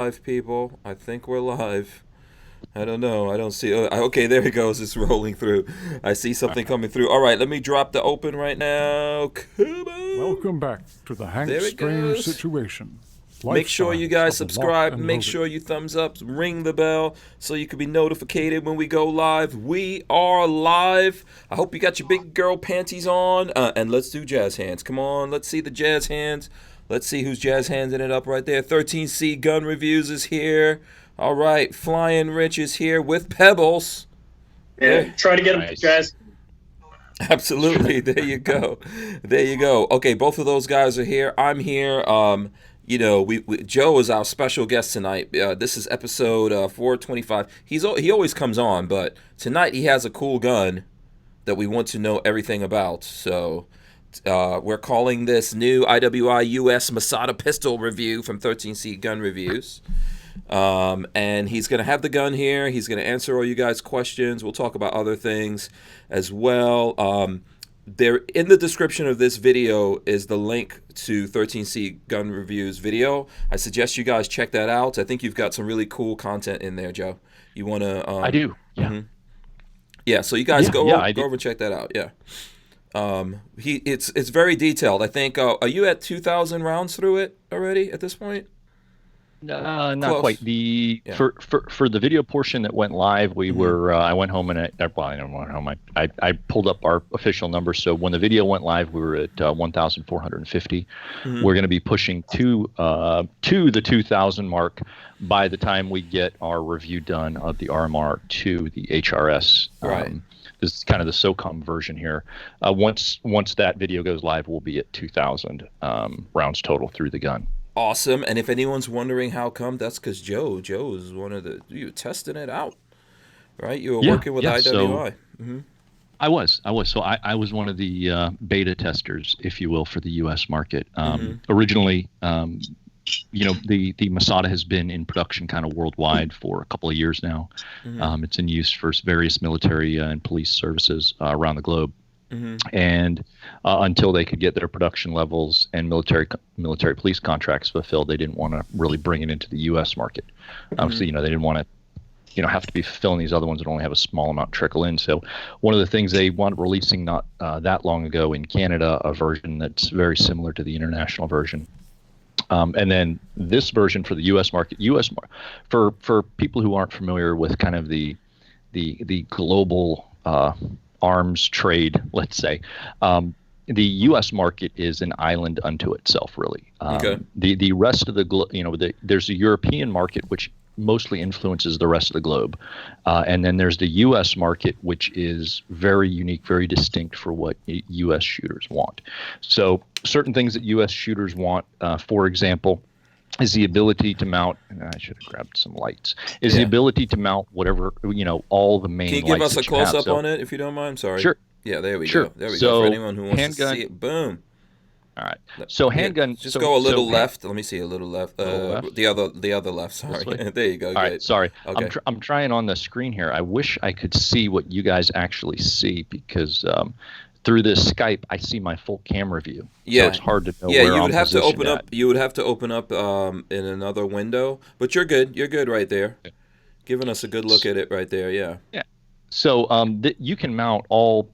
Live, people. I think we're live. I don't know. I don't see. Okay, there it goes. It's rolling through. I see something coming through. All right, let me drop the open right now. Come on. Welcome back to the Hank There it Strange goes. situation. Make sure you Lifestyles guys of the locked subscribe. and Make loaded. sure you thumbs up. Ring the bell so you can be notified when we go live. We are live. I hope you got your big girl panties on. And let's do jazz hands. Come on. Let's see the jazz hands. Let's see who's jazz handing it up right there. 13C Gun Reviews is here. All right. Flying Rich is here with Pebbles. Yeah, try to get them Nice. guys. Absolutely. There you go. There you go. Okay, both of those guys are here. I'm here. We Joe is our special guest tonight. This is episode 425. He always comes on, but tonight he has a cool gun that we want to know everything about. So we're calling this new IWI Masada pistol review from 13C Gun Reviews. And he's going to have the gun here. He's going to answer all you guys' questions. We'll talk about other things as well. There in the description of this video is the link to 13C Gun Reviews video. I suggest you guys check that out. I think you've got some really cool content in there, Joe. You want to? I do. Yeah. Mhm. Yeah. So you guys Yeah, go yeah, I go do. over and check that out. Yeah. It's very detailed. I think. Are you at 2,000 rounds through it already at this point? Not Close. quite. The Yeah. for the video portion that went live, we were. I went home and I didn't went home. I pulled up our official numbers. So when the video went live, we were at 1,450. We're going to be pushing to the 2,000 mark by the time we get our review done of the RMR to the HRS. Right. This is kind of the SOCOM version here. Once that video goes live, we'll be at 2,000 rounds total through the gun. Awesome. And if anyone's wondering how come, that's because Joe is one of you were testing it out, right? You were working with IWI. I was. So I was one of the beta testers, if you will, for the U.S. market. Originally, the Masada has been in production kind of worldwide for a couple of years now. It's in use for various military and police services around the globe. And until they could get their production levels and military police contracts fulfilled, they didn't want to really bring it into the U.S. market. So they didn't want to have to be fulfilling these other ones that only have a small amount trickle in. So one of the things they wound up releasing not that long ago in Canada, a version that's very similar to the international version. And then this version for the U.S. market, for people who aren't familiar with kind of the global arms trade, let's say, the U.S. market is an island unto itself, really. Okay. The rest of the there's a European market which mostly influences the rest of the globe, and then there's the U.S. market, which is very unique, very distinct for what U.S. shooters want. So certain things that U.S. shooters want, for example, is the ability to mount. I should have grabbed some lights. Is the ability to mount whatever all the main. Can you give lights us a that you have. close up So- on it if you don't mind? Sorry. Sure. Yeah, there we Sure. go. There we go. So, For anyone who wants to handgun- see it, boom. All right. So handgun. Just so- go a little so- left. Let me see a little left. Little left? The other left. Sorry. way? There you go. All Good. right, sorry. Okay. I'm trying on the screen here. I wish I could see what you guys actually see because through this Skype I see my full camera view. Yeah. So it's hard to know Yeah, where you would I'm have to positioned open up. at. You would have to open up in another window. But you're good. You're good right there. Giving us a good look at it right there. Yeah. Yeah. So you can mount all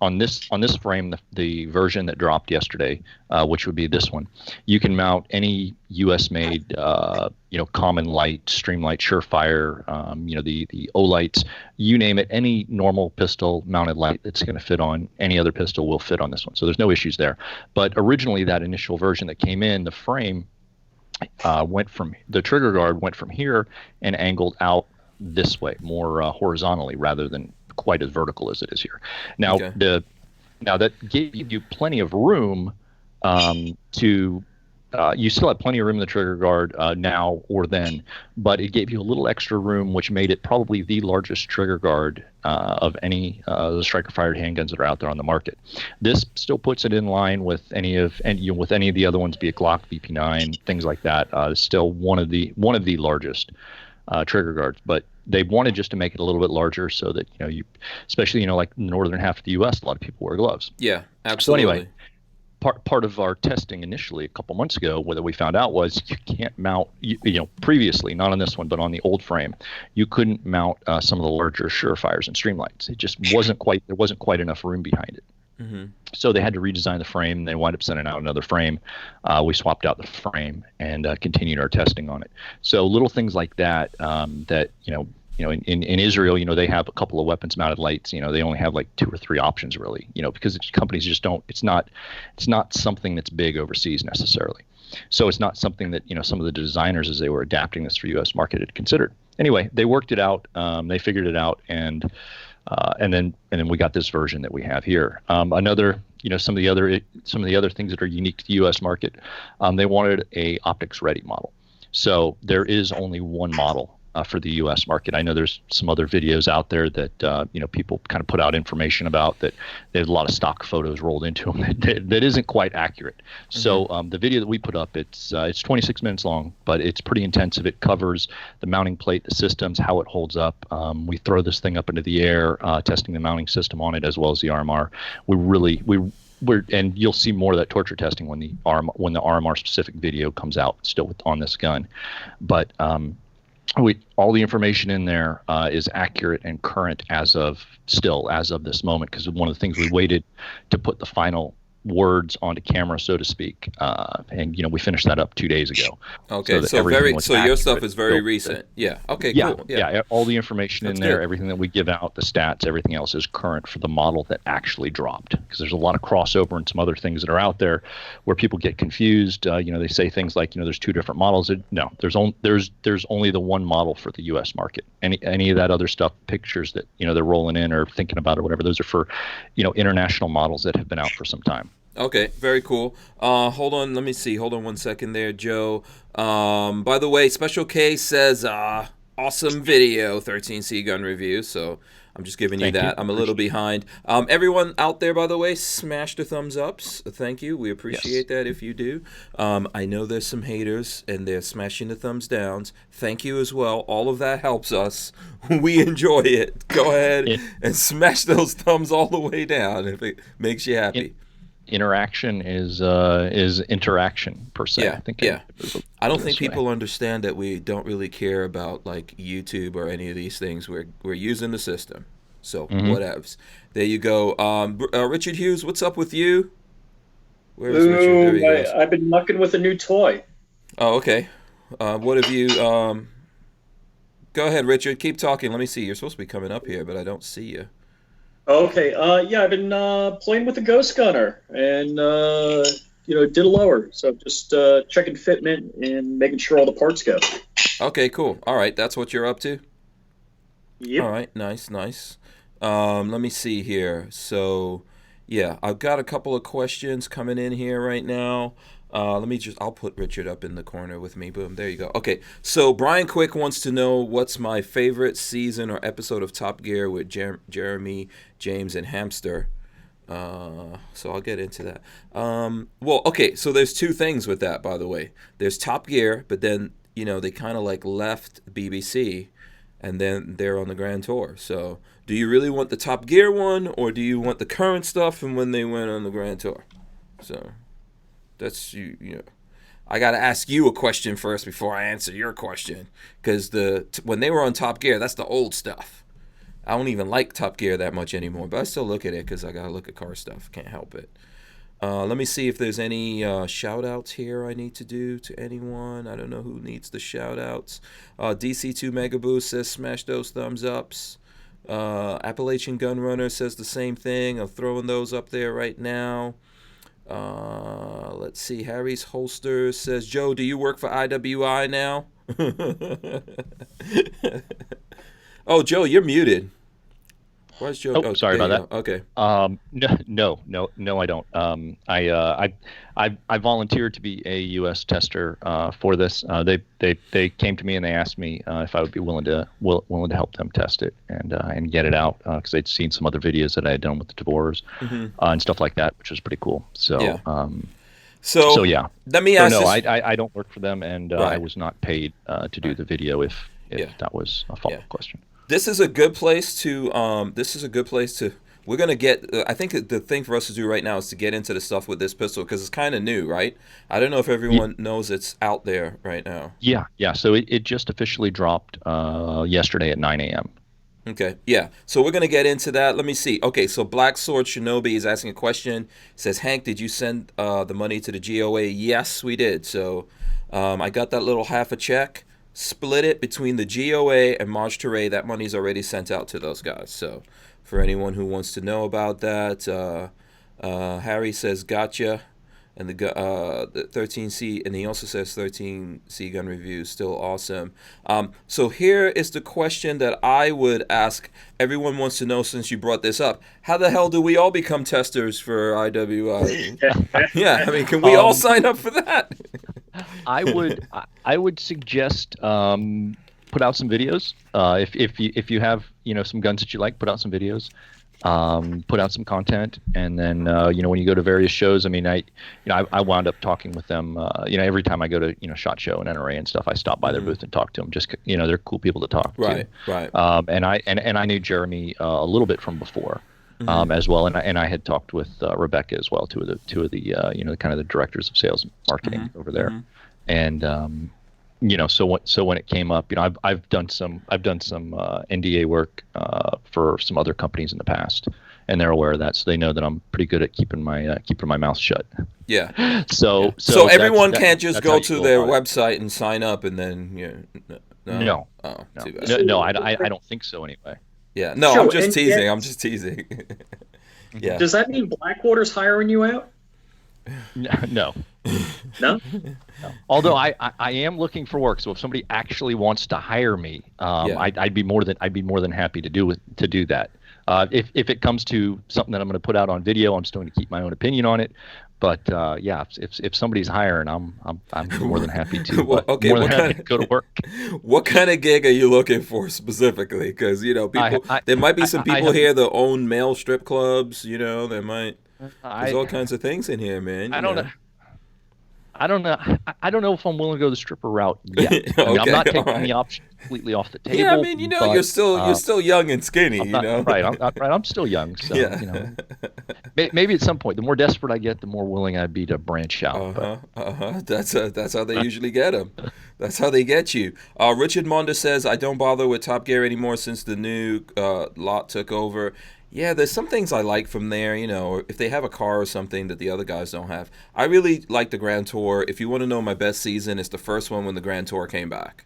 on this frame, the version that dropped yesterday, which would be this one. You can mount any U.S. made, common light, Streamlight, Surefire, the O-lights, you name it. Any normal pistol mounted light that's going to fit on any other pistol will fit on this one. So there's no issues there. But originally, that initial version that came in, the frame the trigger guard went from here and angled out this way, more horizontally rather than quite as vertical as it is here. Now, Okay. now that gave you plenty of room to. You still have plenty of room in the trigger guard now or then, but it gave you a little extra room, which made it probably the largest trigger guard of any the striker-fired handguns that are out there on the market. This still puts it in line with any of the other ones, be it Glock, VP9, things like that. It's still one of the largest trigger guards, but they wanted just to make it a little bit larger so that you especially like the northern half of the U.S. a lot of people wear gloves. Yeah. Absolutely. So anyway, part of our testing initially a couple months ago, what we found out was you can't mount, previously, not on this one, but on the old frame, you couldn't mount some of the larger Surefires and Streamlights. It just there wasn't quite enough room behind it. Mm-hmm. So they had to redesign the frame. They wound up sending out another frame. We swapped out the frame and continued our testing on it. So little things like that, in Israel, they have a couple of weapons mounted lights. They only have like 2 or 3 options really, because companies just don't, it's not something that's big overseas necessarily. So it's not something that, some of the designers, as they were adapting this for U.S. market, had considered. Anyway, they worked it out. They figured it out, and then we got this version that we have here. Another, some of the other things that are unique to the U.S. market, they wanted a optics ready model. So there is only one model for the U.S. market. I know there's some other videos out there that people kind of put out information about that. There's a lot of stock photos rolled into them that isn't quite accurate. Mm-hmm. So the video that we put up, it's 26 minutes long, but it's pretty intensive. It covers the mounting plate, the systems, how it holds up. We throw this thing up into the air, testing the mounting system on it as well as the RMR. And you'll see more of that torture testing when the RMR specific video comes out still on this gun, but. All the information in there is accurate and current as of this moment, because one of the things we waited to put the final words onto camera, so to speak, and we finished that up 2 days ago. Okay, so your stuff is very recent. Yeah. Okay. Yeah, cool. Yeah. All the information in there, everything that we give out, the stats, everything else is current for the model that actually dropped. Because there's a lot of crossover and some other things that are out there where people get confused. They say things like, there's 2 different models. No, there's only the one model for the U.S. market. Any of that other stuff, pictures that they're rolling in or thinking about or whatever, those are for international models that have been out for some time. Okay, very cool. Hold on, let me see. Hold on 1 second there, Joe. By the way, Special K says, awesome video, 13C gun review. So I'm just giving you that. I'm a little behind. Everyone out there, by the way, smash the thumbs ups. Thank you. We appreciate that if you do. I know there's some haters, and they're smashing the thumbs downs. Thank you as well. All of that helps us. We enjoy it. Go ahead and smash those thumbs all the way down if it makes you happy. Interaction is interaction per se. Yeah, I don't think people understand that we don't really care about like YouTube or any of these things. We're using the system, so whatevs. There you go. Richard Hughes, what's up with you? Where's Richard? There he goes. I've been mucking with a new toy. Oh, okay. What have you? Go ahead, Richard. Keep talking. Let me see. You're supposed to be coming up here, but I don't see you. Okay, I've been playing with the Ghost Gunner and, did a lower. So just checking fitment and making sure all the parts go. Okay, cool. All right, that's what you're up to? Yep. All right, nice. Let me see here. So, yeah, I've got a couple of questions coming in here right now. I'll put Richard up in the corner with me. Boom, there you go. Okay, so Brian Quick wants to know what's my favorite season or episode of Top Gear with Jeremy, James, and Hamster. So I'll get into that. Okay, so there's 2 things with that, by the way. There's Top Gear, but then, they kind of like left BBC, and then they're on the Grand Tour. So do you really want the Top Gear one, or do you want the current stuff and when they went on the Grand Tour? So... that's I got to ask you a question first before I answer your question, because when they were on Top Gear, that's the old stuff. I don't even like Top Gear that much anymore, but I still look at it because I got to look at car stuff. Can't help it. Let me see if there's any shout-outs here I need to do to anyone. I don't know who needs the shout-outs. DC2 Mega Boost says smash those thumbs ups. Appalachian Gun Runner says the same thing. I'm throwing those up there right now. Let's see. Harry's Holster says, Joe, do you work for IWI now? Oh, Joe, you're muted. Where's Joe? Oh, sorry about that. Okay. No, I don't. I volunteered to be a U.S. tester for this. They came to me and they asked me if I would be willing to help them test it and get it out, because they'd seen some other videos that I had done with the Devores and stuff like that, which was pretty cool. So yeah. So yeah. Let me ask. I don't work for them, and right. I was not paid to do the video. If that was a follow-up question. This is a good place to we're gonna get. I think the thing for us to do right now is to get into the stuff with this pistol because it's kind of new, right? I don't know if everyone knows it's out there right now. Yeah. So it just officially dropped yesterday at 9 a.m. Okay, yeah. So we're gonna get into that. Let me see. Okay, so Black Sword Shinobi is asking a question. Says, Hank, did you send the money to the GOA? Yes, we did. So I got that little half a check, split it between the GOA and Marge Teray. That money's already sent out to those guys. So for anyone who wants to know about that, Harry says, gotcha. And the 13C, and he also says 13C gun review still awesome. So here is the question that I would ask. Everyone wants to know, since you brought this up, how the hell do we all become testers for IWI? Yeah, I mean, can we all sign up for that? I would suggest put out some videos. If you have some guns that you like, put out some videos. Put out some content, and then when you go to various shows, I mean, I wound up talking with them. Every time I go to SHOT Show and NRA and stuff, I stop by their booth and talk to them. Just they're cool people to talk to. Right. And I knew Jeremy a little bit from before, as well, and I had talked with Rebecca as well, two of the kind of the directors of sales and marketing over there, and so when it came up, I've done some NDA work for some other companies in the past, and they're aware of that, so they know that I'm pretty good at keeping my mouth shut. Yeah. So everyone can't just go to their website and sign up and then no. Oh, too bad. No, I don't think so anyway. Yeah. No, I'm just teasing. Yeah. Does that mean Blackwater's hiring you out? No. No? Although I am looking for work, so if somebody actually wants to hire me, I'd be more than happy to do that. If it comes to something that I'm going to put out on video, I'm still going to keep my own opinion on it. But if somebody's hiring, I'm more than happy to. To go to work. What kind of gig are you looking for specifically? Because people, there might be some people here that own male strip clubs. There might. There's all kinds of things in here, man. I don't know. I don't know if I'm willing to go the stripper route yet. Okay, I'm not taking the option completely off the table. Yeah, I mean, you're still young and skinny, Right, I'm still young, so maybe at some point, the more desperate I get, the more willing I'd be to branch out. That's how they usually get them. That's how they get you. Richard Monda says, I don't bother with Top Gear anymore since the new lot took over. Yeah, there's some things I like from there, if they have a car or something that the other guys don't have. I really like the Grand Tour. If you want to know my best season, it's the first one when the Grand Tour came back.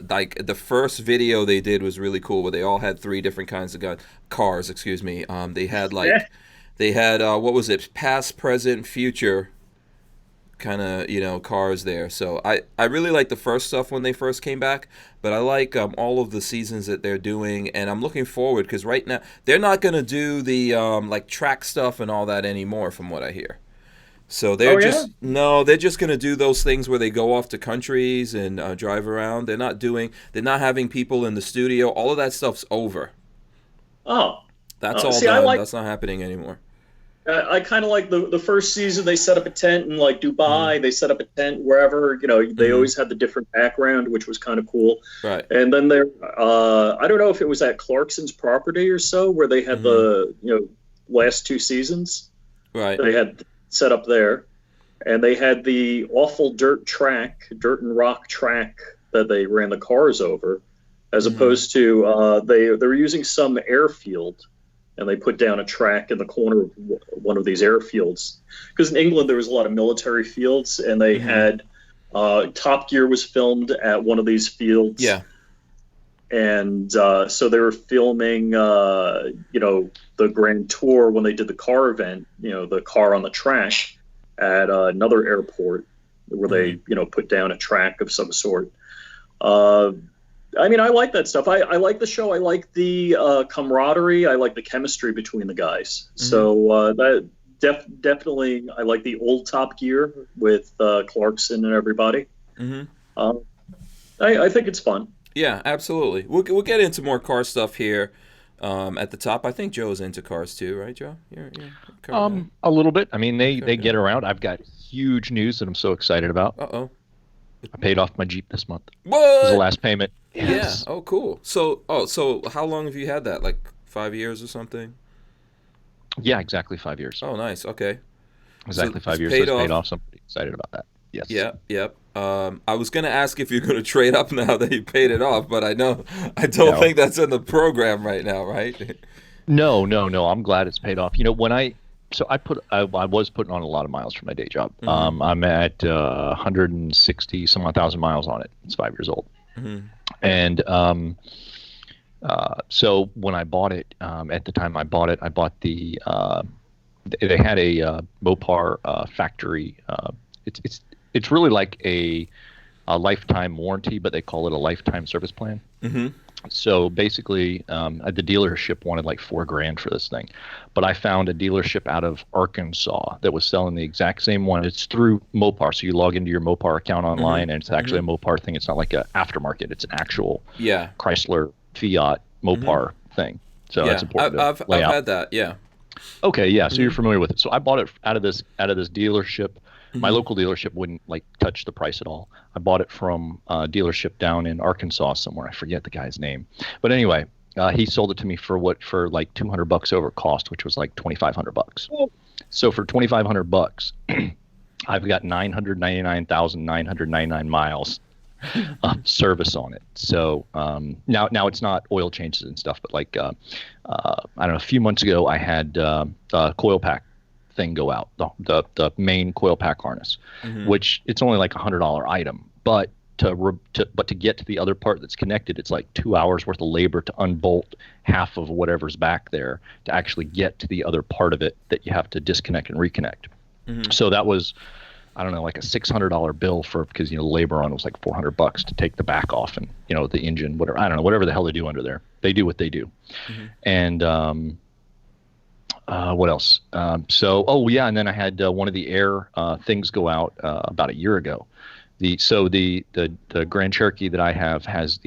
Like the first video they did was really cool, where they all had three different kinds of cars. Excuse me. They had what was it? Past, present, future. Kind of cars there. So I really like the first stuff when they first came back, but I like all of the seasons that they're doing, and I'm looking forward because right now they're not going to do the like track stuff and all that anymore, from what I hear. So they're they're just going to do those things where they go off to countries and drive around. They're not having people in the studio. All of that stuff's over. That's all done. That's not happening anymore. I kind of like the first season. They set up a tent in like Dubai. They set up a tent wherever. They always had the different background, which was kind of cool. Right. And then there, I don't know if it was at Clarkson's property or so, where they had the last two seasons. Right. They had set up there, and they had the awful dirt and rock track that they ran the cars over, as opposed to they were using some airfield. And they put down a track in the corner of one of these airfields. Because in England, there was a lot of military fields, and they had Top Gear was filmed at one of these fields. Yeah. And so they were filming, the Grand Tour when they did the car event, the car on the track at another airport where they, put down a track of some sort. I mean, I like that stuff. I like the show. I like the camaraderie. I like the chemistry between the guys. So that definitely, I like the old Top Gear with Clarkson and everybody. I think it's fun. Yeah, absolutely. We'll get into more car stuff here at the top. I think Joe's into cars too, right, Joe? You're a little bit. I mean, they get around. I've got huge news that I'm so excited about. I paid off my Jeep this month. What? It was the last payment. Yes. Yeah. Oh, cool. So how long have you had that? Like 5 years or something? Yeah, exactly 5 years. Oh, nice. Okay. So Exactly it's 5 years. So paid it's paid off. off. So I'm pretty excited about that. Yes. Yeah, yep. I was gonna ask if you're gonna trade up now that you paid it off, but I don't No. think that's in the program right now, right? No, no, no. I'm glad it's paid off. When I was putting on a lot of miles for my day job. Mm-hmm. I'm at 160 some odd thousand miles on it. It's 5 years old. Mm-hmm. And so when I bought it, at the time I bought it, I bought they had a Mopar factory. It's really like a lifetime warranty, but they call it a lifetime service plan. Mm-hmm. So basically, the dealership wanted like $4,000 for this thing, but I found a dealership out of Arkansas that was selling the exact same one. It's through Mopar, so you log into your Mopar account online, and it's actually a Mopar thing. It's not like a aftermarket; it's an actual Yeah. Chrysler Fiat Mopar thing. So that's Yeah. important to I've lay out. had that. Yeah. Okay, yeah. So you're familiar with it. So I bought it out of this dealership. My Mm-hmm. local dealership wouldn't like touch the price at all. I bought it from a dealership down in Arkansas somewhere. I forget the guy's name, but anyway, he sold it to me for like $200 over cost, which was like $2,500. So for $2,500, I've got 999,999 miles service on it. So now it's not oil changes and stuff, but like I don't know, a few months ago I had a coil pack thing go out, the main coil pack harness, which it's only like $100 item, but to get to the other part that's connected, it's like 2 hours worth of labor to unbolt half of whatever's back there to actually get to the other part of it that you have to disconnect and reconnect. So that was, I don't know, like a $600 bill because the labor on it was like $400 to take the back off and the engine, whatever, I don't know, whatever the hell they do under there. They do what they do. And what else? Oh yeah, and then I had one of the Air things go out about a year ago. The Grand Cherokee that I have has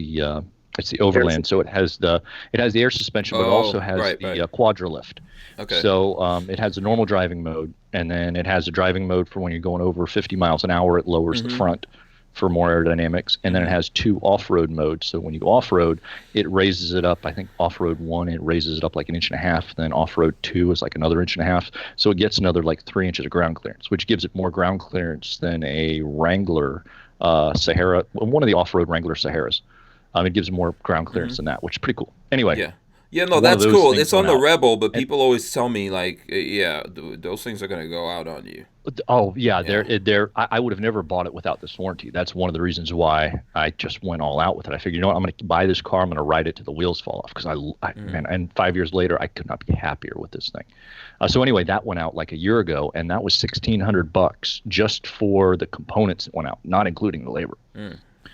it's the Overland, so it has the air suspension, but it also has the Quadralift. Okay. So it has a normal driving mode, and then it has a driving mode for when you're going over 50 miles an hour. It lowers the front for more aerodynamics, and then it has two off-road modes. So when you go off-road, it raises it up. I think off-road 1, it raises it up like 1.5 inches. Then off-road 2 is like another 1.5 inches. So it gets another like 3 inches of ground clearance, which gives it more ground clearance than a Wrangler Sahara, one of the off-road Wrangler Saharas. It gives more ground clearance than that, which is pretty cool. Anyway. Yeah. Yeah, no, that's cool. It's on the Rebel, but people always tell me like, yeah, those things are gonna go out on you. Oh yeah, I would have never bought it without this warranty. That's one of the reasons why I just went all out with it. I figured, I'm going to buy this car. I'm going to ride it till the wheels fall off because man, and 5 years later, I could not be happier with this thing. So anyway, that went out like a year ago, and that was $1,600 just for the components that went out, not including the labor.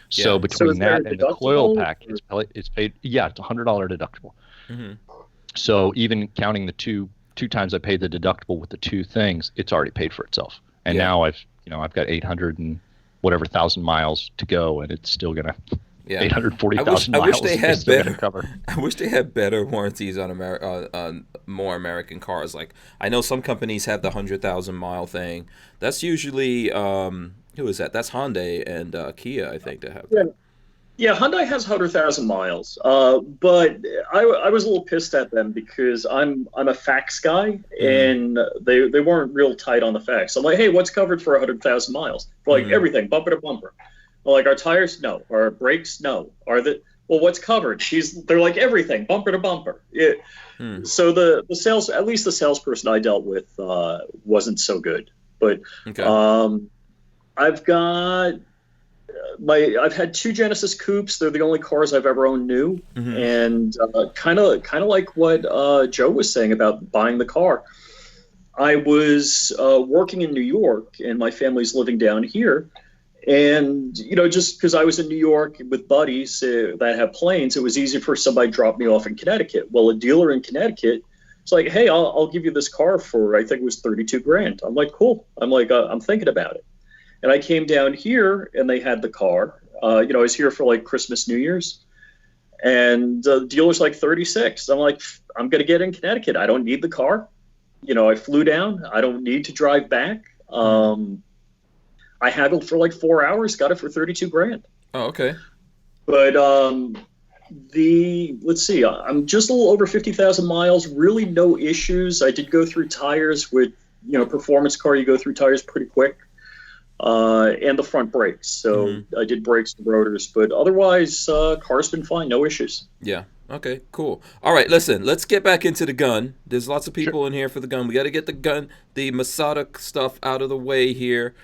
So between that and the coil pack, it's paid. Yeah, it's $100 deductible. So even counting the two times I paid the deductible with the two things, it's already paid for itself. And now I've got 800 and whatever thousand miles to go, and it's still gonna 840,000 miles. I wish they had better. Cover. I wish they had better warranties on more American cars. Like I know some companies have the 100,000 mile thing. That's usually who is that? That's Hyundai and Kia, I think, that have that. Yeah, Hyundai has 100,000 miles, but I was a little pissed at them because I'm a facts guy, and they weren't real tight on the facts. I'm like, hey, what's covered for 100,000 miles? For like everything, bumper to bumper. Well, like our tires, no. Our brakes, no. What's covered? They're like everything, bumper to bumper. So the sales, at least the salesperson I dealt with, wasn't so good. But I've had two Genesis Coupes. They're the only cars I've ever owned new, and kind of like what Joe was saying about buying the car. I was working in New York, and my family's living down here. And just because I was in New York with buddies that have planes, it was easy for somebody to drop me off in Connecticut. Well, a dealer in Connecticut, it's like, hey, I'll give you this car for, I think it was $32,000. I'm like, cool. I'm like, I'm thinking about it. And I came down here, and they had the car. I was here for like Christmas, New Year's, and the dealer's like 36. I'm like, I'm gonna get in Connecticut. I don't need the car. I flew down. I don't need to drive back. I haggled for like 4 hours, got it for $32,000. Oh, okay. But Let's see, I'm just a little over 50,000 miles. Really, no issues. I did go through tires with, performance car. You go through tires pretty quick, and the front brakes. So I did brakes and rotors, but otherwise, car's been fine. No issues. Yeah. Okay, cool. All right, listen, let's get back into the gun. There's lots of people in here for the gun. We got to get the gun, the Masada stuff out of the way here.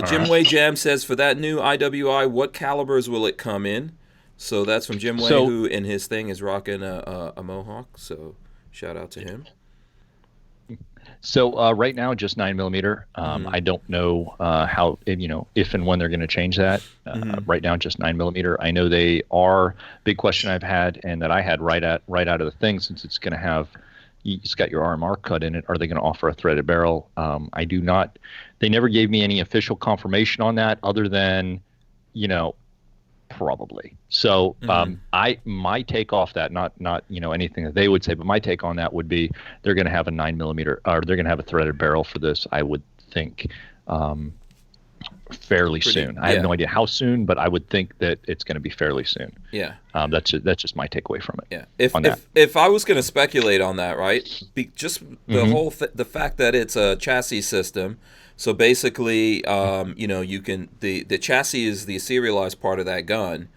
Jim Way Jam says, for that new IWI, what calibers will it come in? So that's from Jim Way, who in his thing is rocking a Mohawk. So shout out to him. So right now, just 9mm. I don't know how, if and when they're going to change that. Right now, just 9mm. I know they are. Big question I've had, and that I had right out of the thing, since it's going to have, it's got your RMR cut in it. Are they going to offer a threaded barrel? I do not. They never gave me any official confirmation on that, other than, probably. So my take off that, not anything that they would say, but my take on that would be they're going to have a 9mm, or they're going to have a threaded barrel for this, I would think, fairly soon. I have no idea how soon, but I would think that it's going to be fairly soon. Yeah. That's just my takeaway from it. Yeah. If I was going to speculate on that, right? Just the whole the fact that it's a chassis system. So basically, you can the chassis is the serialized part of that gun.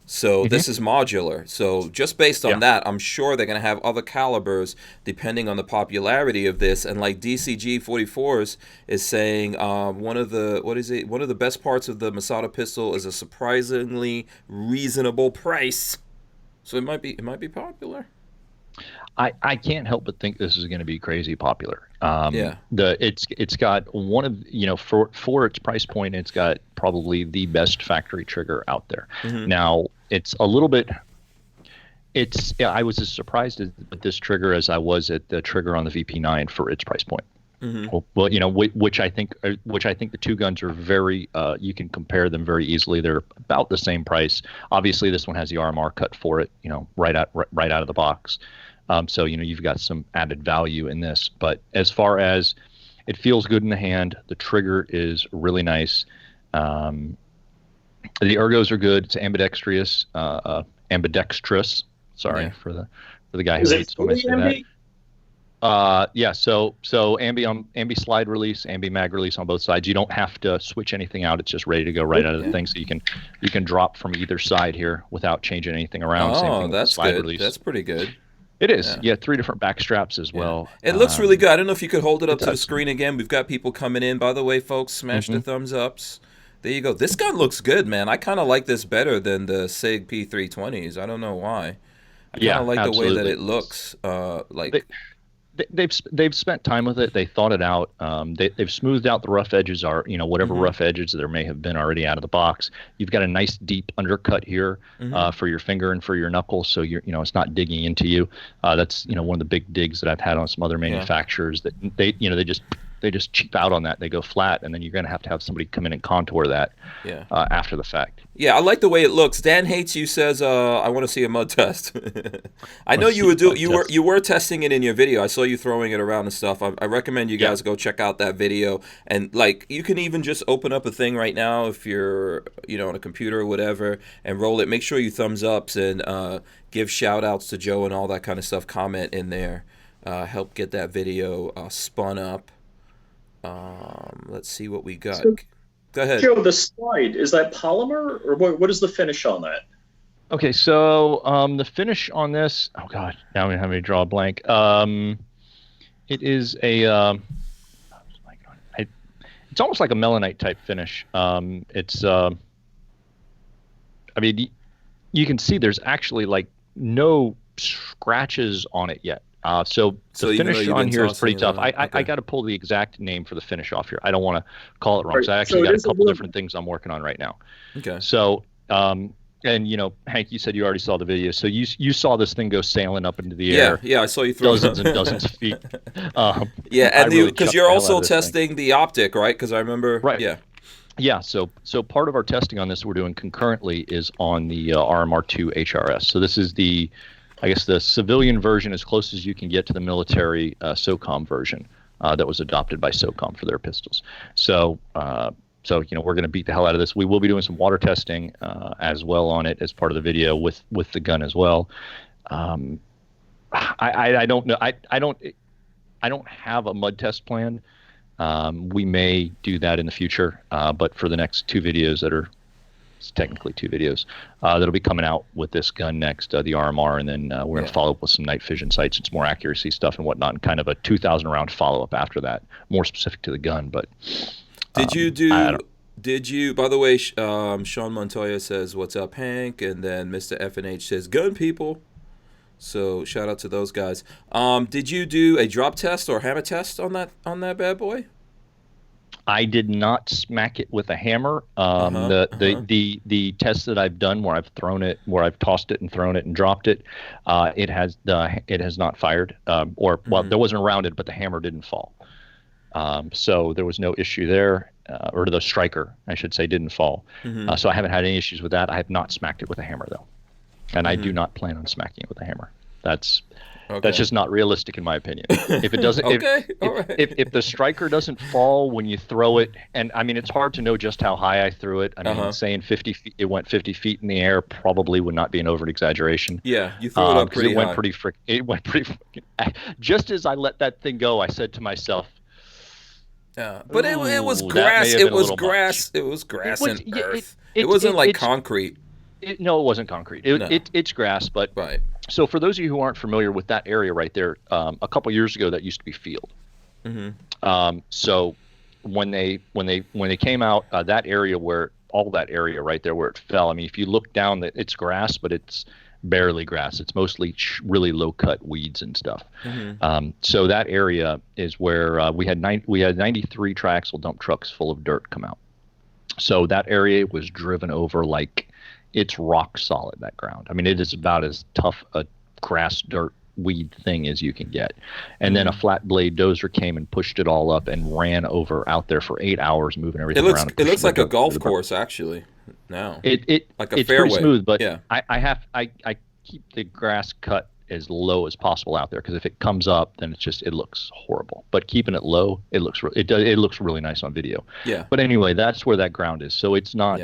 So this is modular. So just based on that, I'm sure they're going to have other calibers depending on the popularity of this. And like DCG 44s is saying, one of the best parts of the Masada pistol is a surprisingly reasonable price. So it might be popular. I can't help but think this is going to be crazy popular. It's got one of, for its price point, it's got probably the best factory trigger out there. Now it's a little bit, I was as surprised at this trigger as I was at the trigger on the VP9 for its price point. Well, which I think the two guns are very, you can compare them very easily. They're about the same price. Obviously this one has the RMR cut for it, right out of the box. So, you've got some added value in this. But as far as it feels good in the hand, the trigger is really nice. The ergos are good. It's ambidextrous. Sorry for the guy who hates when I say that. So ambi slide release, ambi mag release on both sides. You don't have to switch anything out. It's just ready to go right out of the thing. So you can drop from either side here without changing anything around. Oh, that's good. Release. That's pretty good. It is. Yeah, 3 different back straps as well. It looks really good. I don't know if you could hold it up to the screen again. We've got people coming in. By the way, folks, smash the thumbs ups. There you go. This gun looks good, man. I kind of like this better than the SIG P320s. I don't know why. I kind of like the way that it looks. They've spent time with it. They thought it out. They've smoothed out the rough edges, whatever rough edges there may have been already out of the box. You've got a nice deep undercut here for your finger and for your knuckle, so it's not digging into you. That's one of the big digs that I've had on some other manufacturers that they just cheap out on that. They go flat, and then you're going to have somebody come in and contour that after the fact. Yeah, I like the way it looks. Dan Hates You says, I want to see a mud test. I know you were testing it in your video. I saw you throwing it around and stuff. I recommend you guys go check out that video. And you can even just open up a thing right now if you're on a computer or whatever and roll it. Make sure you thumbs ups and give shout outs to Joe and all that kind of stuff. Comment in there. Help get that video spun up. Let's see what we got. So, go ahead. Joe, the slide, is that polymer, or what is the finish on that? Okay, so the finish on this, oh god, now I'm having to draw a blank. It is a it's almost like a melanite type finish. It's you can see there's actually no scratches on it yet. So the finish on here is pretty tough. I got to pull the exact name for the finish off here. I don't want to call it wrong. Right. So I actually got a couple different things I'm working on right now. Okay. So, and Hank, you said you already saw the video. So you saw this thing go sailing up into the air. Yeah, I saw you throw dozens and dozens of feet. And because you're also testing the optic, right? Because I remember. Right. Yeah. Yeah, so part of our testing on this we're doing concurrently is on the RMR2 HRS. So this is the civilian version as close as you can get to the military SOCOM version that was adopted by SOCOM for their pistols. So So we're going to beat the hell out of this. We will be doing some water testing as well on it as part of the video with the gun as well. I don't know. I don't have a mud test planned. We may do that in the future, but for the next two videos it's technically two videos that'll be coming out with this gun next, the RMR, and then we're going to follow up with some night vision sights and some more accuracy stuff and whatnot, and kind of a 2,000 round follow up after that, more specific to the gun. But did you? By the way, Sean Montoya says, "What's up, Hank?" And then Mr. FNH says, "Gun people." So shout out to those guys. Did you do a drop test or hammer test on that bad boy? I did not smack it with a hammer. The tests that I've done where I've thrown it, where I've tossed it and thrown it and dropped it, it has not fired. There wasn't a rounded, but the hammer didn't fall. So there was no issue there, or the striker, I should say, didn't fall. So I haven't had any issues with that. I have not smacked it with a hammer though, and I do not plan on smacking it with a hammer. That's just not realistic in my opinion. If it doesn't, if the striker doesn't fall when you throw it, and I mean it's hard to know just how high I threw it. I mean, saying 50 feet, it went 50 feet in the air probably would not be an overt exaggeration. Yeah, you threw it up pretty high. It went pretty. Just as I let that thing go, I said to myself, but it was grass. It was grass. It was grass and earth. It wasn't like concrete. No, it wasn't concrete. It's grass, but right. So for those of you who aren't familiar with that area right there, a couple years ago that used to be field. So when they came out, that area right there where it fell. I mean, if you look down, it's grass, but it's barely grass. It's mostly really low cut weeds and stuff. So that area is where we had 93 triaxle dump trucks full of dirt come out. So that area was driven over like. It's rock solid, that ground. I mean, it is about as tough a grass, dirt, weed thing as you can get. And then a flat blade dozer came and pushed it all up and ran over out there for 8 hours, moving everything around. It looks like a golf course, actually. Now, like a it's fairway. Pretty smooth, but yeah. I keep the grass cut as low as possible out there because if it comes up, then it looks horrible. But keeping it low, it looks really nice on video. Yeah. But anyway, that's where that ground is. So it's not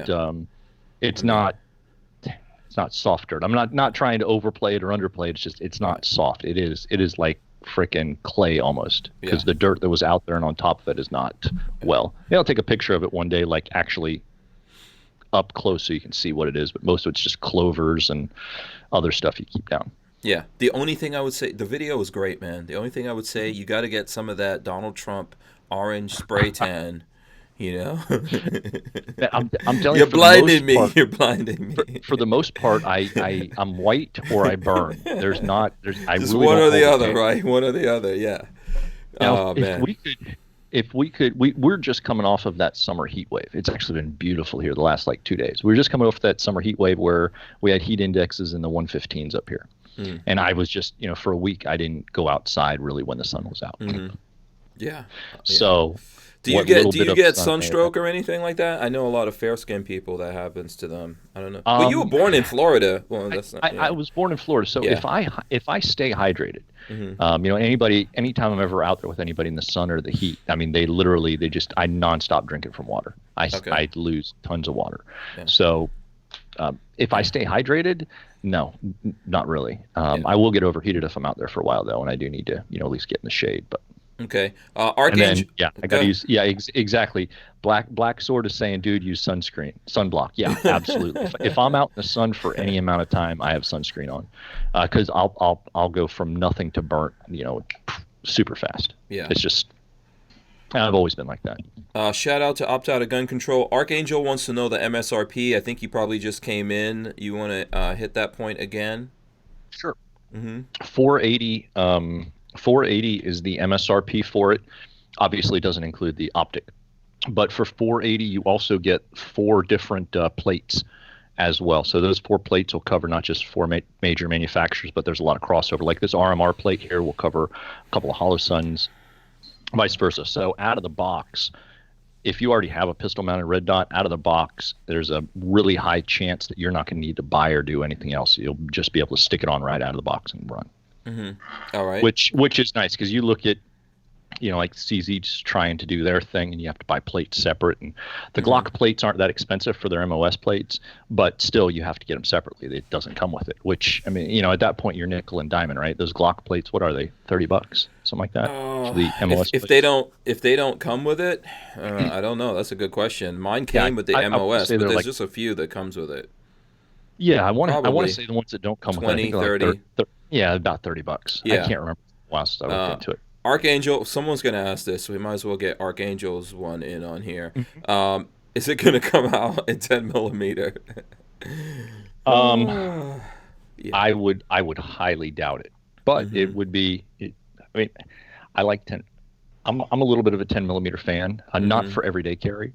It's not soft dirt. I'm not trying to overplay it or underplay it. It's just it's not soft. It is like frickin' clay almost because the dirt that was out there and on top of it is not well. I'll take a picture of it one day, like actually up close so you can see what it is. But most of it's just clovers and other stuff you keep down. Yeah. The only thing I would say, the video was great, man. The only thing I would say, you got to get some of that Donald Trump orange spray tan. I'm telling you, you're blinding me. You're blinding me. For the most part, I'm white or I burn. There's just really one or the other, right? One or the other, yeah. Now, we're just coming off of that summer heat wave. It's actually been beautiful here the last 2 days. We were just coming off that summer heat wave where we had heat indexes in the 115s up here, and I was just for a week I didn't go outside really when the sun was out. Yeah. So. Do you get sunstroke or anything like that? I know a lot of fair-skinned people that happens to them. I don't know. Well, you were born in Florida. Well, that's not, I was born in Florida, so if I stay hydrated, anytime I'm ever out there with anybody in the sun or the heat, I mean, I nonstop drinking from water. I lose tons of water. Yeah. So if I stay hydrated, no, not really. I will get overheated if I'm out there for a while though, and I do need to at least get in the shade, but. Okay. Archangel. I got to use. Yeah, exactly. Black Sword is saying, dude, use sunblock. Yeah, absolutely. if I'm out in the sun for any amount of time, I have sunscreen on, because I'll go from nothing to burnt, super fast. Yeah. It's just. I've always been like that. Shout out to Opt Out of Gun Control. Archangel wants to know the MSRP. I think he probably just came in. You want to hit that point again? Sure. 480. 480 is the MSRP for it. Obviously, it doesn't include the optic. But for 480, you also get 4 different plates as well. So those 4 plates will cover not just 4 major manufacturers, but there's a lot of crossover. Like this RMR plate here will cover a couple of Hollow Suns, vice versa. So out of the box, if you already have a pistol-mounted red dot, out of the box, there's a really high chance that you're not going to need to buy or do anything else. You'll just be able to stick it on right out of the box and run. All right. Which is nice because you look at like CZ's trying to do their thing, and you have to buy plates separate. And the Glock plates aren't that expensive for their MOS plates, but still you have to get them separately. It doesn't come with it, which, I mean, at that point you're nickel and diamond, right? Those Glock plates, what are they? $30, something like that for the MOS if they don't come with it, I don't know. That's a good question. Mine came with the MOS, but there's like, just a few that comes with it. Yeah, I want to say the ones that don't come 20, with it. 30. Yeah, about $30. Yeah. I can't remember last I looked into it. Archangel, someone's going to ask this, so we might as well get Archangel's one in on here. Is it going to come out in 10 millimeter? Yeah. I would highly doubt it, but it would be. I mean, I like 10. I'm a little bit of a 10 millimeter fan, not for everyday carry,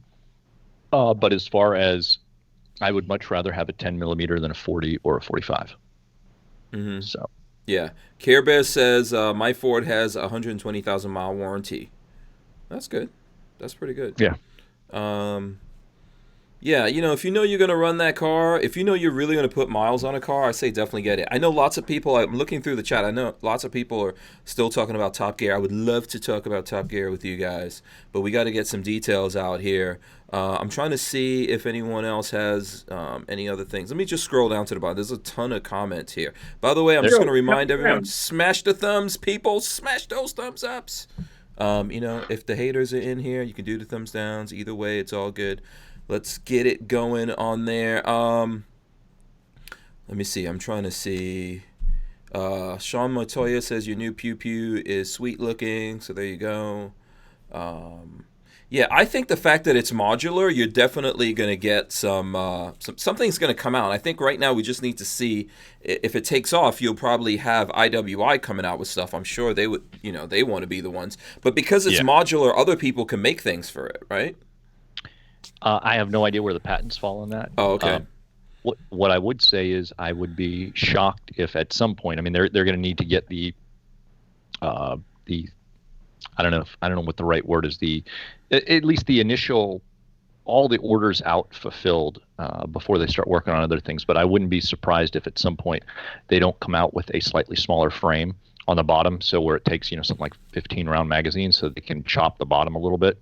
but as far as I would much rather have a 10 millimeter than a 40 or a 45. So. Yeah. Care Bear says, my Ford has a 120,000 mile warranty. That's good. That's pretty good. Yeah. Yeah, if you know you're going to run that car, if you know you're really going to put miles on a car, I say definitely get it. I know lots of people, I'm looking through the chat, I know lots of people are still talking about Top Gear. I would love to talk about Top Gear with you guys, but we got to get some details out here. I'm trying to see if anyone else has any other things. Let me just scroll down to the bottom. There's a ton of comments here. By the way, I'm just going to remind everyone, smash the thumbs, people. Smash those thumbs ups. If the haters are in here, you can do the thumbs downs. Either way, it's all good. Let's get it going on there. Let me see. I'm trying to see. Sean Montoya says your new Pew Pew is sweet looking. So there you go. Yeah, I think the fact that it's modular, you're definitely going to get something's going to come out. I think right now we just need to see if it takes off. You'll probably have IWI coming out with stuff. I'm sure they would, they want to be the ones. But because it's modular, other people can make things for it, right? I have no idea where the patents fall on that. Oh, okay. What I would say is I would be shocked if at some point, I mean, they're going to need to get the I don't know what the right word is, at least the initial, all the orders out fulfilled before they start working on other things. But I wouldn't be surprised if at some point they don't come out with a slightly smaller frame on the bottom, so where it takes something like 15 round magazines, so they can chop the bottom a little bit,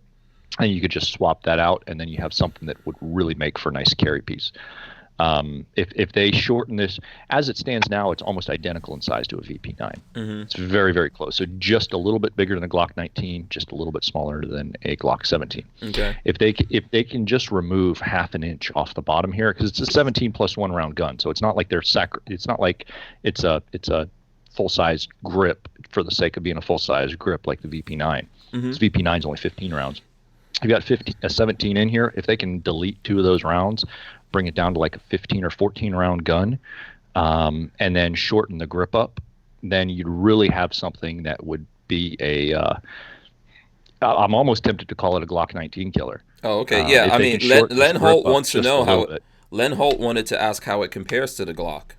and you could just swap that out, and then you have something that would really make for a nice carry piece. If they shorten this, as it stands now, it's almost identical in size to a VP9. It's very, very close. So just a little bit bigger than a Glock 19, just a little bit smaller than a Glock 17. Okay. If they can just remove half an inch off the bottom here, because it's a 17 plus 1 round gun, so it's not like it's not like it's a full size grip for the sake of being a full size grip like the VP9. This VP9 is only 15 rounds. You've got a 17 in here. If they can delete 2 of those rounds, bring it down to like a 15 or 14 round gun, and then shorten the grip up, then you'd really have something that would be I'm almost tempted to call it a Glock 19 killer. Oh, okay. Yeah, I mean, Len Holt wants to know how Len Holt wanted to ask how it compares to the Glock.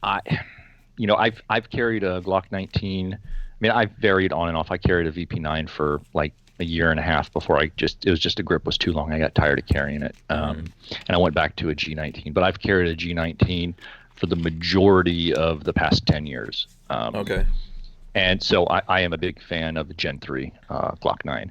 I've carried a Glock 19. I mean, I've varied on and off. I carried a VP9 for like a year and a half before it was just the grip was too long. I got tired of carrying it. And I went back to a G19, but I've carried a G19 for the majority of the past 10 years. Okay. And so I am a big fan of the Gen 3 Glock 9.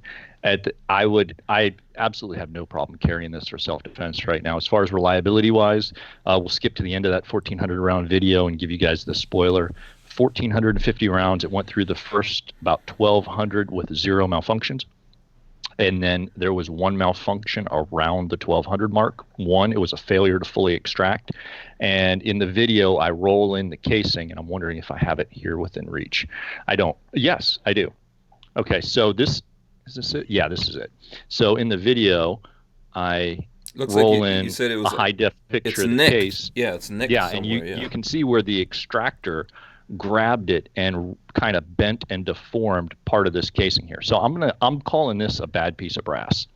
I absolutely have no problem carrying this for self-defense right now. As far as reliability-wise, we'll skip to the end of that 1,400 round video and give you guys the spoiler. 1,450 rounds. It went through the first about 1,200 with 0 malfunctions. And then there was 1 malfunction around the 1,200 mark. It was a failure to fully extract. And in the video, I roll in the casing, and I'm wondering if I have it here within reach. I don't. Yes, I do. Okay, so is this it? Yeah, this is it. So in the video, I roll in you said it was a high-def picture of the nicked. Case. Yeah, it's nicked. Yeah, and you can see where the extractor grabbed it and kind of bent and deformed part of this casing here. So I'm calling this a bad piece of brass.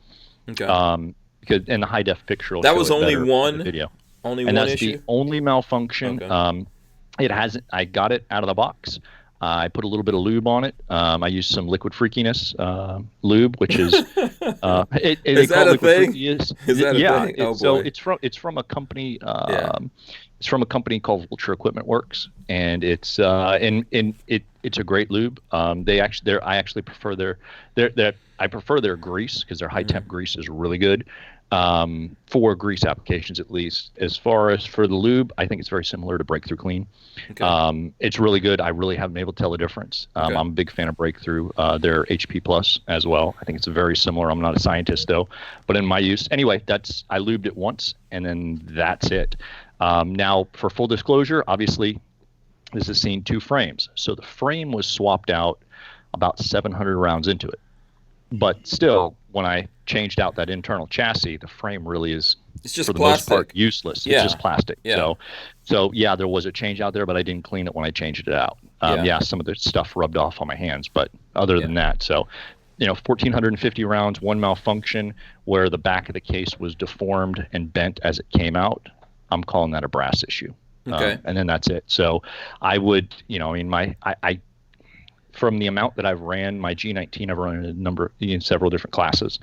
Okay. Because in the high def picture, that was only one video. Only and one that's issue? The only malfunction. Okay. It hasn't. I got it out of the box. I put a little bit of lube on it. I used some Liquid Freakiness lube, which is is that a thing? Is that a thing? Oh, so it's from a company. It's from a company called Vulture Equipment Works, and it's it It's a great lube. I actually prefer I prefer their grease because their high temp grease is really good. For grease applications, at least. As far as for the lube, I think it's very similar to Breakthrough Clean. Okay. It's really good. I really haven't been able to tell the difference. Okay. I'm a big fan of Breakthrough. Their HP Plus as well. I think it's very similar. I'm not a scientist though, but in my use, anyway, I lubed it once and then that's it. Now, for full disclosure, obviously, this has seen 2 frames. So the frame was swapped out about 700 rounds into it. But still, when I changed out that internal chassis, the frame really is, it's just for the plastic. most part, useless. Yeah. It's just plastic. Yeah. So yeah, there was a change out there, but I didn't clean it when I changed it out. Some of the stuff rubbed off on my hands, but other than that, so 1,450 rounds, one malfunction where the back of the case was deformed and bent as it came out. I'm calling that a brass issue. Okay. And then that's it. So I would, I from the amount that I've ran my G19, I've run a number in several different classes.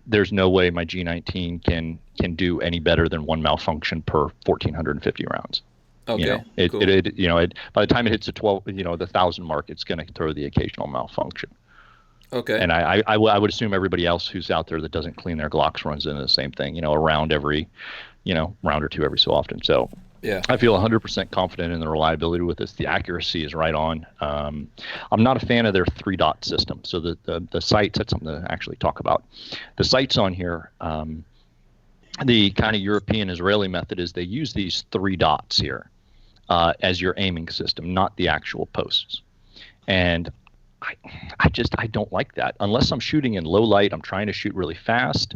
There's no way my G19 can do any better than one malfunction per 1,450 rounds. Okay. Cool. By the time it hits the 1,000 mark, it's going to throw the occasional malfunction. Okay. And I would assume everybody else who's out there that doesn't clean their Glocks runs into the same thing. A round every, round or two every so often. So. Yeah, I feel 100% confident in the reliability with this. The accuracy is right on. I'm not a fan of their 3-dot system. So the sights, that's something to actually talk about. The sights on here, the kind of European Israeli method is they use these 3 dots here as your aiming system, not the actual posts. And I don't like that. Unless I'm shooting in low light, I'm trying to shoot really fast.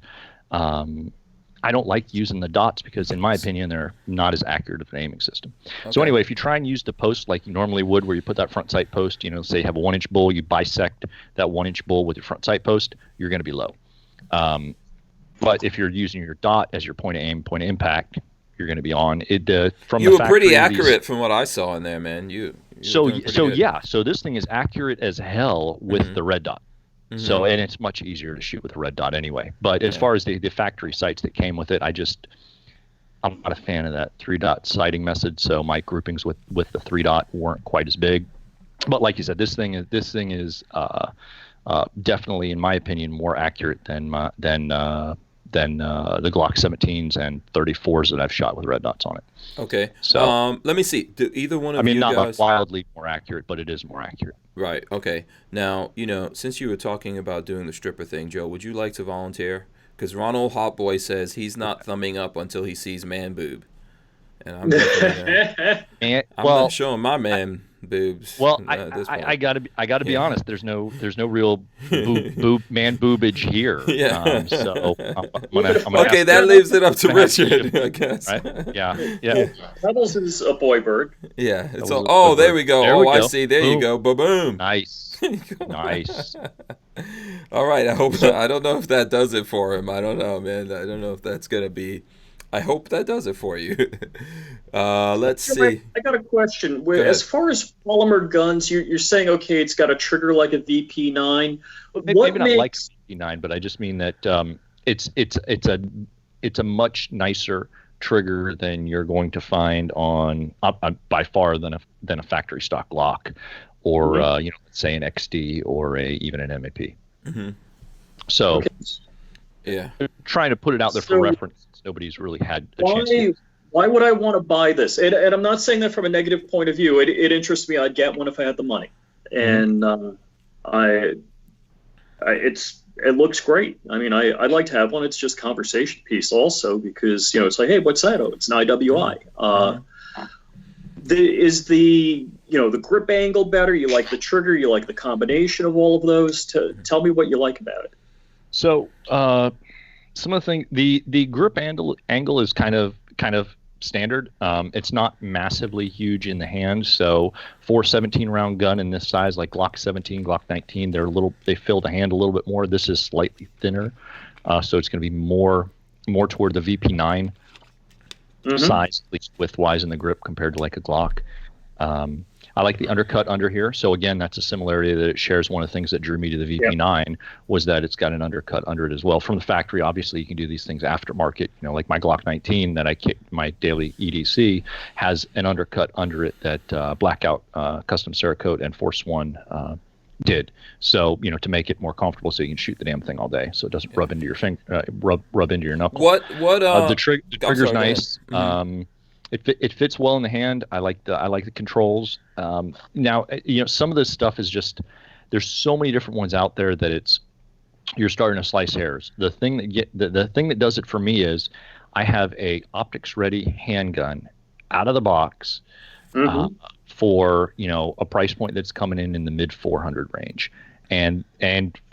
I don't like using the dots because, in my opinion, they're not as accurate of an aiming system. Okay. So anyway, if you try and use the post like you normally would, where you put that front sight post, say you have a 1-inch bull, you bisect that 1-inch bull with your front sight post, you're going to be low. But if you're using your dot as your point of aim, point of impact, you're going to be on it. You were pretty accurate from what I saw in there, man. So this thing is accurate as hell with the red dot. So, and it's much easier to shoot with a red dot anyway. But as far as the factory sights that came with it, I'm not a fan of that 3-dot sighting method. So my groupings with the 3-dot weren't quite as big. But like you said, this thing is definitely, in my opinion, more accurate than the Glock 17s and 34s that I've shot with red dots on it. Okay. So let me see. Do either one of you guys? Not wildly more accurate, but it is more accurate. Right. Okay. Now, since you were talking about doing the stripper thing, Joe, would you like to volunteer? Because Ronald Hotboy says he's not thumbing up until he sees man boob, and I'm definitely not showing my man boobs. Well, I gotta be honest. There's no real man boobage here. Yeah. So I'm okay, that leaves it up to Richard, I guess. Right? Yeah. Pebbles is a boy bird. Yeah. It's all. There we go. I see. There you go. Boom. Nice. Nice. All right. I don't know if that does it for him. I don't know, man. I don't know if that's gonna be. I hope that does it for you. Let's see. I got a question. As far as polymer guns, you're saying, okay, it's got a trigger like a VP9. Maybe not like VP9, but I just mean that it's a much nicer trigger than you're going to find on by far than a factory stock Glock, or let's say an XD or even an MAP. Mm-hmm. So. Okay. Yeah, trying to put it out there for reference. Nobody's really had a chance to. Why would I want to buy this? And I'm not saying that from a negative point of view. It interests me. I'd get one if I had the money. And it looks great. I mean, I'd like to have one. It's just conversation piece also because it's like, hey, what's that? Oh, it's an IWI. Is the grip angle better? You like the trigger? You like the combination of all of those? Tell me what you like about it. So some of the things, the grip angle is kind of standard. It's not massively huge in the hand. So for 17-round gun in this size, like Glock 17, Glock 19, they fill the hand a little bit more. This is slightly thinner, so it's going to be more toward the VP9 size, at least width-wise in the grip compared to like a Glock. I like the undercut under here. So again, that's a similarity that it shares. One of the things that drew me to the VP9 was that it's got an undercut under it as well. From the factory, obviously, you can do these things aftermarket. You know, like my Glock 19 that I kick my daily EDC has an undercut under it that Blackout Custom Cerakote and Force One did. So, you know, to make it more comfortable so you can shoot the damn thing all day so it doesn't rub into your finger, rub into your knuckle. The trigger's nice. It fits well in the hand. I like the controls. Now, you know, some of this stuff is just, there's so many different ones out there that you're starting to slice hairs. The thing that does it for me is I have a optics ready handgun out of the box for, you know, a price point that's coming in the mid 400 range. And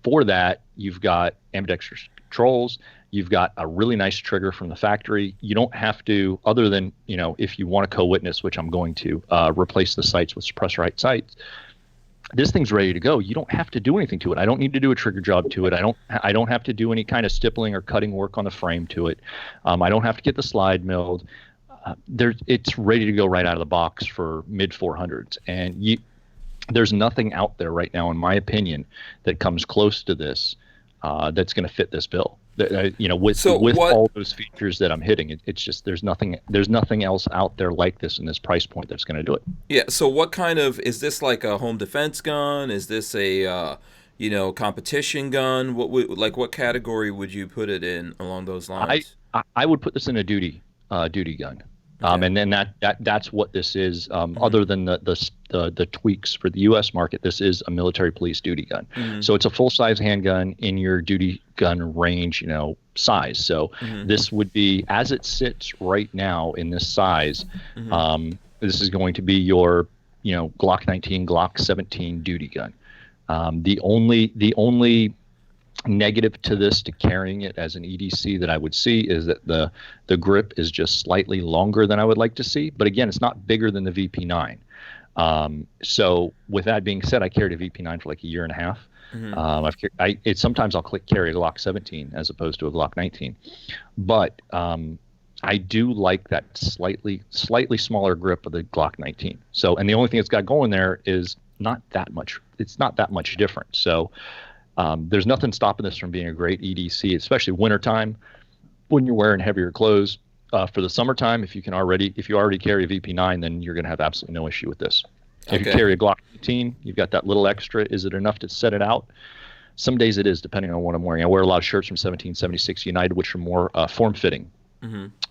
for that, you've got ambidextrous controls. You've got a really nice trigger from the factory. You don't have to, other than, you know, if you want to co-witness, which I'm going to, replace the sights with suppressor height sights. This thing's ready to go. You don't have to do anything to it. I don't need to do a trigger job to it. I don't have to do any kind of stippling or cutting work on the frame to it. I don't have to get the slide milled. It's ready to go right out of the box for mid 400s. And there's nothing out there right now, in my opinion, that comes close to this that's going to fit this bill. You know, with all those features that I'm hitting, it's just there's nothing else out there like this in this price point that's going to do it. Yeah. So what kind of, is this like a home defense gun? Is this a you know, competition gun? What category would you put it in along those lines? I would put this in a duty gun. Okay. And then that's what this is. Other than the tweaks for the U.S. market, this is a military police duty gun. So it's a full size handgun in your duty gun range, you know, size. So this would be, as it sits right now in this size, this is going to be your, you know, Glock 19, Glock 17 duty gun. The only negative to this, to carrying it as an EDC, that I would see is that the grip is just slightly longer than I would like to see. But again, it's not bigger than the VP9. So with that being said, I carried a VP9 for like a year and a half. Sometimes I'll carry a Glock 17 as opposed to a Glock 19. But I do like that slightly smaller grip of the Glock 19. So, and the only thing it's got going there is not that much. It's not that much different. So there's nothing stopping this from being a great EDC, especially wintertime when you're wearing heavier clothes. For the summertime, if you already carry a VP9, then you're going to have absolutely no issue with this. Okay. If you carry a Glock 18, you've got that little extra. Is it enough to set it out? Some days it is, depending on what I'm wearing. I wear a lot of shirts from 1776 United, which are more form-fitting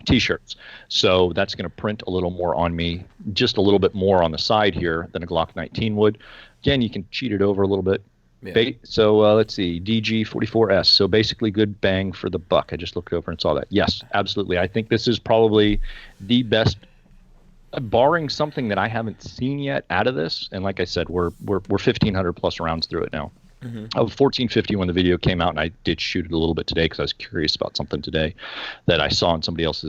T-shirts. So that's going to print a little more on me, just a little bit more on the side here than a Glock 19 would. Again, you can cheat it over a little bit. Yeah. So let's see, DG44S. So basically good bang for the buck. I just looked over and saw that. Yes, absolutely. I think this is probably the best, barring something that I haven't seen yet out of this. And like I said, we're 1,500 plus rounds through it now. I was 1450 when the video came out, and I did shoot it a little bit today because I was curious about something today that I saw on somebody else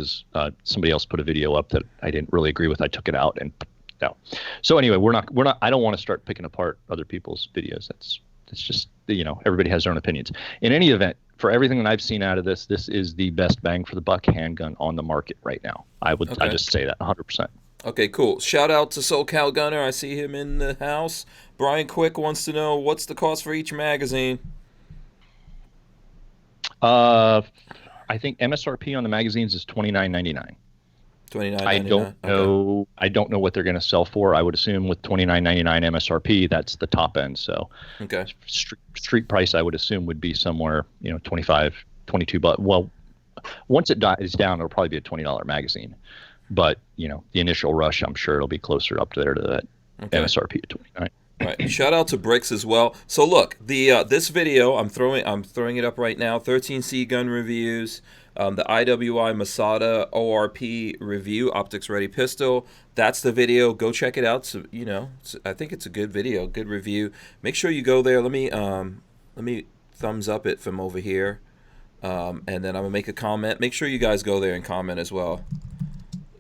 put a video up that I didn't really agree with. I took it out and out. So anyway, we're not. I don't want to start picking apart other people's videos. It's just, you know, everybody has their own opinions. In any event, for everything that I've seen out of this is the best bang for the buck handgun on the market right now. I just say that 100%. Okay, cool. Shout out to SoCal Gunner. I see him in the house. Brian Quick wants to know, what's the cost for each magazine? I think MSRP on the magazines is $29.99. $29.99. I don't know. Okay. I don't know what they're going to sell for. I would assume with $29.99 MSRP, that's the top end. So, okay. Street price, I would assume, would be somewhere, you know, $25, $22. Well, once it is down, it'll probably be a $20 magazine. But you know, the initial rush, I'm sure it'll be closer up there to that MSRP at $29. Right. Shout out to Bricks as well. So look, the this video I'm throwing it up right now. 13C gun reviews. The IWI Masada ORP review, optics ready pistol. That's the video. Go check it out. So, you know, I think it's a good video, good review. Make sure you go there. Let me thumbs up it from over here, and then I'm gonna make a comment. Make sure you guys go there and comment as well.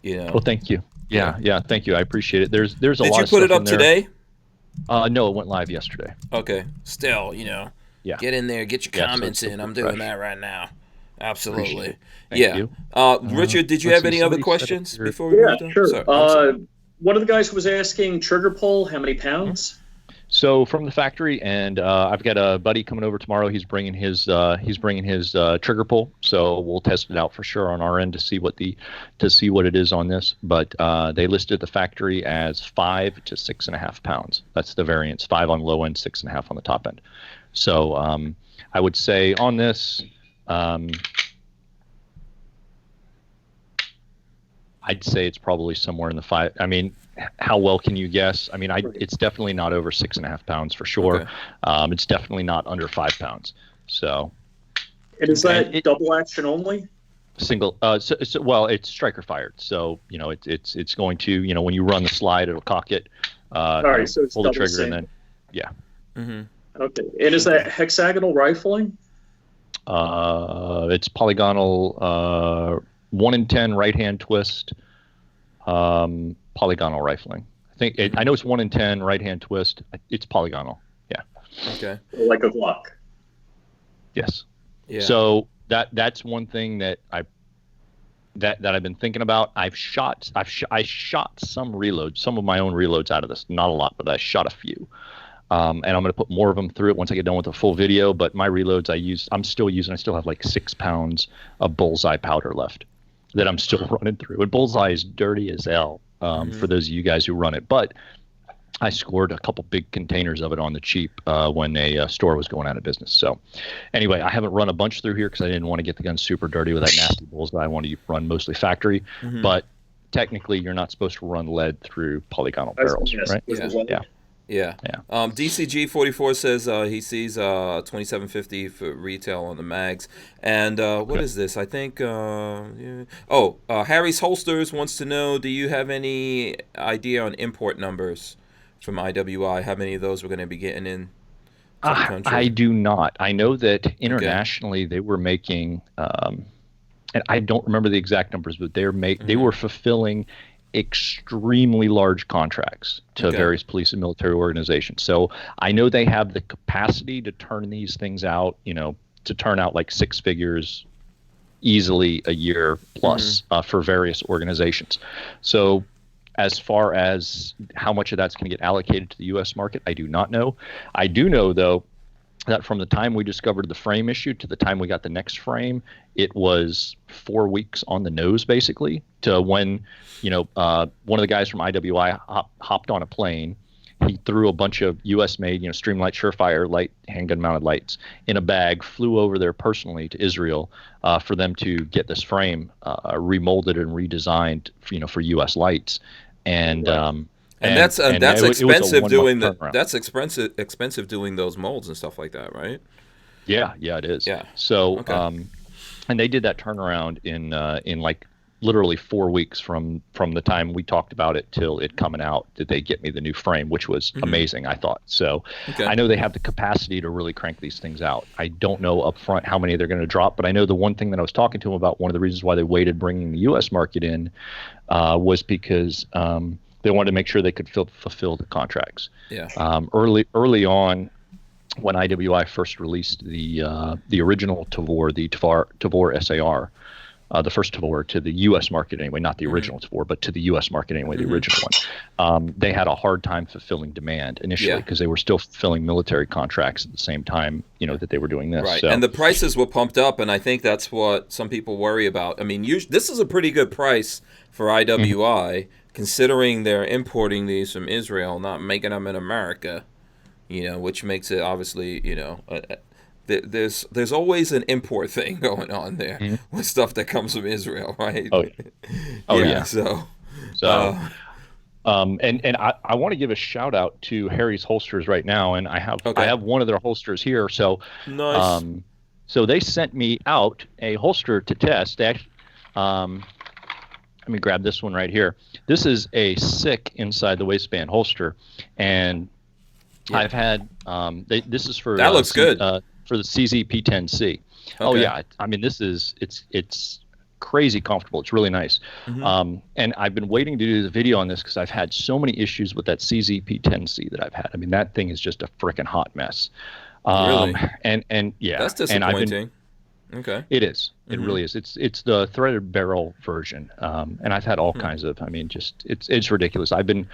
You know. Well, thank you. Yeah, thank you. I appreciate it. There's a lot of stuff. Did you put it up today? No, it went live yesterday. Okay. Still, you know, get in there, get your comments in. I'm doing that right now. Absolutely. Thank you. Richard, did you have any other questions before we move on? Sure. one of the guys was asking trigger pull, how many pounds? So from the factory, and I've got a buddy coming over tomorrow. He's bringing his trigger pull, so we'll test it out for sure on our end to see what it is on this. But they listed the factory as 5 to 6.5 pounds. That's the variance: 5 on low end, 6.5 on the top end. So I would say on this, I'd say it's probably somewhere in the 5. I mean, how well can you guess? I mean, it's definitely not over 6.5 pounds for sure. Okay. It's definitely not under 5 pounds. So. And is that double action only? Single. Well, it's striker fired. So it's going to when you run the slide, it'll cock it. All right. So it's pull the trigger and then Mm-hmm. Okay. And is that hexagonal rifling? It's polygonal. 1 in 10 right hand twist. Polygonal rifling. I know it's 1 in 10 right hand twist. It's polygonal. Yeah. Okay. Like a Glock. Yes. Yeah. So that's one thing that I've been thinking about. I shot some reloads, some of my own reloads out of this. Not a lot, but I shot a few. And I'm going to put more of them through it once I get done with the full video. But my reloads I still have like 6 pounds of bullseye powder left that I'm still running through. And bullseye is dirty as hell for those of you guys who run it. But I scored a couple big containers of it on the cheap when a store was going out of business. So anyway, I haven't run a bunch through here because I didn't want to get the gun super dirty with that nasty bullseye. I wanted to run mostly factory. But technically, you're not supposed to run lead through polygonal barrels, right? Yeah. DCG44 says he sees $27.50 for retail on the mags. And what is this? I think. Harry's Holsters wants to know: do you have any idea on import numbers from IWI? How many of those we're going to be getting in? I do not. I know that internationally they were making, and I don't remember the exact numbers, but they were fulfilling extremely large contracts to various police and military organizations. So I know they have the capacity to turn these things out, to turn out like 6 figures easily a year plus for various organizations. So as far as how much of that's going to get allocated to the U.S. market, I do not know. I do know, though, that from the time we discovered the frame issue to the time we got the next frame, it was 4 weeks on the nose, basically, to when, one of the guys from IWI hopped on a plane. He threw a bunch of U.S.-made, Streamlight Surefire light handgun-mounted lights in a bag, flew over there personally to Israel for them to get this frame remolded and redesigned, for U.S. lights, and that's expensive doing that's expensive doing those molds and stuff like that, right? Yeah, it is. Yeah. So, and they did that turnaround in like literally 4 weeks from the time we talked about it till it coming out. Did they get me the new frame, which was amazing, I thought. So I know they have the capacity to really crank these things out. I don't know up front how many they're going to drop, but I know the one thing that I was talking to them about, one of the reasons why they waited bringing the U.S. market in was because they wanted to make sure they could fulfill the contracts. Yeah. Early on, when IWI first released the original Tavor, the Tavor SAR, the first Tavor to the U.S. market anyway, not the original Tavor, but to the U.S. market anyway, the original one, they had a hard time fulfilling demand initially because they were still fulfilling military contracts at the same time, that they were doing this. Right, so, and the prices were pumped up, and I think that's what some people worry about. I mean, this is a pretty good price for IWI, considering they're importing these from Israel, not making them in America, which makes it obviously, there's always an import thing going on there with stuff that comes from Israel, right? Yeah. So, and I want to give a shout out to Harry's Holsters right now, and I have one of their holsters here. So, nice. So they sent me out a holster to test. They actually, let me grab this one right here. This is a SICK inside the waistband holster, and I've had this is for that looks good for the CZP-10C. Okay. Oh yeah, I mean it's crazy comfortable. It's really nice. And I've been waiting to do the video on this because I've had so many issues with that CZP-10C that I've had. I mean that thing is just a freaking hot mess. Really? And yeah, that's disappointing. Okay. It is. It really is. It's the threaded barrel version, and I've had all kinds of. I mean, just it's ridiculous. I've been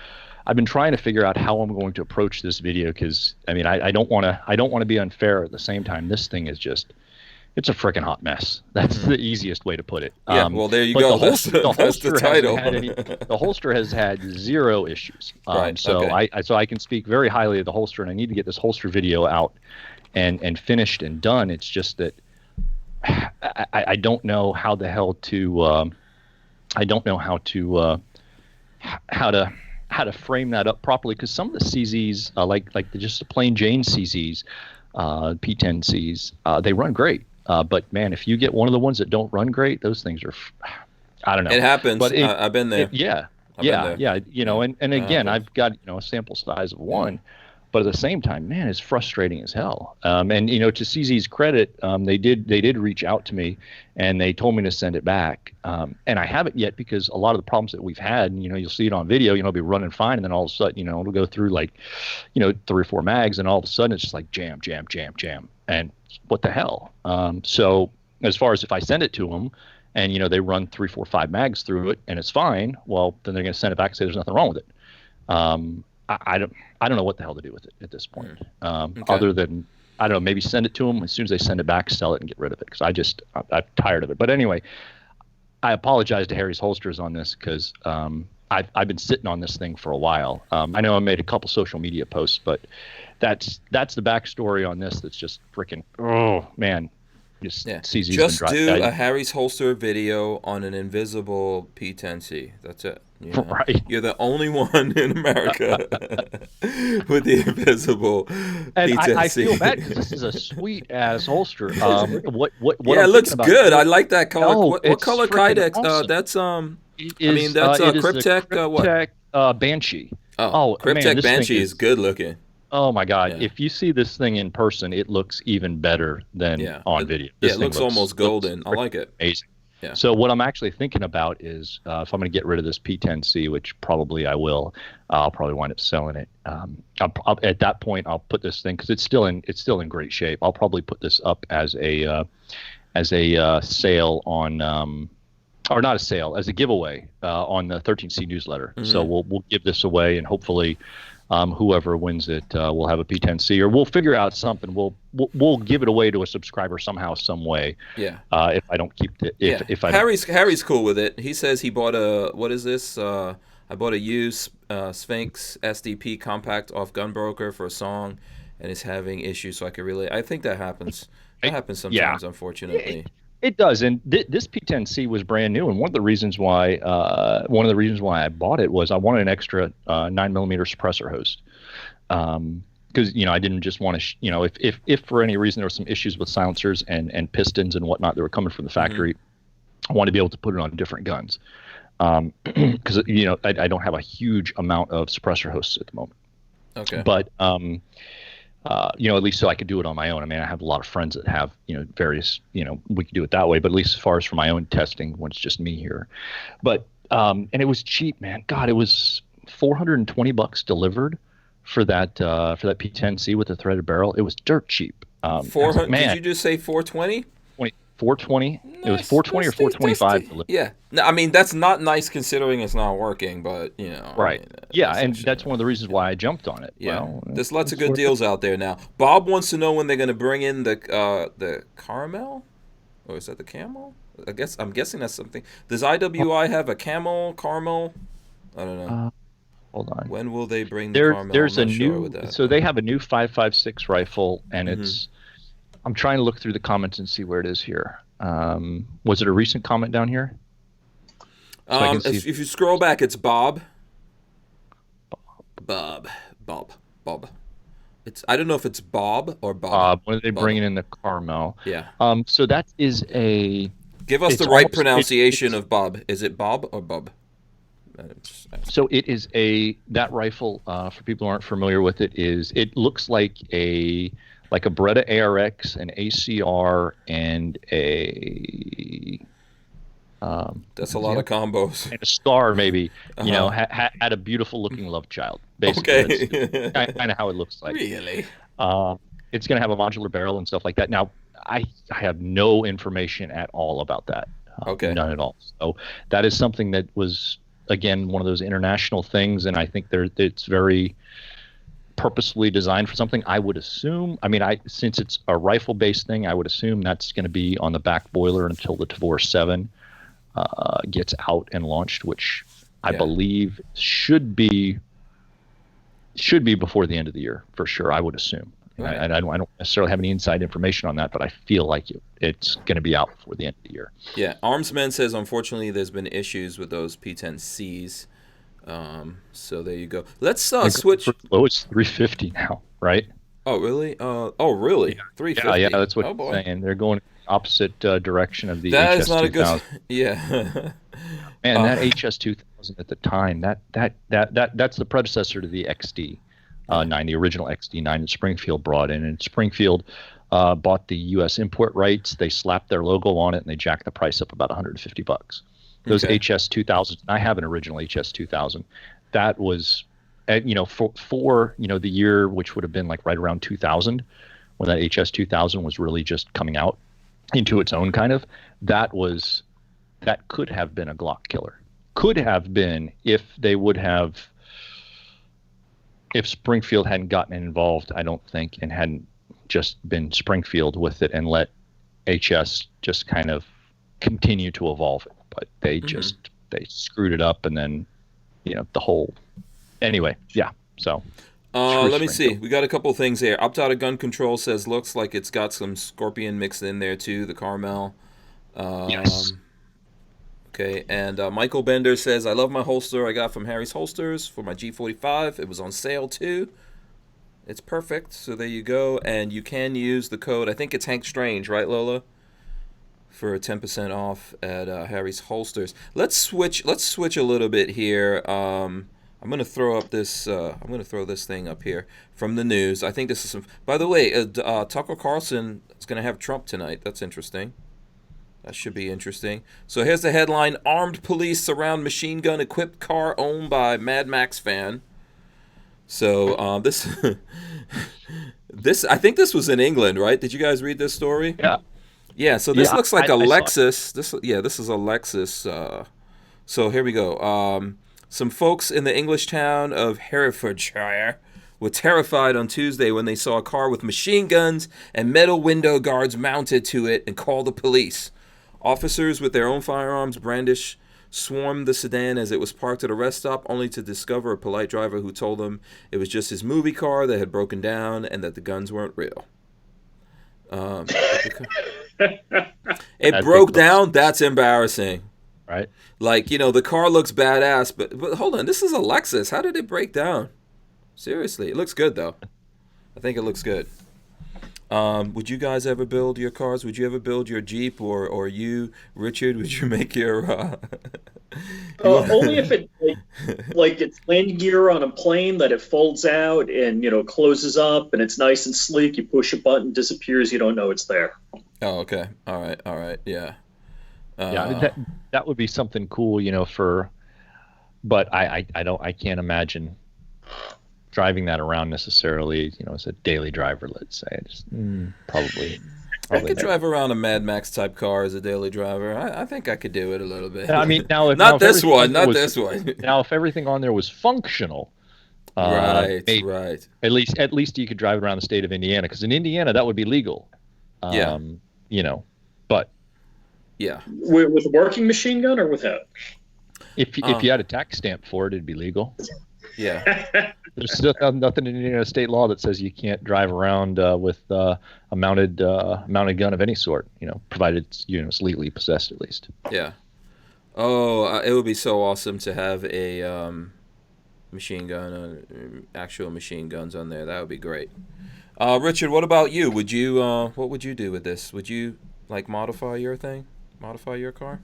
trying to figure out how I'm going to approach this video because I mean I don't want to be unfair. At the same time, this thing is just it's a freaking hot mess. That's the easiest way to put it. Yeah. Well, there you go. That's the title. The holster has had zero issues. Right. So okay. I can speak very highly of the holster, and I need to get this holster video out and finished and done. It's just that. I don't know how the hell to I don't know how to frame that up properly because some of the CZs like just the plain Jane CZs P10Cs they run great but man if you get one of the ones that don't run great those things are I don't know it happens but I've been there yeah you know and again I've got a sample size of one. But at the same time, man, it's frustrating as hell. And you know, to CZ's credit, they did reach out to me, and they told me to send it back. And I haven't yet because a lot of the problems that we've had, and, you know, you'll see it on video. You know, it'll be running fine, and then all of a sudden, you know, it'll go through like, you know, 3 or 4 mags, and all of a sudden it's just like jam, and what the hell? So as far as if I send it to them, and you know they run 3, 4, 5 mags through it, and it's fine, well then they're going to send it back and say there's nothing wrong with it. I don't know what the hell to do with it at this point. Other than I don't know, maybe send it to them as soon as they send it back, sell it and get rid of it because I'm tired of it. But anyway, I apologize to Harry's Holsters on this because I've been sitting on this thing for a while. I know I made a couple social media posts, but that's the backstory on this. That's just freaking man. Just do a Harry's Holster video on an invisible P10C. That's it. You know? Right. You're the only one in America with the invisible P10C. I feel bad because this is a sweet ass holster. What yeah, it looks good. I like that color. Oh, what color Kydex? Awesome. That's Cryptech, what? Banshee. Cryptech Banshee is good looking. Oh my God! Yeah. If you see this thing in person, it looks even better than on video. It looks almost golden. I like it. Amazing. Yeah. So what I'm actually thinking about is if I'm going to get rid of this P10C, which probably I will, I'll probably wind up selling it. At that point, I'll put this thing because it's still in great shape. I'll probably put this up as a sale on. Or not a sale, as a giveaway on the 13C newsletter. Mm-hmm. So we'll give this away, and hopefully, whoever wins it will have a P10C, or we'll figure out something. We'll give it away to a subscriber somehow, some way. Yeah. If I don't keep it, if I Harry's cool with it. He says he bought what is this? I bought a used Sphinx SDP compact off Gunbroker for a song, and is having issues. So I think that happens. That happens sometimes, unfortunately. It does, and this P10C was brand new, and one of the reasons why I bought it was I wanted an extra 9mm suppressor host, because I didn't just want to if for any reason there were some issues with silencers and pistons and whatnot that were coming from the factory, I wanted to be able to put it on different guns, because I don't have a huge amount of suppressor hosts at the moment. Okay, but at least so I could do it on my own. I mean, I have a lot of friends that have, various, we could do it that way, but at least as far as for my own testing, when it's just me here. But, and it was cheap, man. God, it was $420 delivered for that P10C with the threaded barrel. It was dirt cheap. 400, did you just say 420? 420. It was 420 or 425 delivered. Yeah. No, I mean, that's not nice considering it's not working, but Right. And that's one of the reasons why I jumped on it. Yeah. Well, there's lots of good deals out there now. Bob wants to know when they're going to bring in the caramel, or is that the camel? I'm guessing that's something. Does IWI have a caramel? I don't know. Hold on. When will they bring the caramel? There's a new. So they have a new 5.56 rifle, and it's. I'm trying to look through the comments and see where it is here. Was it a recent comment down here? If you scroll back, it's Bob. Bob. I don't know if it's Bob or Bob. When are they bringing in the caramel? Yeah. So that is a. Give us the right pronunciation of Bob. Is it Bob or Bob? So it is that rifle. For people who aren't familiar with it, it looks like a Beretta ARX, an ACR, and a that's a lot of combos. And a Scar, maybe. Had a beautiful looking love child. Basically, okay. That's kind of how it looks like. Really? It's going to have a modular barrel and stuff like that. Now, I have no information at all about that. Okay. None at all. So that is something that was, again, one of those international things, and I think it's very purposefully designed for something. I would assume, since it's a rifle-based thing, I would assume that's going to be on the back boiler until the Tavor 7 gets out and launched, which I believe should be before the end of the year for sure. I would assume. Right. I don't necessarily have any inside information on that, but I feel like it's going to be out before the end of the year. Yeah, Armsman says unfortunately there's been issues with those P10Cs. So there you go. Let's switch. Oh, it's 350 now, right? Oh really? Really? Yeah. 350. Yeah, that's what I'm saying. They're going opposite direction of the that HS2000. Is not a good. Yeah. Man, that HS2000 at the time, that's the predecessor to the XD. 9, the original XD9 that Springfield brought in. And Springfield bought the U.S. import rights. They slapped their logo on it, and they jacked the price up about $150. Those HS2000s, I have an original HS2000. That was, for the year, which would have been like right around 2000, when that HS2000 was really just coming out into its own kind of, that could have been a Glock killer. Could have been if Springfield hadn't gotten involved, I don't think, and hadn't just been Springfield with it and let HS just kind of continue to evolve it. But they they screwed it up, and then, the whole. Anyway, yeah. So. Let me see. We got a couple things here. Opt Out of Gun Control says looks like it's got some Scorpion mixed in there too. The Carmel. Yes. Okay, and Michael Bender says, I love my holster I got from Harry's Holsters for my G45. It was on sale too. It's perfect. So there you go. And you can use the code, I think it's Hank Strange, right, Lola? For 10% off at Harry's Holsters. Let's switch a little bit here. I'm going to throw up this I'm going to throw this thing up here from the news. I think this is some. By the way, Tucker Carlson is going to have Trump tonight. That's interesting. That should be interesting. So here's the headline: Armed police surround machine gun equipped car owned by Mad Max fan. So this I think this was in England, right? Did you guys read this story? Yeah. Yeah, so this looks like a Lexus. This is a Lexus. So here we go. Some folks in the English town of Herefordshire were terrified on Tuesday when they saw a car with machine guns and metal window guards mounted to it and called the police. Officers with their own firearms swarmed the sedan as it was parked at a rest stop, only to discover a polite driver who told them it was just his movie car that had broken down and that the guns weren't real. It broke down? That's embarrassing. Right. Like, the car looks badass, but hold on, this is a Lexus. How did it break down? Seriously, it looks good, though. I think it looks good. Would you guys ever build your cars? Would you ever build your Jeep, or you, Richard? Would you make your? Only if it like it's landing gear on a plane that it folds out and closes up and it's nice and sleek. You push a button, disappears. You don't know it's there. Oh, okay. All right. Yeah. That would be something cool, but I can't imagine driving that around necessarily, as a daily driver, let's say. Probably I could drive around a Mad Max type car as a daily driver. I think I could do it a little bit. I mean, not this one. Now, if everything on there was functional, right. At least you could drive around the state of Indiana, because in Indiana that would be legal. But yeah, with a working machine gun or without? If you had a tax stamp for it, it'd be legal. Yeah. There's still nothing in Indiana state law that says you can't drive around with a mounted gun of any sort, provided it's legally possessed at least. Yeah. Oh, it would be so awesome to have a machine gun, actual machine guns on there. That would be great. Richard, what about you? What would you do with this? Would you modify your car?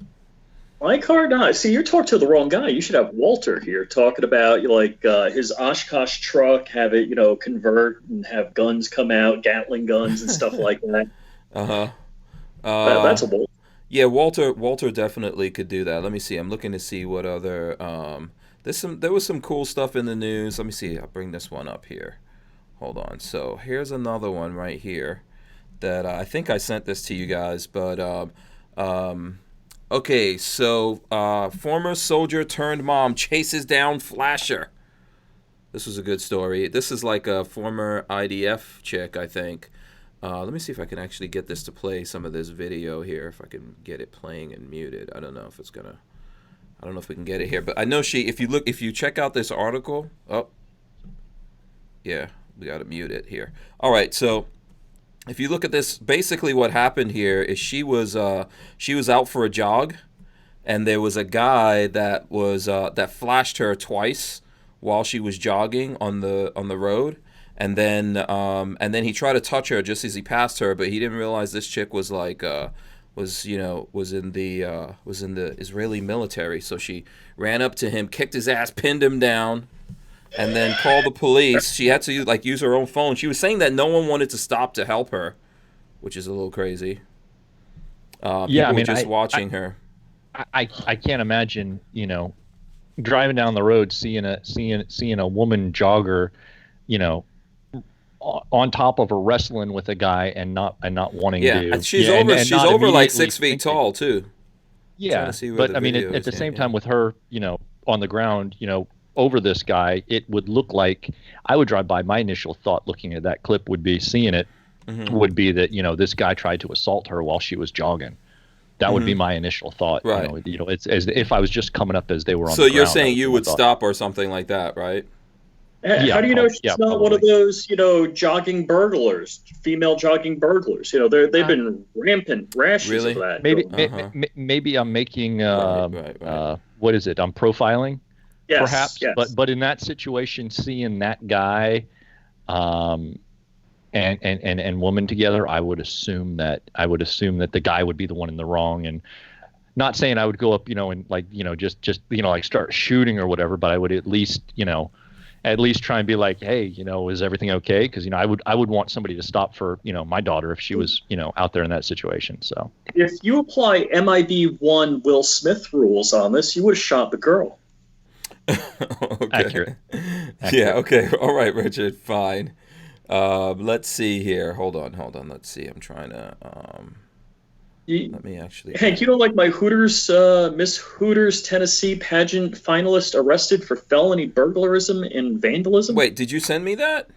My car, not. See, you're talking to the wrong guy. You should have Walter here talking about his Oshkosh truck, have it convert and have guns come out, Gatling guns and stuff like that. That's a bold. Yeah, Walter definitely could do that. Let me see. I'm looking to see what other there was some cool stuff in the news. Let me see. I'll bring this one up here. Hold on. So here's another one right here that I think I sent this to you guys, but okay, so former soldier turned mom chases down flasher. This was a good story. This is like a former IDF chick, I think. Let me see if I can actually get this to play some of this video here, if I can get it playing and muted. I don't know if it's gonna, I don't know if we can get it here, but I know if you check out this article, oh, yeah, we gotta mute it here. All right, so if you look at this, basically what happened here is she was out for a jog, and there was a guy that flashed her twice while she was jogging on the road. And then he tried to touch her just as he passed her, but he didn't realize this chick was like was in the Israeli military. So she ran up to him, kicked his ass, pinned him down, and then called the police. She had to use her own phone. She was saying that no one wanted to stop to help her, which is a little crazy. Yeah, I mean, just watching her. I can't imagine, driving down the road, seeing a woman jogger, on top of her wrestling with a guy and not wanting to. Yeah, she's over like 6 feet tall too. Yeah, but I mean, at the same time with her, on the ground, over this guy, it would look like, I would drive by. My initial thought looking at that clip would be, seeing it, would be that this guy tried to assault her while she was jogging. That would be my initial thought. Right. It's as if I was just coming up as they were on. So you're saying you would stop or something like that, right? How do you know she's not one of those, jogging burglars, female jogging burglars? They've been rampant rashes of that. Maybe I'm making what is it? I'm profiling, perhaps. Yes. But in that situation, seeing that guy, and woman together, I would assume that the guy would be the one in the wrong. And not saying I would go up, and just start shooting or whatever, but I would at least try and be like, hey, is everything okay? Because I would want somebody to stop for my daughter if she was out there in that situation. So if you apply MIB1 Will Smith rules on this, you would have shot the girl. Okay. Accurate. Yeah. Okay. All right, Richard. Fine. Let's see here. Hold on. Let's see. I'm trying to. Let me actually. Hank, you don't like my Miss Hooters, Tennessee pageant finalist arrested for felony burglarism and vandalism? Wait, did you send me that?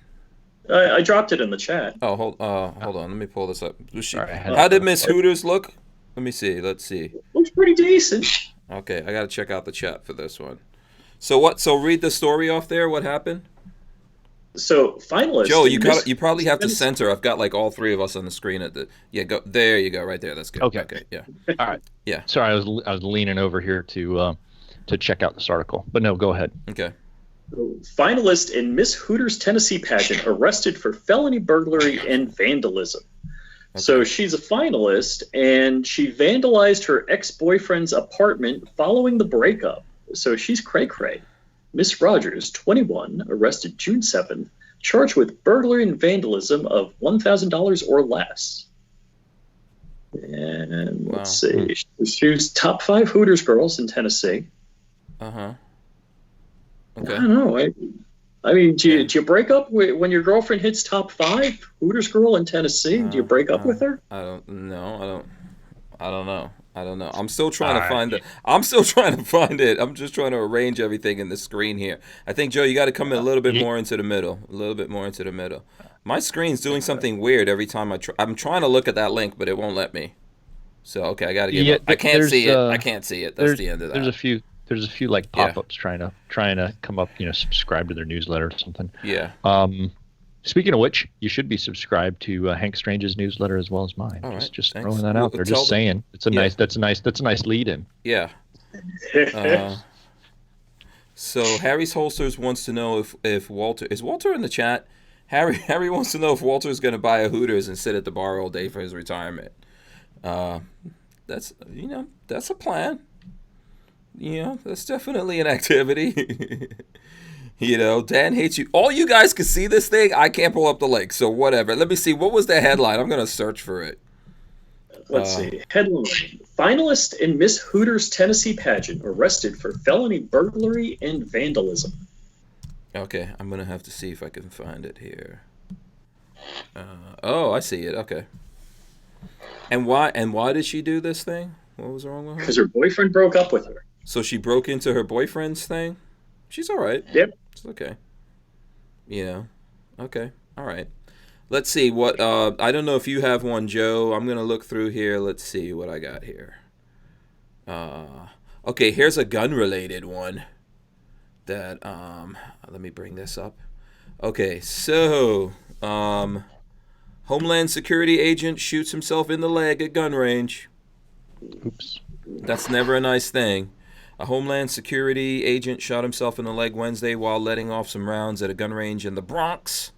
I dropped it in the chat. Oh, hold on. Let me pull this up. How did Miss Hooters look? Let me see. Let's see. Looks pretty decent. Okay, I got to check out the chat for this one. So what? So read the story off there. What happened? So finalists. Joe, you probably have to censor. I've got like all three of us on the screen at the. Yeah, go there. You go right there. That's good. Okay. Yeah. All right. Yeah. Sorry, I was leaning over here to check out this article, but no, go ahead. Okay. Finalist in Miss Hooters Tennessee pageant arrested for felony burglary and vandalism. Okay. So she's a finalist, and she vandalized her ex-boyfriend's apartment following the breakup. So she's cray-cray. Miss Rogers, 21, arrested June 7th, charged with burglary and vandalism of $1,000 or less. And let's see. She was top 5 Hooters girls in Tennessee. Okay. I don't know. I mean, do you break up when your girlfriend hits top 5 Hooters girl in Tennessee? Do you break up with her? I don't know. I'm still trying to find it. I'm still trying to find it. I'm just trying to arrange everything in the screen here. I think, Joe, you got to come in a little bit more into the middle. My screen's doing something weird every time I'm trying to look at that link, but it won't let me. So, okay, I got to give up. I can't see it. I can't see it. That's the end of that. There's a few like pop-ups trying to come up, subscribe to their newsletter or something. Yeah. Speaking of which, you should be subscribed to Hank Strange's newsletter as well as mine. All right, just throwing that out there. Just saying, that's a nice lead-in. Yeah. So Harry's Holsters wants to know if Walter is Walter in the chat. Harry wants to know if Walter's going to buy a Hooters and sit at the bar all day for his retirement. That's a plan. That's definitely an activity. Dan hates you. All you guys can see this thing. I can't pull up the link, so whatever. Let me see. What was the headline? I'm going to search for it. Let's see. Headline. Finalist in Miss Hooters Tennessee pageant arrested for felony burglary and vandalism. Okay, I'm going to have to see if I can find it here. I see it. Okay. And why did she do this thing? What was wrong with her? Because her boyfriend broke up with her. So she broke into her boyfriend's thing? She's all right. Yep. It's okay. Okay. All right. Let's see what I don't know if you have one, Joe. I'm going to look through here. Let's see what I got here. Okay, here's a gun related one that let me bring this up. Okay, so Homeland Security agent shoots himself in the leg at gun range. Oops. That's never a nice thing. A Homeland Security agent shot himself in the leg Wednesday while letting off some rounds at a gun range in the Bronx.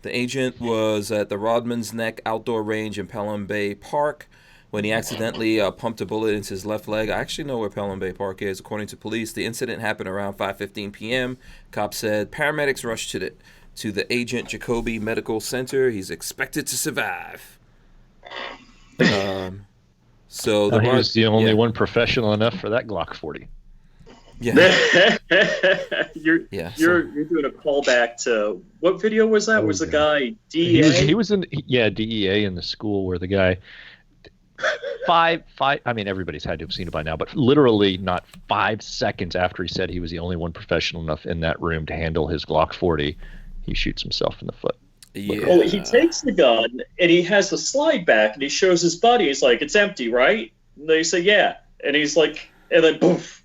The agent was at the Rodman's Neck Outdoor Range in Pelham Bay Park when he accidentally pumped a bullet into his left leg. I actually know where Pelham Bay Park is. According to police, the incident happened around 5:15 p.m. Cops said paramedics rushed to the Agent Jacoby Medical Center. He's expected to survive. So he was the only one professional enough for that Glock 40. Yeah. You're doing a callback to what video was that? Was the guy DEA? He was in DEA in the school where the guy five I mean everybody's had to have seen it by now, but literally not 5 seconds after he said he was the only one professional enough in that room to handle his Glock 40, he shoots himself in the foot. Yeah. Well, he takes the gun and he has the slide back and he shows his buddy. He's like, "It's empty, right?" And they say, "Yeah." And he's like, and then poof.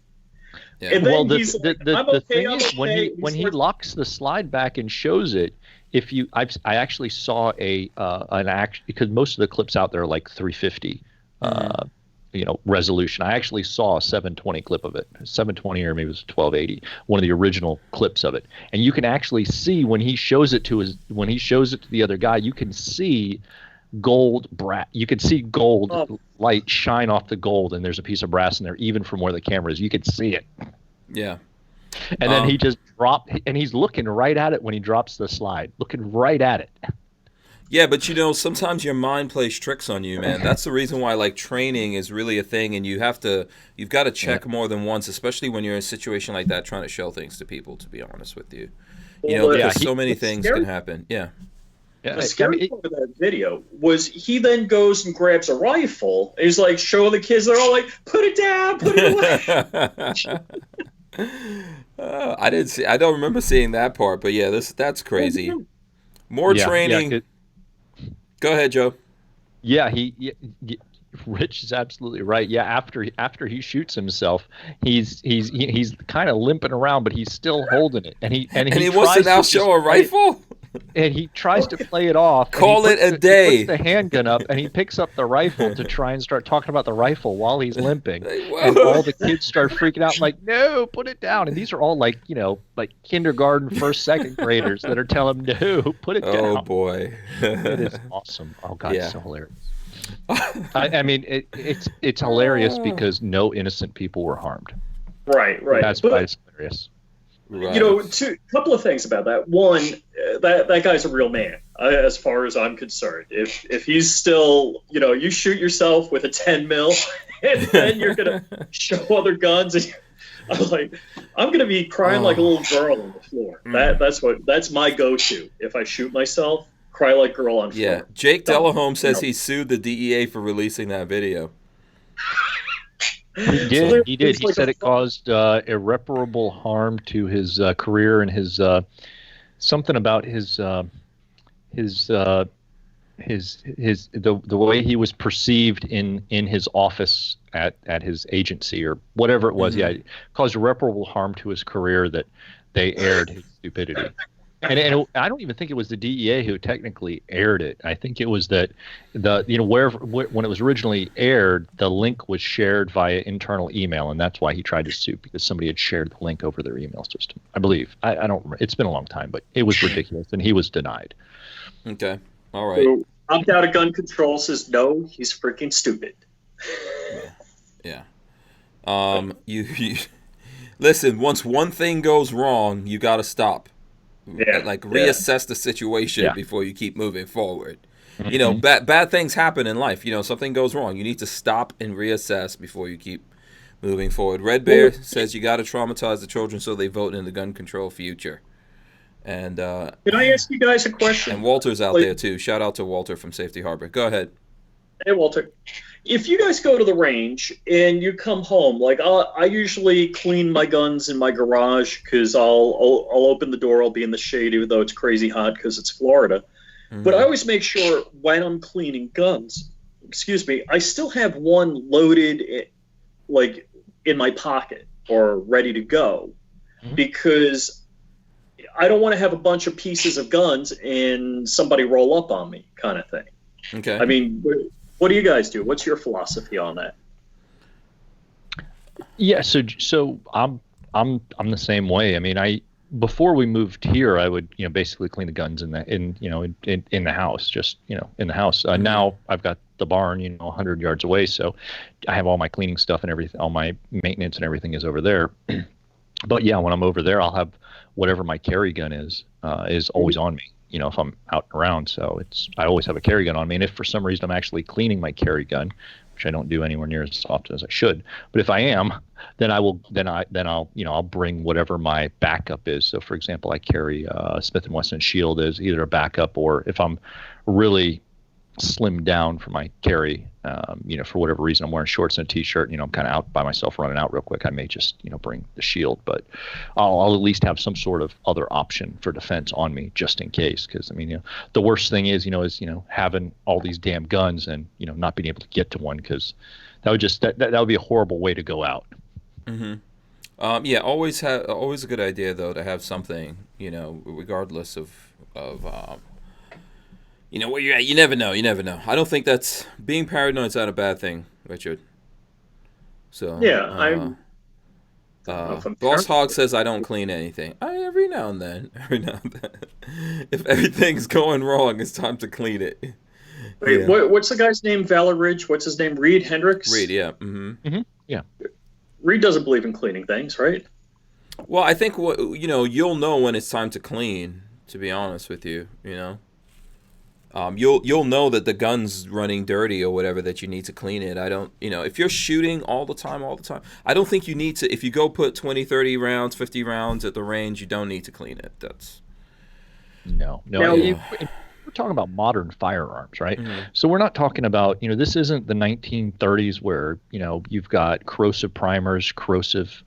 Yeah. And then Well, he's like, the thing is, when he locks the slide back and shows it, I actually saw an action, because most of the clips out there are like 350, resolution. I actually saw a 720 clip of it, 720 or maybe it was 1280, one of the original clips of it, and you can actually see when he shows it to the other guy, you can see you could see gold light shine off the gold, and there's a piece of brass in there even from where the camera is. You could see it. Yeah. And then he just dropped, and he's looking right at it when he drops the slide, looking right at it. Yeah, but sometimes your mind plays tricks on you, man. That's the reason why training is really a thing, and you've got to check more than once, especially when you're in a situation like that trying to show things to people, to be honest with you. Because so many things can happen. Yeah. Yeah, the scary part of that video was he then goes and grabs a rifle. And he's like showing the kids. They're all like, "Put it down, put it away." I don't remember seeing that part, but yeah, that's crazy. More training. Go ahead, Joe. Yeah, Rich is absolutely right. Yeah, after he shoots himself, he's kind of limping around, but he's still holding it, and he wants to now show a rifle. And he tries to play it off. Call it a day. He puts the handgun up, and he picks up the rifle to try and start talking about the rifle while he's limping. And all the kids start freaking out, like, "No, put it down!" And these are all like kindergarten, first, second graders that are telling him, "No, put it down." Oh boy, it is awesome. Oh god, it's so hilarious. I mean, it's hilarious because no innocent people were harmed. Right. That's why it's hilarious. Right. A couple of things about that. One, that guy's a real man, as far as I'm concerned. If he's still, you shoot yourself with a 10 mil, and then you're gonna show other guns, and I'm gonna be crying like a little girl on the floor. That's my go-to. If I shoot myself, cry like girl on floor. Yeah, Jake Delahome says he sued the DEA for releasing that video. He did. He said it caused irreparable harm to his career and his something about the way he was perceived in his office at his agency or whatever it was. Mm-hmm. Yeah, it caused irreparable harm to his career that they aired his stupidity. And I don't even think it was the DEA who technically aired it. I think it was that when it was originally aired, the link was shared via internal email, and that's why he tried to sue, because somebody had shared the link over their email system. I believe. I don't remember. It's been a long time, but it was ridiculous, and he was denied. Okay. All right. So, Opt Out of Gun Control says no. He's freaking stupid. Yeah. You listen. Once one thing goes wrong, you got to stop. Yeah, reassess the situation before you keep moving forward. Mm-hmm. Bad things happen in life. Something goes wrong. You need to stop and reassess before you keep moving forward. Red Bear says you got to traumatize the children so they vote in the gun control future. And can I ask you guys a question? And Walter's out there too. Shout out to Walter from Safety Harbor. Go ahead. Hey, Walter. If you guys go to the range and you come home, like I usually clean my guns in my garage because I'll open the door, I'll be in the shade even though it's crazy hot because it's Florida. But I Hmm. always make sure when I'm cleaning guns, excuse me, I still have one loaded like in my pocket or ready to go Mhm. because I don't want to have a bunch of pieces of guns and somebody roll up on me kind of thing. Okay. I mean, what do you guys do? What's your philosophy on that? Yeah, so I'm the same way. I mean, I before we moved here, I would basically clean the guns in the house, just in the house. Hmm. Now I've got the barn 100 yards away, so I have all my cleaning stuff and everything, all my maintenance and everything is over there. But yeah, when I'm over there, I'll have whatever my carry gun is always on me. If I'm out and around, so I always have a carry gun on me. And if for some reason I'm actually cleaning my carry gun, which I don't do anywhere near as often as I should, but if I am, then I will then I'll bring whatever my backup is. So for example, I carry Smith and Wesson Shield as either a backup, or if I'm really slimmed down for my carry, for whatever reason, I'm wearing shorts and a t-shirt, I'm kind of out by myself running out real quick, I may just, bring the shield, but I'll at least have some sort of other option for defense on me just in case. Cause I mean, the worst thing is having all these damn guns and, not being able to get to one. Cause that would just, that would be a horrible way to go out. Hmm. Yeah, always a good idea though to have something, regardless of where you're at. You never know. You never know. I don't think that's being paranoid is not a bad thing, Richard. So, Yeah, I don't know if I'm Boss paranoid. Hog says I don't clean anything. Every now and then, every now and then, if everything's going wrong, it's time to clean it. Wait, Yeah. what's the guy's name? Valor Ridge? What's his name? Reed Read. Hendricks? Yeah. Hmm. Yeah. Reed doesn't believe in cleaning things, right? Well, I think you'll know when it's time to clean. To be honest with you, you'll know that the gun's running dirty or whatever, that you need to clean it. I don't, if you're shooting all the time, I don't think you need to. If you go put 20, 30 rounds, 50 rounds at the range, you don't need to clean it. That's No. Now, yeah. We're talking about modern firearms, right? Hmm. So we're not talking about, this isn't the 1930s where, you've got corrosive primers, corrosive,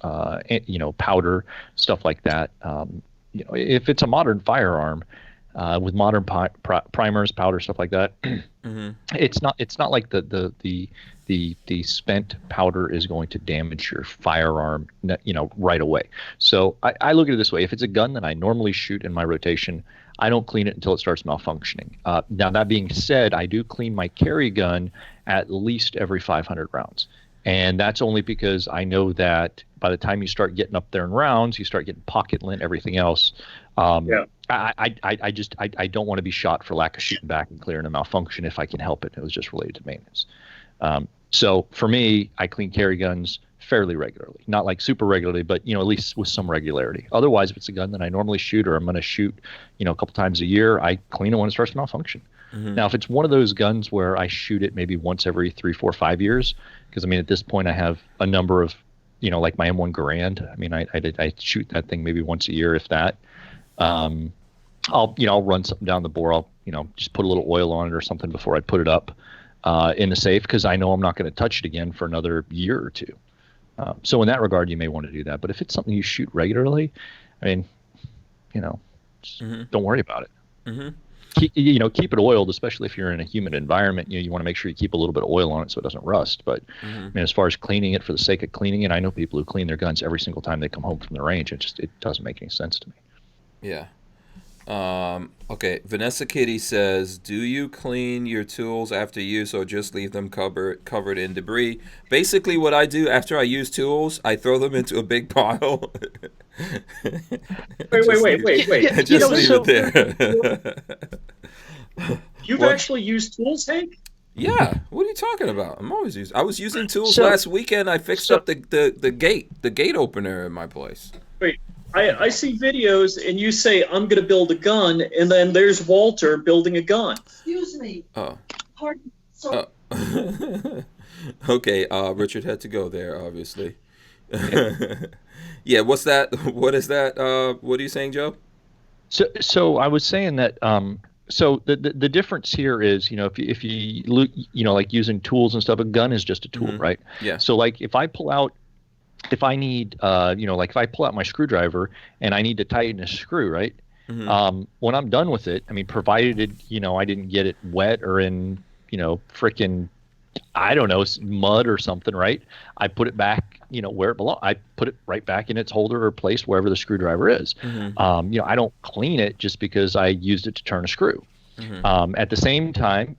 powder, stuff like that. If it's a modern firearm, with modern primers, powder, stuff like that, Hmm. it's not like the spent powder is going to damage your firearm, right away. So I look at it this way: if it's a gun that I normally shoot in my rotation, I don't clean it until it starts malfunctioning. Now that being said, I do clean my carry gun at least every 500 rounds. And that's only because I know that by the time you start getting up there in rounds, you start getting pocket lint, everything else. Um, yeah. I don't want to be shot for lack of shooting back and clearing a malfunction if I can help it. It was just related to maintenance. So for me, I clean carry guns fairly regularly, not like super regularly, but at least with some regularity. Otherwise, if it's a gun that I normally shoot or I'm going to shoot, a couple times a year, I clean it when it starts to malfunction. Hmm. Now, if it's one of those guns where I shoot it maybe once every 3, 4, 5 years, because I mean at this point I have a number of, like my M1 Garand. I mean I shoot that thing maybe once a year, if that. Um, I'll run something down the bore. I'll just put a little oil on it or something before I put it up in the safe, because I know I'm not going to touch it again for another year or two. So in that regard, you may want to do that. But if it's something you shoot regularly, I mean, just Hmm. don't worry about it. Hmm. Keep it oiled, especially if you're in a humid environment. You want to make sure you keep a little bit of oil on it so it doesn't rust. But I Hmm. mean, as far as cleaning it for the sake of cleaning it, I know people who clean their guns every single time they come home from the range. It doesn't make any sense to me. Yeah. Okay. Vanessa Kitty says, "Do you clean your tools after use, or just leave them covered in debris?" Basically, what I do after I use tools, I throw them into a big pile. Wait, wait, just wait, leave, wait, wait. and just leave it So there. You've What? actually used tools, Hank? Yeah. What are you talking about? I'm always using. I was using tools so last weekend. I fixed so up the gate opener in my place. Wait, I see videos and you say, I'm going to build a gun, and then there's Walter building a gun. Excuse me. Oh. Pardon. So, Okay, Richard had to go there, obviously. Yeah, what's that? What is that? What are you saying, Joe? so I was saying that So the difference here is, if you look, like using tools and stuff, a gun is just a tool, right? Yeah. So like if I need, like if I pull out my screwdriver and I need to tighten a screw, right? When I'm done with it, I mean, provided, I didn't get it wet or in, frickin', I don't know, mud or something, right? I put it back, where it belongs. I put it right back in its holder or place wherever the screwdriver is. I don't clean it just because I used it to turn a screw. At the same time,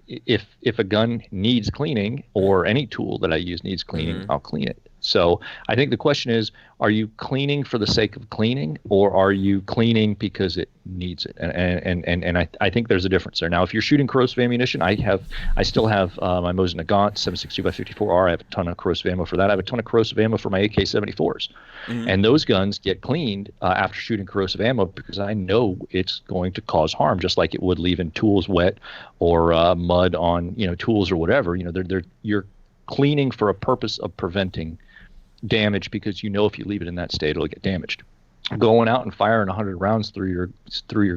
if a gun needs cleaning or any tool that I use needs cleaning, I'll clean it. So I think the question is, are you cleaning for the sake of cleaning, or are you cleaning because it needs it? And I think there's a difference there. Now, if you're shooting corrosive ammunition, I still have my Mosin Nagant 7.62x54R. I have a ton of corrosive ammo for that. I have a ton of corrosive ammo for my AK-74s. And those guns get cleaned after shooting corrosive ammo because I know it's going to cause harm, just like it would leaving tools wet or mud on tools or whatever. You're cleaning for a purpose of preventing damage, because if you leave it in that state, it'll get damaged. Going out and firing 100 rounds through your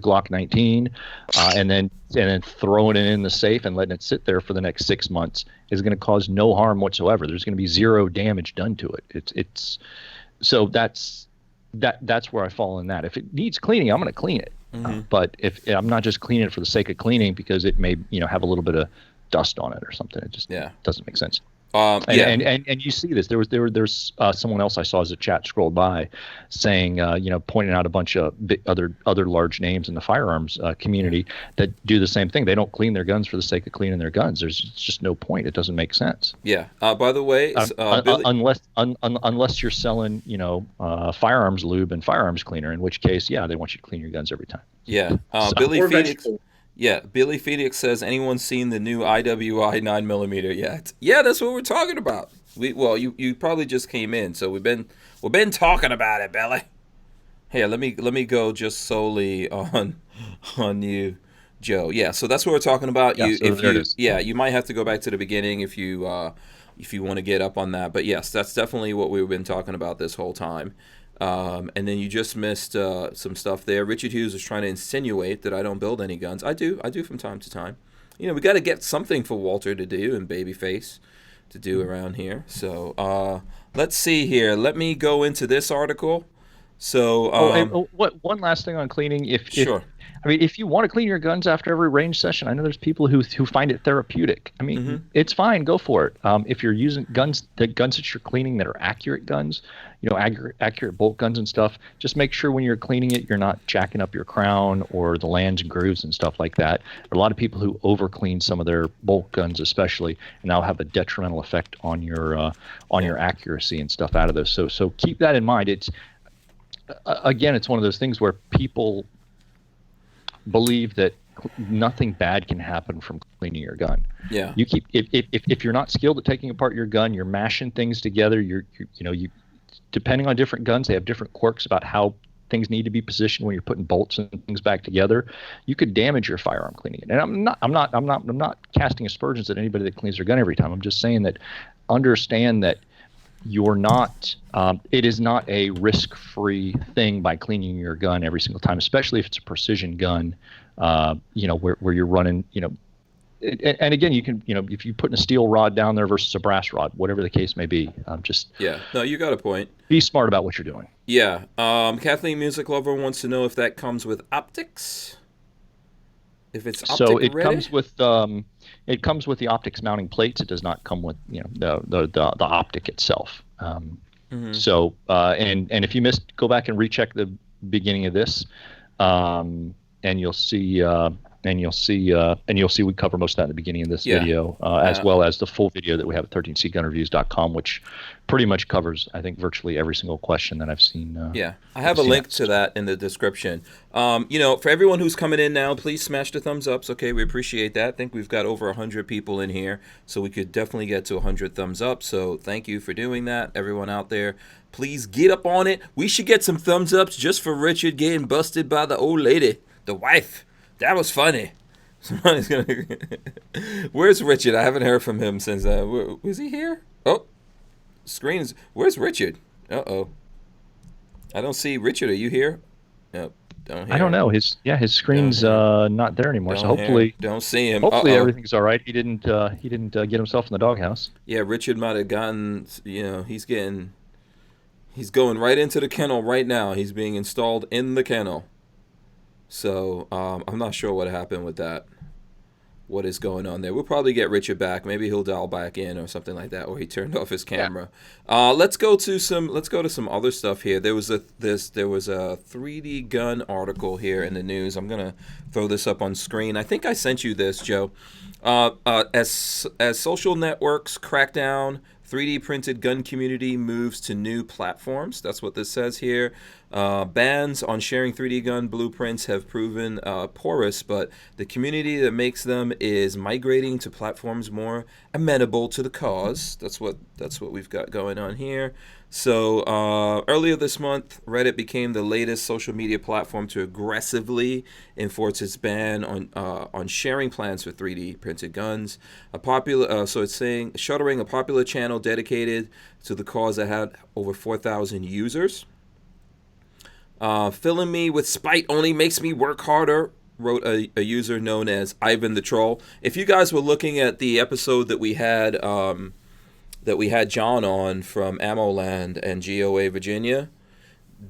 Glock 19, and then throwing it in the safe and letting it sit there for the next 6 months is going to cause no harm whatsoever. There's going to be zero damage done to it. It's so that's where I fall in that. If it needs cleaning, I'm going to clean it. But if I'm not just cleaning it for the sake of cleaning because it may have a little bit of dust on it or something, it just doesn't make sense. And you see this. There's someone else I saw as the chat scrolled by, saying, pointing out a bunch of other large names in the firearms community that do the same thing. They don't clean their guns for the sake of cleaning their guns. There's just no point. It doesn't make sense. Yeah. By the way, Billy, unless you're selling, firearms lube and firearms cleaner, in which case, they want you to clean your guns every time. Yeah. Billy Phoenix. Yeah, Billy Phoenix says, anyone seen the new IWI 9mm yet? Yeah, that's what we're talking about. You probably just came in, so we've been talking about it, Billy. Here, let me go just solely on you, Joe. Yeah, so that's what we're talking about. You might have to go back to the beginning if you want to get up on that. But yes, that's definitely what we've been talking about this whole time. And then you just missed some stuff there. Richard Hughes was trying to insinuate that I don't build any guns. I do from time to time. We got to get something for Walter to do and Babyface to do around here. So let's see here. Let me go into this article. So one last thing on cleaning. Sure. If you want to clean your guns after every range session, I know there's people who find it therapeutic. It's fine, go for it. If you're using the guns that you're cleaning that are accurate guns, accurate bolt guns and stuff, just make sure when you're cleaning it, you're not jacking up your crown or the lands and grooves and stuff like that. There are a lot of people who over clean some of their bolt guns, especially, and that'll have a detrimental effect on your accuracy and stuff out of those. So keep that in mind. It's one of those things where people believe that nothing bad can happen from cleaning your gun. Yeah. You keep if you're not skilled at taking apart your gun, you're mashing things together. You depending on different guns, they have different quirks about how things need to be positioned when you're putting bolts and things back together. You could damage your firearm cleaning it. And I'm not casting aspersions at anybody that cleans their gun every time. I'm just saying that understand that you're not it is not a risk-free thing by cleaning your gun every single time, especially if it's a precision gun, where you're running, and again, you can, if you put a steel rod down there versus a brass rod, whatever the case may be, no, you got a point. Be smart about what you're doing. Yeah. Kathleen Music Lover wants to know if that comes with optics. If it's optic so it ready? comes with the optics mounting plates. It does not come with the optic itself. So and if you missed, go back and recheck the beginning of this, and you'll see we cover most of that in the beginning of this video, as well as the full video that we have at 13cgunreviews.com, which pretty much covers, I think, virtually every single question that I've seen. I have a link to that in the description. For everyone who's coming in now, please smash the thumbs ups. Okay, we appreciate that. I think we've got over 100 people in here, so we could definitely get to 100 thumbs up. So thank you for doing that, everyone out there. Please get up on it. We should get some thumbs ups just for Richard getting busted by the old lady, the wife. That was funny. Somebody's gonna. Where's Richard? I haven't heard from him since. Was he here? Oh, screens. Where's Richard? I don't see Richard. Are you here? Yep. Don't I hear don't him. know. His screen's Don't hear not there anymore. So Don't hear him. hopefully Don't see him. hopefully Uh-oh. everything's all right. He didn't get himself in the doghouse. Yeah, Richard might have gotten, he's going right into the kennel right now. He's being installed in the kennel. So, I'm not sure what happened with that. What is going on there? We'll probably get Richard back. Maybe he'll dial back in or something like that, or he turned off his camera. Let's go to some other stuff here. There was a 3D gun article here in the news. I'm gonna throw this up on screen. I think I sent you this, Joe. As social networks crack down, 3D printed gun community moves to new platforms. That's what this says here. Bans on sharing 3D gun blueprints have proven porous, but the community that makes them is migrating to platforms more amenable to the cause. That's what we've got going on here. So earlier this month, Reddit became the latest social media platform to aggressively enforce its ban on sharing plans for 3D printed guns. So it's saying shuttering a popular channel dedicated to the cause that had over 4,000 users. Filling me with spite only makes me work harder, wrote a user known as Ivan the Troll. If you guys were looking at the episode that we had John on from Ammoland and GOA Virginia,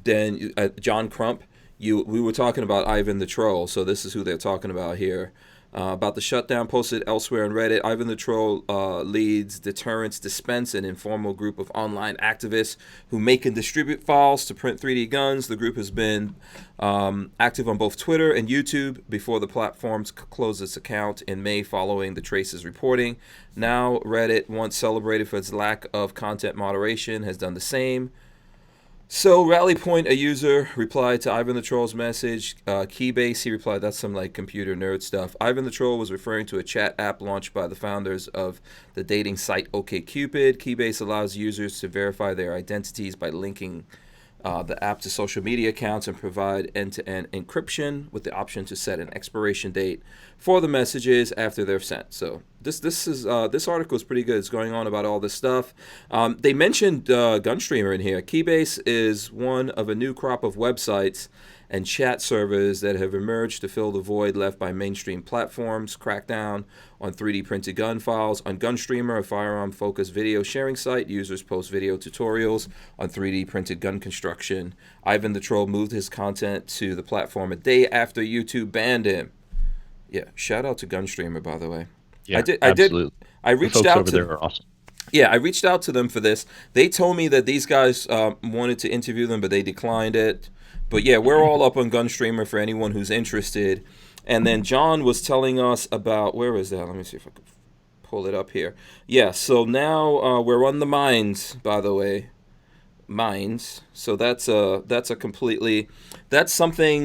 then John Crump, we were talking about Ivan the Troll, so this is who they're talking about here. About the shutdown posted elsewhere on Reddit, Ivan the Troll leads Deterrence Dispense, an informal group of online activists who make and distribute files to print 3D guns. The group has been active on both Twitter and YouTube before the platforms closed its account in May following the Trace's reporting. Now, Reddit, once celebrated for its lack of content moderation, has done the same. So, Rally Point, a user, replied to Ivan the Troll's message. Keybase, he replied, that's some like computer nerd stuff. Ivan the Troll was referring to a chat app launched by the founders of the dating site OkCupid. Keybase allows users to verify their identities by linking the app to social media accounts and provide end-to-end encryption with the option to set an expiration date for the messages after they're sent. So this article is pretty good. It's going on about all this stuff. They mentioned Gunstreamer in here. Keybase is one of a new crop of websites and chat servers that have emerged to fill the void left by mainstream platforms. Crackdown on 3D printed gun files. On Gunstreamer, a firearm-focused video sharing site, users post video tutorials on 3D printed gun construction. Ivan the Troll moved his content to the platform a day after YouTube banned him. Yeah, shout out to Gunstreamer, by the way. Yeah, absolutely. I reached the folks out over to there are awesome. Yeah, I reached out to them for this. They told me that these guys wanted to interview them, but they declined it. But yeah, we're all up on Gunstreamer for anyone who's interested. And then John was telling us about, where is that? Let me see if I can pull it up here. Yeah, so now we're on the Mines, by the way. Mines. So that's something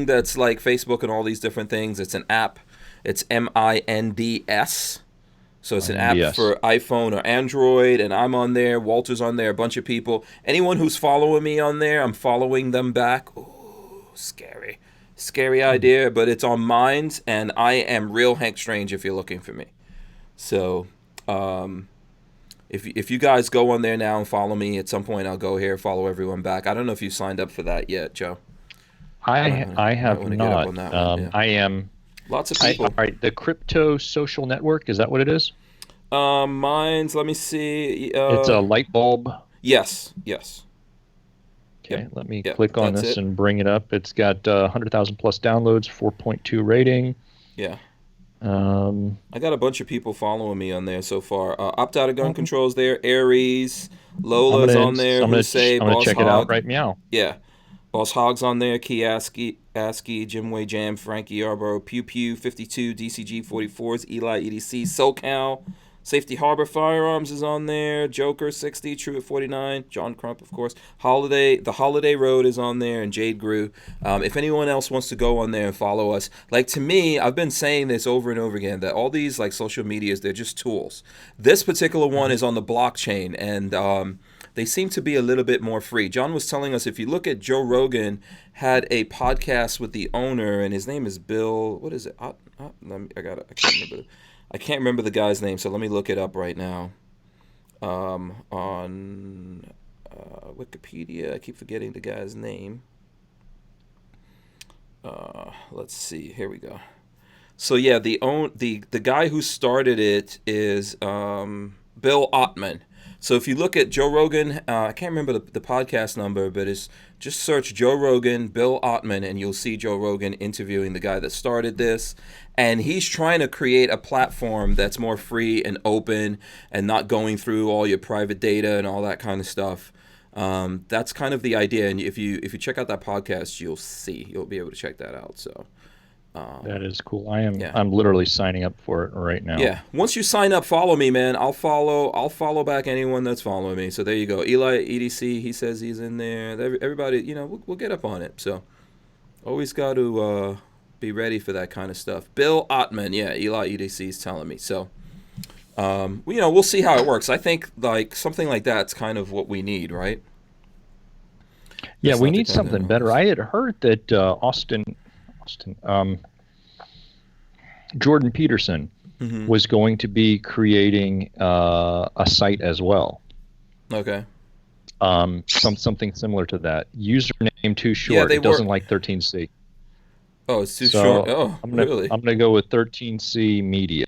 that's like Facebook and all these different things. It's an app. It's MINDS. So it's an app for iPhone or Android, and I'm on there. Walter's on there, a bunch of people. Anyone who's following me on there, I'm following them back. Ooh, scary idea, but it's on Minds, and I am real Hank Strange if you're looking for me. So if you guys go on there now and follow me, at some point I'll go here, follow everyone back. I don't know if you signed up for that yet, Joe. I have not. I am. Lots of people. All right, the Crypto Social Network, is that what it is? Minds, let me see. It's a light bulb. Yes. Okay, let me click on this and bring it up. It's got 100,000 plus downloads, 4.2 rating. Yeah. I got a bunch of people following me on there so far. Opt out of gun controls there. Aries, Lola's on there. I'm going to check it out right meow. Yeah. Boss Hogg's on there. Key ASCII, Jimway Jam, Frankie Yarborough, Pew Pew, 52, DCG 44s, Eli EDC, SoCal. Safety Harbor Firearms is on there. Joker 60, True at 49. John Crump, of course. The Holiday Road is on there, and Jade Grew. If anyone else wants to go on there and follow us, like to me, I've been saying this over and over again that all these like social medias, they're just tools. This particular one is on the blockchain, and they seem to be a little bit more free. John was telling us if you look at Joe Rogan had a podcast with the owner, and his name is Bill. What is it? I can't remember the guy's name, so let me look it up right now. On Wikipedia, I keep forgetting the guy's name. let's see. Here we go. So yeah, the guy who started it is Bill Ottman. So if you look at Joe Rogan, I can't remember the podcast number, but it's just search Joe Rogan, Bill Ottman, and you'll see Joe Rogan interviewing the guy that started this. And he's trying to create a platform that's more free and open and not going through all your private data and all that kind of stuff. That's kind of the idea. And if you check out that podcast, you'll be able to check that out. So. That is cool. I'm literally signing up for it right now. Yeah. Once you sign up, follow me, man. I'll follow back anyone that's following me. So there you go. Eli EDC, he says he's in there. Everybody, we'll get up on it. So always got to be ready for that kind of stuff. Bill Ottman, yeah, Eli EDC is telling me. So we'll see how it works. I think like something like that's kind of what we need, right? Yeah, we need something better. I had heard that Jordan Peterson was going to be creating a site as well. Okay. Something similar to that. Username too short. Yeah, it doesn't like 13C. Oh, it's too short. Oh, really? I'm gonna go with 13C Media.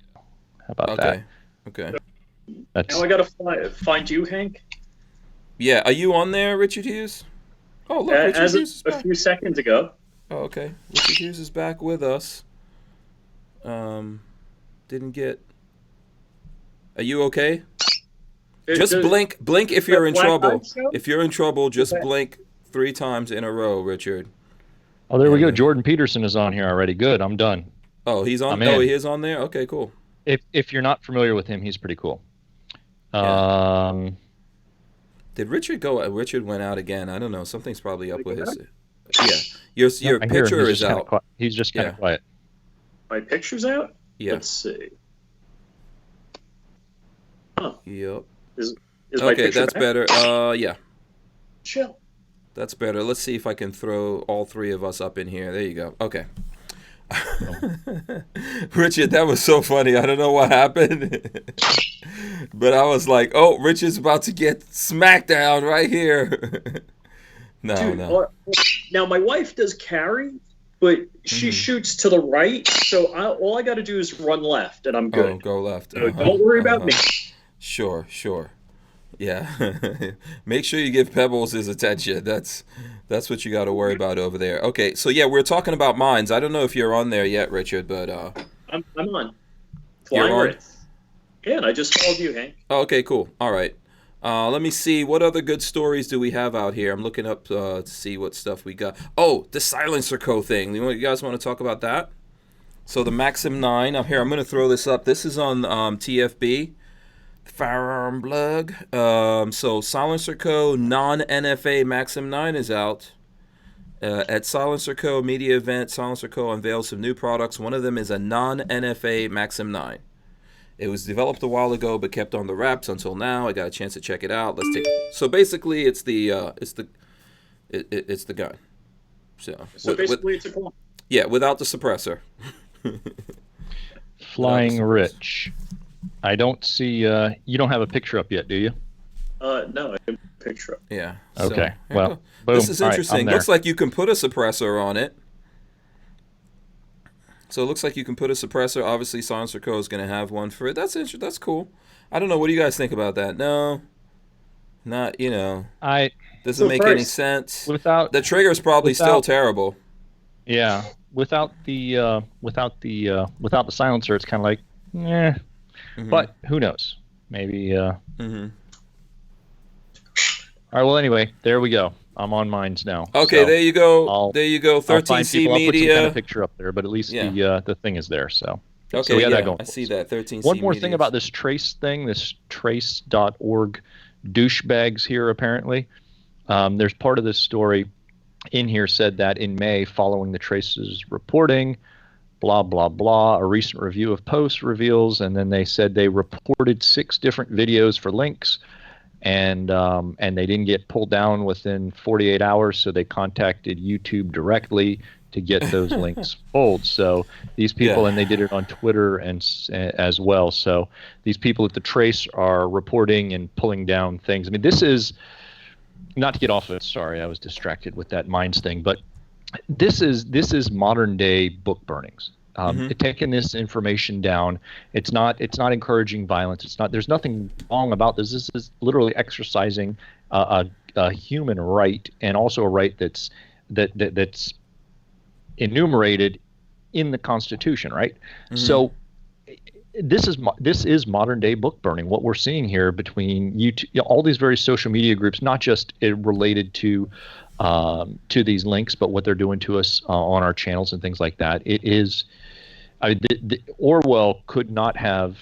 How about that? Okay. Now I gotta find you, Hank. Yeah, are you on there, Richard Hughes? Oh, look, Richard As Hughes is a back. few seconds ago. Oh, okay. Richard Hughes is back with us. Didn't get. Are you okay? Just blink if you're in trouble. If you're in trouble, just blink 3 times in a row, Richard. Oh, there we go. Jordan Peterson is on here already. Good. I'm done. Oh, he's on. Oh, he is on there. Okay, cool. If you're not familiar with him, he's pretty cool. Yeah. Did Richard go? Richard went out again. I don't know. Something's probably up with his. Yeah, your picture is out. He's just kind of quiet. My picture's out? Yeah. Let's see. Huh. Yep. Is my Okay, picture that's back? better. Yeah. Chill. That's better. Let's see if I can throw all 3 of us up in here. There you go. Okay. Richard, that was so funny. I don't know what happened. But I was like, oh, Richard's about to get smacked down right here. No. Now, my wife does carry, but she shoots to the right, so all I got to do is run left, and I'm good. Oh, go left. So don't worry about me. Sure. Yeah. Make sure you give Pebbles his attention. That's what you got to worry about over there. Okay, so yeah, we're talking about mines. I don't know if you're on there yet, Richard, but I'm on. You're on? Right. Yeah, and I just followed you, Hank. Oh, okay, cool. All right. Let me see. What other good stories do we have out here? I'm looking up to see what stuff we got. Oh, the Silencer Co. thing. You guys want to talk about that? So the Maxim 9. Here, I'm going to throw this up. This is on TFB. Firearm blog. So Silencer Co. non-NFA Maxim 9 is out. At Silencer Co. media event, Silencer Co. unveils some new products. One of them is a non-NFA Maxim 9. It was developed a while ago, but kept on the wraps until now. I got a chance to check it out. Let's take. So basically, it's the gun. So basically, it's a gun. Yeah, without the suppressor. Flying Rich. I don't see. You don't have a picture up yet, do you? No, I have a picture up. Yeah. Okay. So, well, boom. This is interesting. Right, looks like you can put a suppressor on it. So it looks like you can put a suppressor. Obviously, Silencer Co. is going to have one for it. That's interesting. That's cool. I don't know. What do you guys think about that? No, not. Doesn't make any sense. The trigger is probably still terrible. Yeah. Without the silencer, it's kind of like, yeah. Mm-hmm. But who knows? Maybe. Mm-hmm. All right. Well, anyway, there we go. I'm on mines now. Okay, so there you go. There you go. 13C Media. I'll put some kind of picture up there, but at least the thing is there. So okay, so we got that going. I see that. 13C. One more thing about this trace thing, this trace.org douchebags here. Apparently, there's part of this story in here said that in May, following the Trace's reporting, blah blah blah, a recent review of posts reveals, and then they said they reported 6 different videos for links. And they didn't get pulled down within 48 hours, so they contacted YouTube directly to get those links pulled. So these people, and they did it on Twitter and as well. So these people at the Trace are reporting and pulling down things. I mean, this is not to get off of it. Sorry, I was distracted with that Minds thing, but this is modern day book burnings. Taking this information down, it's not encouraging violence. There's nothing wrong about this. This is literally exercising a human right, and also a right that's enumerated in the Constitution, right? So this is modern day book burning. What we're seeing here between all these various social media groups, not just related to these links, but what they're doing to us on our channels and things like that. It is, Orwell could not have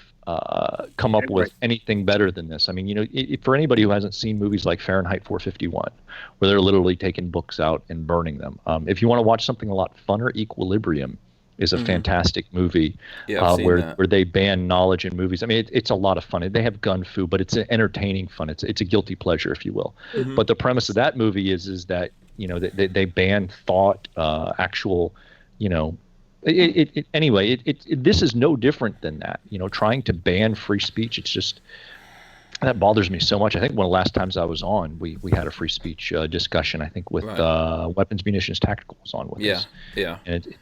come up with anything better than this. I mean, for anybody who hasn't seen movies like Fahrenheit 451, where they're literally taking books out and burning them. If you want to watch something a lot funner, Equilibrium is a fantastic movie where they ban knowledge in movies. I mean, it's a lot of fun. They have gun fu, but it's an entertaining fun. It's a guilty pleasure, if you will. But the premise of that movie is that they ban thought, actual, anyway. This is no different than that. Trying to ban free speech. It's just that bothers me so much. I think one of the last times I was on, we had a free speech discussion. I think with Weapons, Munitions, Tactical was on with us. Yeah. And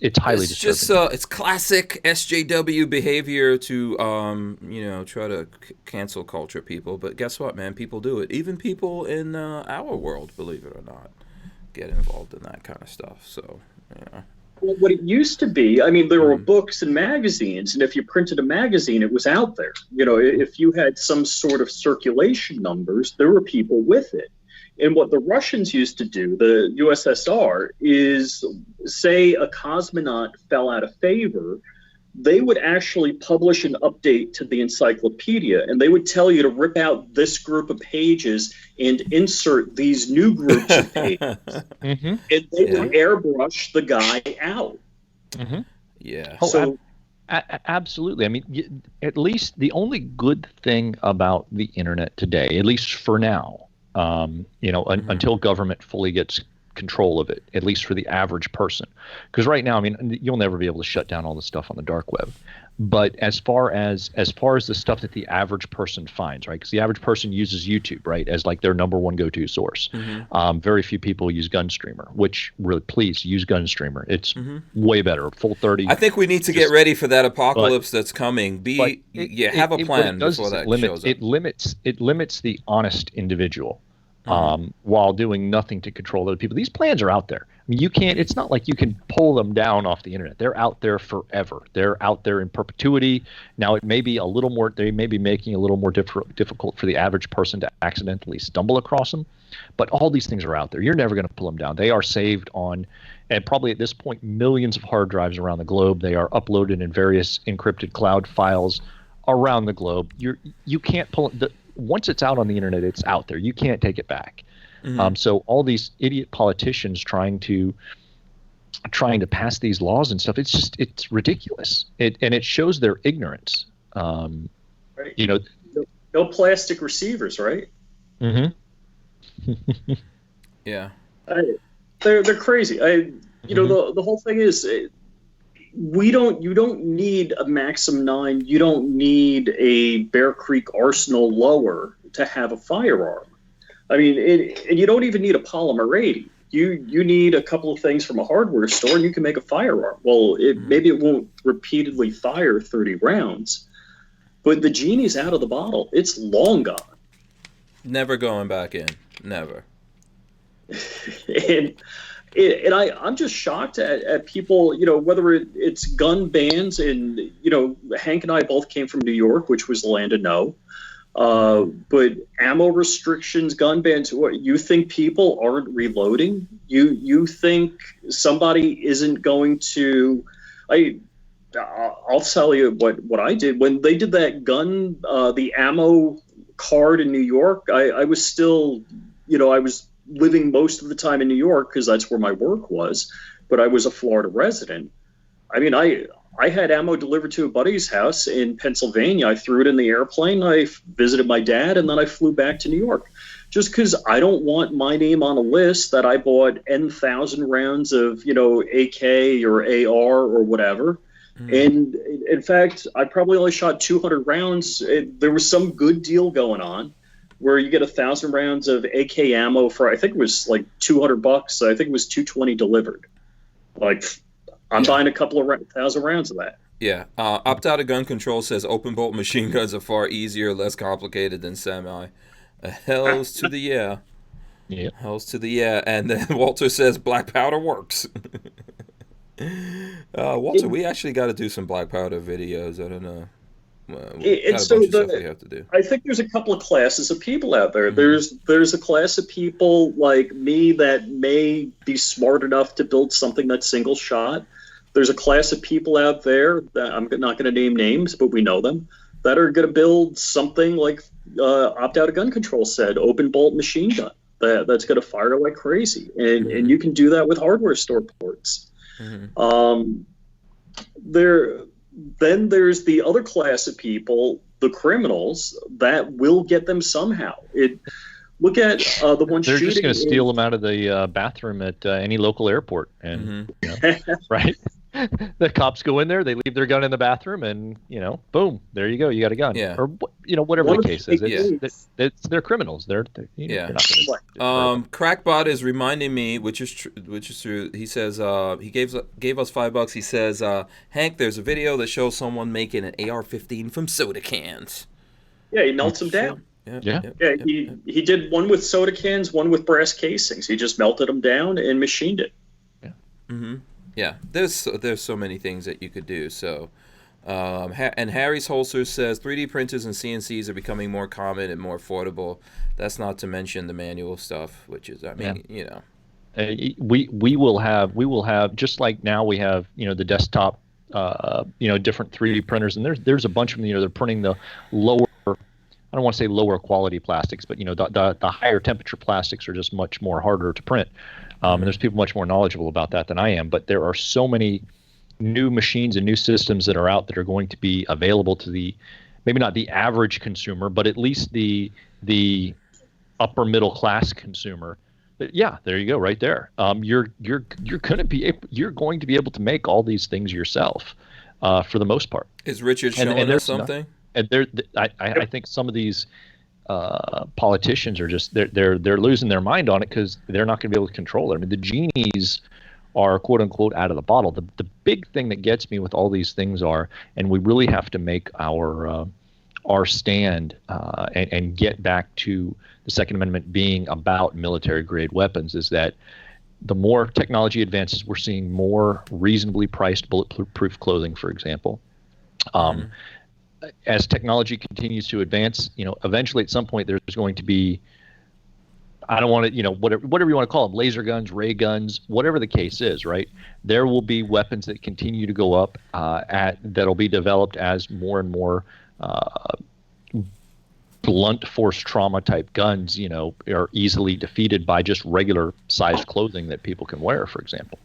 it's highly disturbing. It's classic SJW behavior to try to cancel culture people. But guess what, man? People do it. Even people in our world, believe it or not, get involved in that kind of stuff. So yeah. Well, what it used to be, I mean, there were books and magazines, and if you printed a magazine, it was out there. If you had some sort of circulation numbers, there were people with it. And what the Russians used to do, the USSR, is say a cosmonaut fell out of favor, they would actually publish an update to the encyclopedia, and they would tell you to rip out this group of pages and insert these new groups of pages. And they would airbrush the guy out. Yeah. So, absolutely. I mean, at least the only good thing about the internet today, at least for now, until government fully gets control of it, at least for the average person. Because right now, I mean, you'll never be able to shut down all the stuff on the dark web. But as far as the stuff that the average person finds, right? Because the average person uses YouTube, right, as like their number one go-to source. Very few people use Gunstreamer, which really, please use Gunstreamer. It's way better. Full 30. I think we need to get ready for that apocalypse that's coming. Have a plan before that shows up. It limits the honest individual. While doing nothing to control other people. These plans are out there. I mean, it's not like you can pull them down off the internet. They're out there forever. They're out there in perpetuity. Now, it may be they may be making it a little more difficult for the average person to accidentally stumble across them. But all these things are out there. You're never going to pull them down. They are saved on, and probably at this point, millions of hard drives around the globe. They are uploaded in various encrypted cloud files around the globe. You can't pull it. Once it's out on the internet, it's out there. You can't take it back. So all these idiot politicians trying to pass these laws and stuff, it's ridiculous. And it shows their ignorance. Right. No plastic receivers, right? Yeah. They're crazy. The whole thing is, you don't need a Maxim 9. You don't need a Bear Creek Arsenal lower to have a firearm. I mean, and you don't even need a polymer 80. You need a couple of things from a hardware store, and you can make a firearm. Well, maybe it won't repeatedly fire 30 rounds, but the genie's out of the bottle. It's long gone. Never going back in. Never. And I'm just shocked at people, whether it's gun bans, and, Hank and I both came from New York, which was the land of no. But ammo restrictions, gun bans, what, you think people aren't reloading? You think somebody isn't going to... I'll tell you what I did. When they did that gun, the ammo card in New York, I was still, I was living most of the time in New York because that's where my work was, but I was a Florida resident. I mean, I had ammo delivered to a buddy's house in Pennsylvania. I threw it in the airplane. I visited my dad, and then I flew back to New York just because I don't want my name on a list that I bought N,000 rounds of, AK or AR or whatever. And in fact, I probably only shot 200 rounds. There was some good deal going on. where you get 1,000 rounds of AK ammo for, I think it was like $200. I think it was 220 delivered. Like, I'm buying a couple of 1,000 rounds of that. Yeah. Opt out of gun control says open bolt machine guns are far easier, less complicated than semi. Hells to the yeah. Yeah. Hells to the yeah. And then Walter says black powder works. Walter, we actually got to do some black powder videos. I don't know. It's so Stuff we have to do. I think there's a couple of classes of people out there. There's a class of people like me that may be smart enough to build something that's single shot. There's a class of people out there that I'm not going to name names, but we know them, that are going to build something like opt out of gun control said, open bolt machine gun that's going to fire like crazy, and you can do that with hardware store ports. Then there's the other class of people, the criminals, that will get them somehow. Look at the one They're shooting. just going to steal them out of the bathroom at any local airport, and right? The cops go in there, they leave their gun in the bathroom, and boom, there you go, you got a gun. Yeah. Or whatever the case is. They're criminals. They're yeah. They're not Crackbot is reminding me, which is true. He says he gave us $5. He says, Hank, there's a video that shows someone making an AR-15 from soda cans. Yeah, he melts them down. Yeah. He did one with soda cans, one with brass casings. He just melted them down and machined it. Yeah, there's so many things that you could do. So, and Harry's Holster says 3D printers and CNCs are becoming more common and more affordable. That's not to mention the manual stuff, which is, we will have just like now we have the desktop, different 3D printers, and there's a bunch of them. They're printing the lower. I don't want to say lower quality plastics, but the higher temperature plastics are just much more harder to print. And there's people much more knowledgeable about that than I am. But there are so many new machines and new systems that are out that are going to be available to maybe not the average consumer, but at least the upper middle class consumer. But yeah, there you go, right there. You're going to be able to make all these things yourself, for the most part. Is Richard showing us something? I think some of these politicians are just they're losing their mind on it because they're not going to be able to control it. I mean, the genies are quote unquote out of the bottle. The big thing that gets me with all these things are, and we really have to make our stand and get back to the Second Amendment being about military grade weapons, is that the more technology advances, we're seeing more reasonably priced bulletproof clothing, for example. As technology continues to advance, eventually at some point there's going to be, I don't want to, whatever you want to call them, laser guns, ray guns, whatever the case is, right? There will be weapons that continue to go up that'll be developed as more and more blunt force trauma type guns, are easily defeated by just regular sized clothing that people can wear, for example.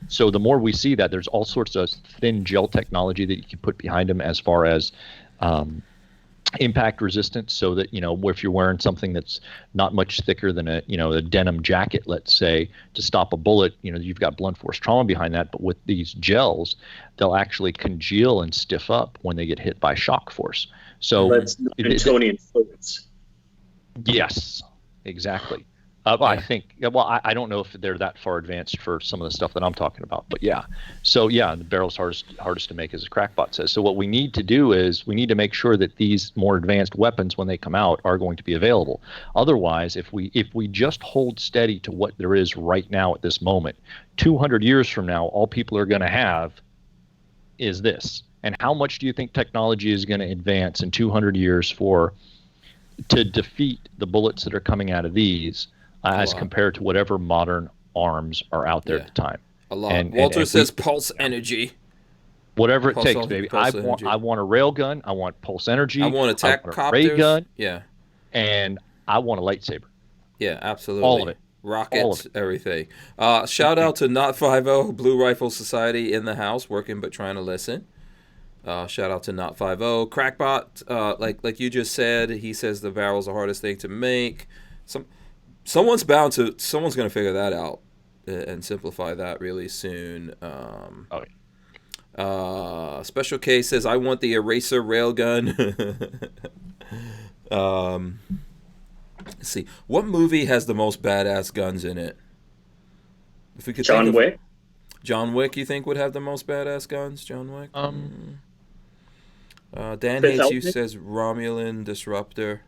So the more we see that, there's all sorts of thin gel technology that you can put behind them as far as impact resistance, so that, if you're wearing something that's not much thicker than a denim jacket, let's say, to stop a bullet, you've got blunt force trauma behind that. But with these gels, they'll actually congeal and stiff up when they get hit by shock force. So that's Newtonian fluids. Yes, exactly. I think, I don't know if they're that far advanced for some of the stuff that I'm talking about, but yeah. So yeah, the barrel's hardest to make, as Crackbot says. So what we need to do is we need to make sure that these more advanced weapons, when they come out, are going to be available. Otherwise, if we just hold steady to what there is right now at this moment, 200 years from now, all people are going to have is this. And how much do you think technology is going to advance in 200 years to defeat the bullets that are coming out of these, as compared to whatever modern arms are out there at the time? A lot. Walter says pulse energy. Whatever it takes, baby. I want a rail gun. I want pulse energy. I want attack copters. ray gun. Yeah. And I want a lightsaber. Yeah, absolutely. All of it. Rockets, everything. Shout out to Not 50 Blue Rifle Society in the house, working but trying to listen. Shout out to Not 50 Crackbot. Like you just said, he says the barrel's the hardest thing to make. Someone's going to figure that out and simplify that really soon. Special K says, I want the eraser railgun. Let's see. What movie has the most badass guns in it? If we could think John of Wick. John Wick, you think would have the most badass guns? John Wick. Dan Fifth Hates You Element? says Romulan Disruptor.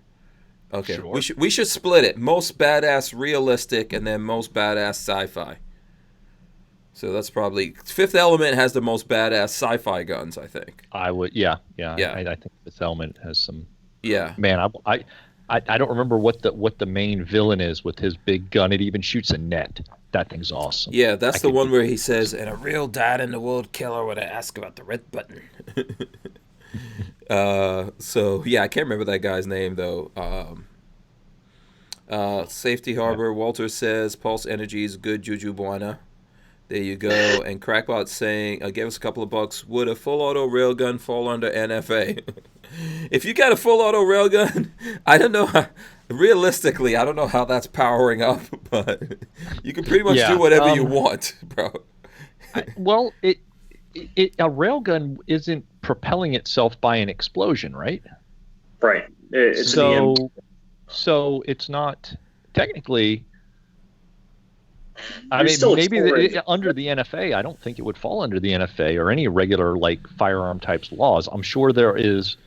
Okay, Sure. we should split it. Most badass realistic, and then most badass sci-fi. So that's probably Fifth Element has the most badass sci-fi guns, I think. I would, yeah. Yeah. I think this element has some. Yeah. Man, I don't remember what the main villain is with his big gun. It even shoots a net. That thing's awesome. Yeah, that's the one where he says, "And a real dyed-in-the-wool killer would ask about the red button." So yeah, I can't remember that guy's name though. Safety Harbor. Walter says Pulse Energy is good. Juju Buena. There you go. And Crackbot saying, "Gave us a couple of bucks. Would a full auto railgun fall under NFA?" If you got a full auto railgun, I don't know. Realistically, I don't know how that's powering up, but you can pretty much do whatever you want, bro. Well, a railgun isn't propelling itself by an explosion, right? Right. It's in the end. So it's not technically. I You're mean, still maybe exploring. under the NFA, I don't think it would fall under the NFA or any regular like firearm types laws. I'm sure there is.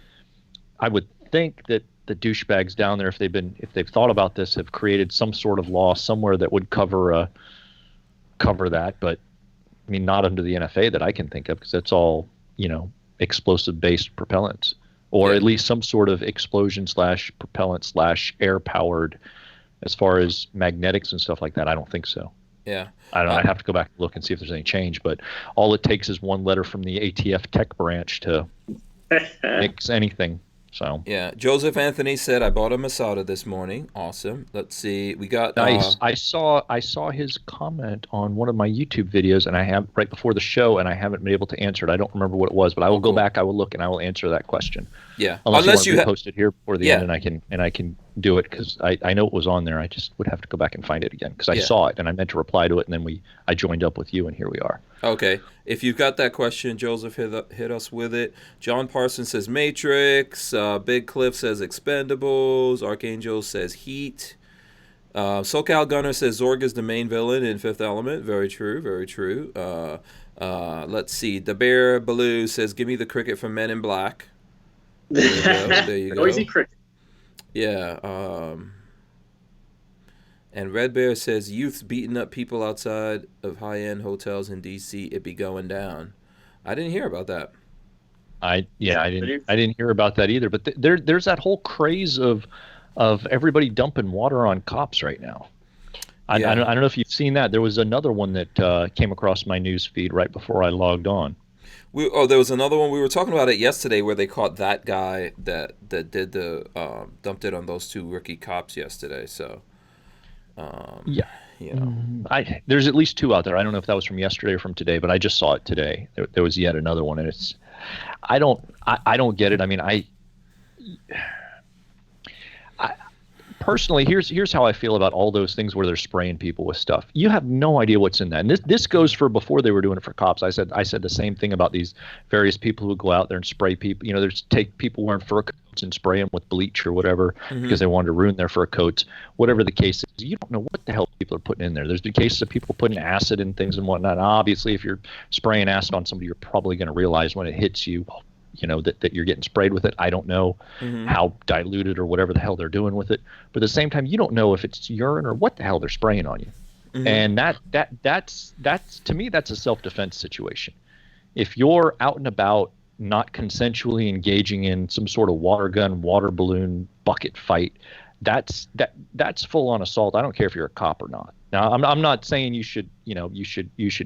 I would think that the douchebags down there, if they've thought about this, have created some sort of law somewhere that would cover that. But I mean, not under the NFA that I can think of, because that's all explosive based propellants, or at least some sort of explosion / propellant / air powered. As far as magnetics and stuff like that, I don't think so. Yeah. I don't know. I'd have to go back and look and see if there's any change, but all it takes is one letter from the ATF tech branch to mix anything. So Yeah. Joseph Anthony said, "I bought a Masada this morning." Awesome. Let's see. We got nice. I saw his comment on one of my YouTube videos, and I have right before the show, and I haven't been able to answer it. I don't remember what it was, but I will go back. I will look, and I will answer that question. Yeah. Unless you want to post it here before the end, and I can do it, because I know it was on there. I just would have to go back and find it again, because I saw it and I meant to reply to it, and then I joined up with you, and here we are. Okay. If you've got that question, Joseph, hit us with it. John Parsons says Matrix. Big Cliff says Expendables. Archangel says Heat. SoCal Gunner says Zorg is the main villain in Fifth Element. Very true. Very true. Let's see. The Bear Baloo says, "Give me the cricket from Men in Black." There you go. There you go. Noisy cricket. Yeah. And Red Bear says, "Youths beating up people outside of high-end hotels in D.C. It be going down." I didn't hear about that. I didn't hear about that either. But there's that whole craze of everybody dumping water on cops right now. I don't know if you've seen that. There was another one that came across my news feed right before I logged on. There was another one. We were talking about it yesterday, where they caught that guy that did the dumped it on those two rookie cops yesterday. So. There's at least two out there. I don't know if that was from yesterday or from today, but I just saw it today. There was yet another one, and I don't get it. I mean, I personally, here's how I feel about all those things where they're spraying people with stuff. You have no idea what's in that. And this goes for before they were doing it for cops. I said the same thing about these various people who go out there and spray people. There's take people wearing fur coats and spray them with bleach or whatever because they wanted to ruin their fur coats. Whatever the case is, you don't know what the hell people are putting in there. There's been cases of people putting acid in things and whatnot. Obviously, if you're spraying acid on somebody, you're probably going to realize when it hits you, that you're getting sprayed with it. I don't know how diluted or whatever the hell they're doing with it. But at the same time, you don't know if it's urine or what the hell they're spraying on you. And that's to me, that's a self-defense situation. If you're out and about, not consensually engaging in some sort of water gun, water balloon, bucket fight, that's full-on assault. I don't care if you're a cop or not. Now, I'm not saying you should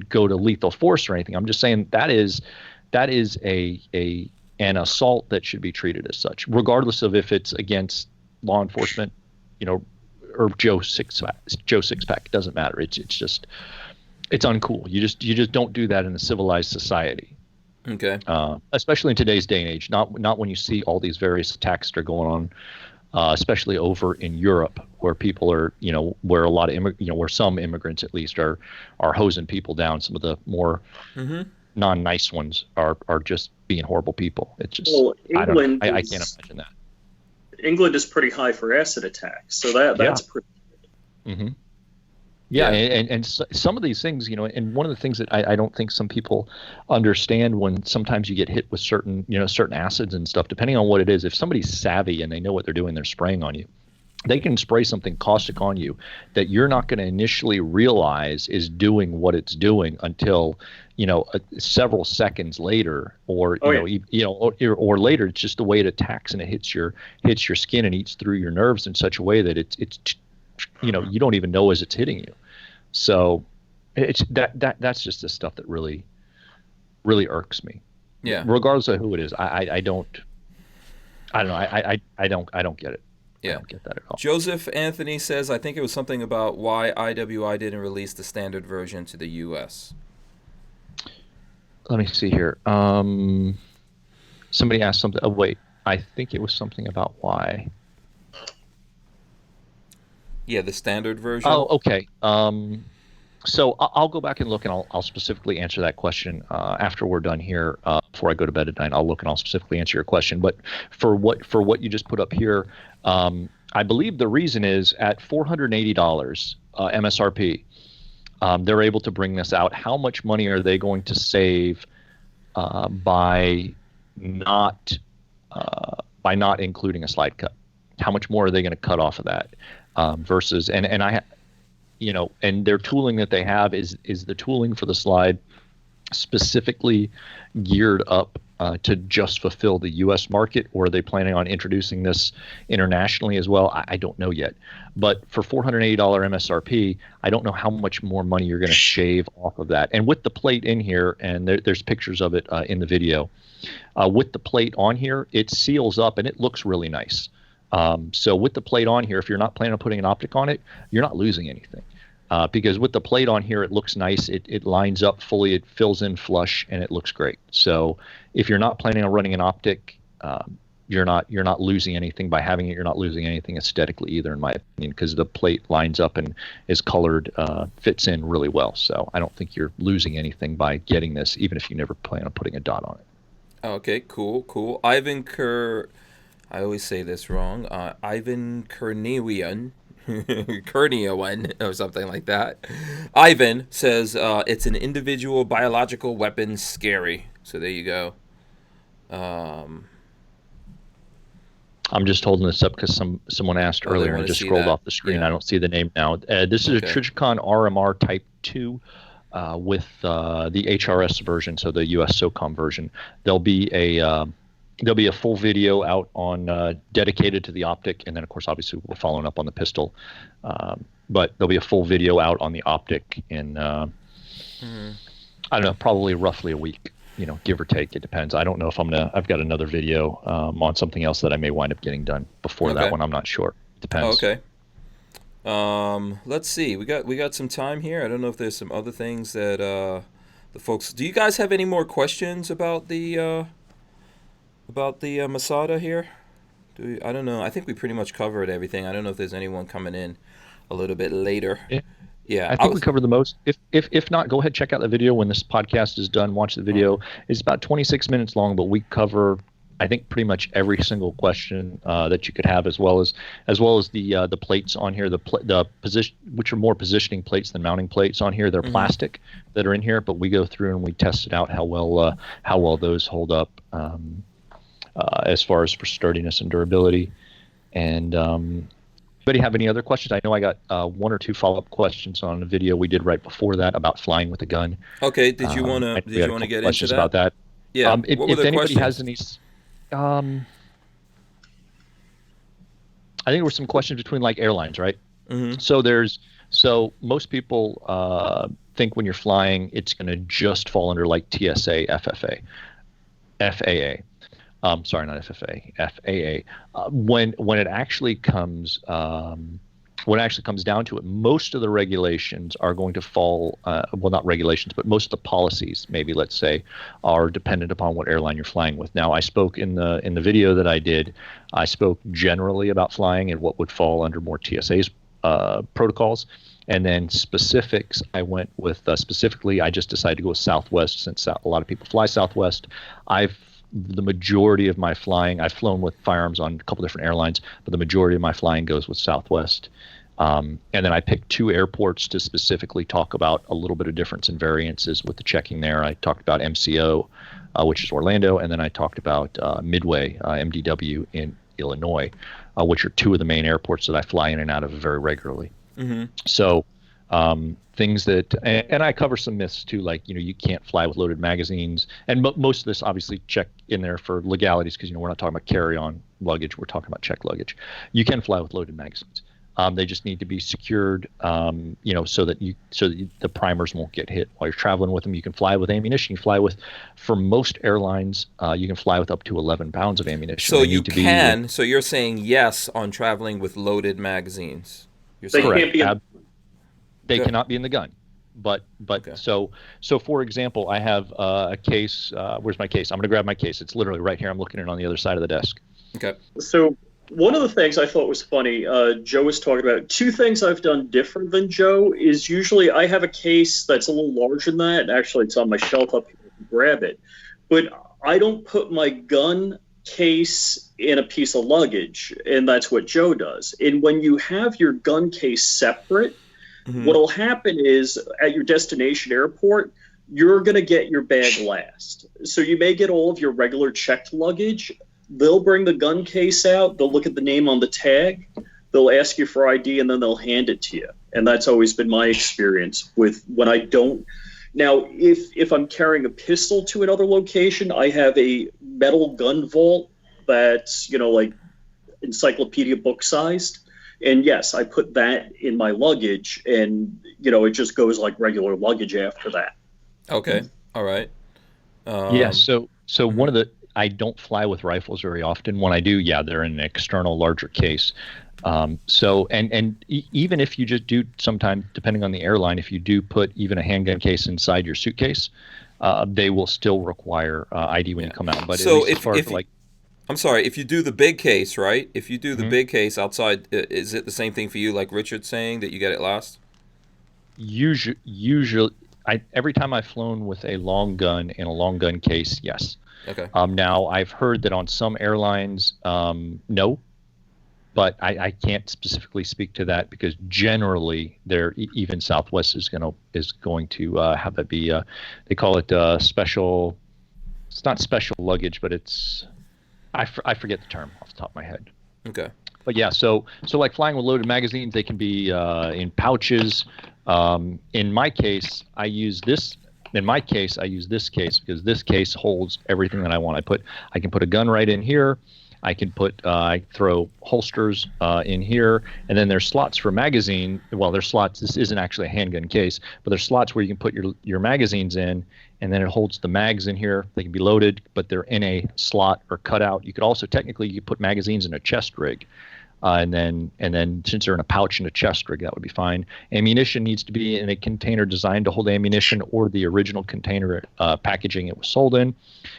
go to lethal force or anything. I'm just saying that is an assault that should be treated as such, regardless of if it's against law enforcement, or Joe Sixpack. It doesn't matter. It's uncool. You just don't do that in a civilized society. Okay. Especially in today's day and age. Not when you see all these various attacks that are going on, especially over in Europe, where people are, where a lot of where some immigrants at least are hosing people down. Some of the more non-nice ones are just being horrible people. It's just, England I can't imagine that. England is pretty high for acid attacks, so that's pretty. Mm-hmm. Yeah, and some of these things, and one of the things that I don't think some people understand when sometimes you get hit with certain acids and stuff, depending on what it is, if somebody's savvy and they know what they're doing, they're spraying on you, they can spray something caustic on you that you're not going to initially realize is doing what it's doing until, several seconds later, or or later. It's just the way it attacks, and it hits your skin and eats through your nerves in such a way that it's you don't even know as it's hitting you. So it's that's just the stuff that really irks me. Yeah. Regardless of who it is, I don't get it. Yeah. I don't get that at all. Joseph Anthony says, I think it was something about why IWI didn't release the standard version to the U.S. Let me see here. Somebody asked something. Oh, wait. I think it was something about why. Yeah, the standard version. Oh, okay. So I'll go back and look, and I'll specifically answer that question after we're done here. Before I go to bed at night, I'll look and I'll specifically answer your question. But for what you just put up here, I believe the reason is at $480 MSRP, they're able to bring this out. How much money are they going to save by not including a slide cut? How much more are they going to cut off of that? Versus and their tooling that they have is the tooling for the slide specifically geared up to just fulfill the U.S. market, or are they planning on introducing this internationally as well? I don't know yet. But for $480 MSRP, I don't know how much more money you're going to shave off of that. And with the plate in here, and there's pictures of it in the video, with the plate on here, it seals up and it looks really nice. So with the plate on here, if you're not planning on putting an optic on it, you're not losing anything. Because with the plate on here, it looks nice. It lines up fully. It fills in flush, and it looks great. So if you're not planning on running an optic, you're not losing anything by having it. You're not losing anything aesthetically either, in my opinion, because the plate lines up and is colored, fits in really well. So I don't think you're losing anything by getting this, even if you never plan on putting a dot on it. Okay, cool. Ivan I always say this wrong. Ivan Kernian. Kernian or something like that. Ivan says it's an individual biological weapon, scary. So there you go. I'm just holding this up because someone asked earlier and just scrolled off the screen. Yeah. I don't see the name now. This is a Trijicon RMR Type 2 with the HRS version, so the US SOCOM version. There'll be a full video out on dedicated to the optic, and then of course obviously we're following up on the pistol, but there'll be a full video out on the optic in I don't know, probably roughly a week, give or take. It depends. I don't know if I've got another video on something else that I may wind up getting done before that one. I'm not sure. It depends. Okay. Let's see. We got some time here. I don't know if there's some other things that the folks. Do you guys have any more questions about the Masada here? I don't know. I think we pretty much covered everything. I don't know if there's anyone coming in a little bit later. Yeah, I think we covered the most. If not, go ahead, check out the video when this podcast is done. Watch the video. It's about 26 minutes long, but we cover, I think, pretty much every single question that you could have, as well as the plates on here, the position, which are more positioning plates than mounting plates on here. They're plastic that are in here, but we go through and we tested out how well those hold up. As far as for sturdiness and durability. And anybody have any other questions? I know I got one or two follow-up questions on a video we did right before that about flying with a gun. Okay, did you want to get into that? About that? Yeah. If anybody has any, I think there were some questions between like airlines, right? Mm-hmm. So most people think when you're flying, it's going to just fall under like TSA, FAA. Sorry, not FFA, FAA. When it actually comes down to it, most of the regulations are going to fall. Well, not regulations, but most of the policies, maybe let's say, are dependent upon what airline you're flying with. Now, I spoke in the video that I did. I spoke generally about flying and what would fall under more TSA's protocols. And then specifics, I went with specifically. I just decided to go with Southwest since a lot of people fly Southwest. the majority of my flying, I've flown with firearms on a couple different airlines, but the majority of my flying goes with Southwest. And then I picked 2 airports to specifically talk about a little bit of difference in variances with the checking there. I talked about MCO, which is Orlando, and then I talked about Midway, MDW in Illinois, which are 2 of the main airports that I fly in and out of very regularly. Mm-hmm. So things that, and I cover some myths too, like, you can't fly with loaded magazines. And most of this obviously check in there for legalities because, we're not talking about carry-on luggage. We're talking about checked luggage. You can fly with loaded magazines. They just need to be secured, so that the primers won't get hit while you're traveling with them. You can fly with ammunition. You fly with, for most airlines, you can fly with up to 11 pounds of ammunition. So you can. So you're saying yes on traveling with loaded magazines. You're saying correct. They cannot be in the gun. But okay. So for example, I have a case. Where's my case? I'm going to grab my case. It's literally right here. I'm looking at it on the other side of the desk. Okay. So one of the things I thought was funny, Joe was talking about, 2 things I've done different than Joe is usually I have a case that's a little larger than that. Actually, it's on my shelf up here. You can grab it. But I don't put my gun case in a piece of luggage, and that's what Joe does. And when you have your gun case separate, what'll happen is at your destination airport, you're going to get your bag last. So you may get all of your regular checked luggage. They'll bring the gun case out. They'll look at the name on the tag. They'll ask you for ID, and then they'll hand it to you. And that's always been my experience with when I don't. Now, if I'm carrying a pistol to another location, I have a metal gun vault that's, like encyclopedia book sized. And yes, I put that in my luggage, and, it just goes like regular luggage after that. Okay. All right. Yeah. So one of the, I don't fly with rifles very often. When I do, they're in an external larger case. Even if you just do sometimes, depending on the airline, if you do put even a handgun case inside your suitcase, they will still require ID when you come out. But so I'm sorry, if you do the big case, right? If you do the big case outside, is it the same thing for you, like Richard's saying, that you get it last? Usually, every time I've flown with a long gun in a long gun case, yes. Okay. Now, I've heard that on some airlines, no. But I can't specifically speak to that because generally, even Southwest is going to have that be, they call it special. It's not special luggage, but it's. I forget the term off the top of my head. Okay. But yeah, so like flying with loaded magazines, they can be in pouches. In my case, I use this. In my case, I use this case because this case holds everything that I want. I can put a gun right in here. I can I throw holsters in here, and then there's slots for magazine. Well, there's slots. This isn't actually a handgun case, but there's slots where you can put your magazines in, and then it holds the mags in here. They can be loaded, but they're in a slot or cutout. You could also you put magazines in a chest rig. And then since they're in a pouch in a chest rig, that would be fine. Ammunition needs to be in a container designed to hold ammunition or the original container packaging it was sold in.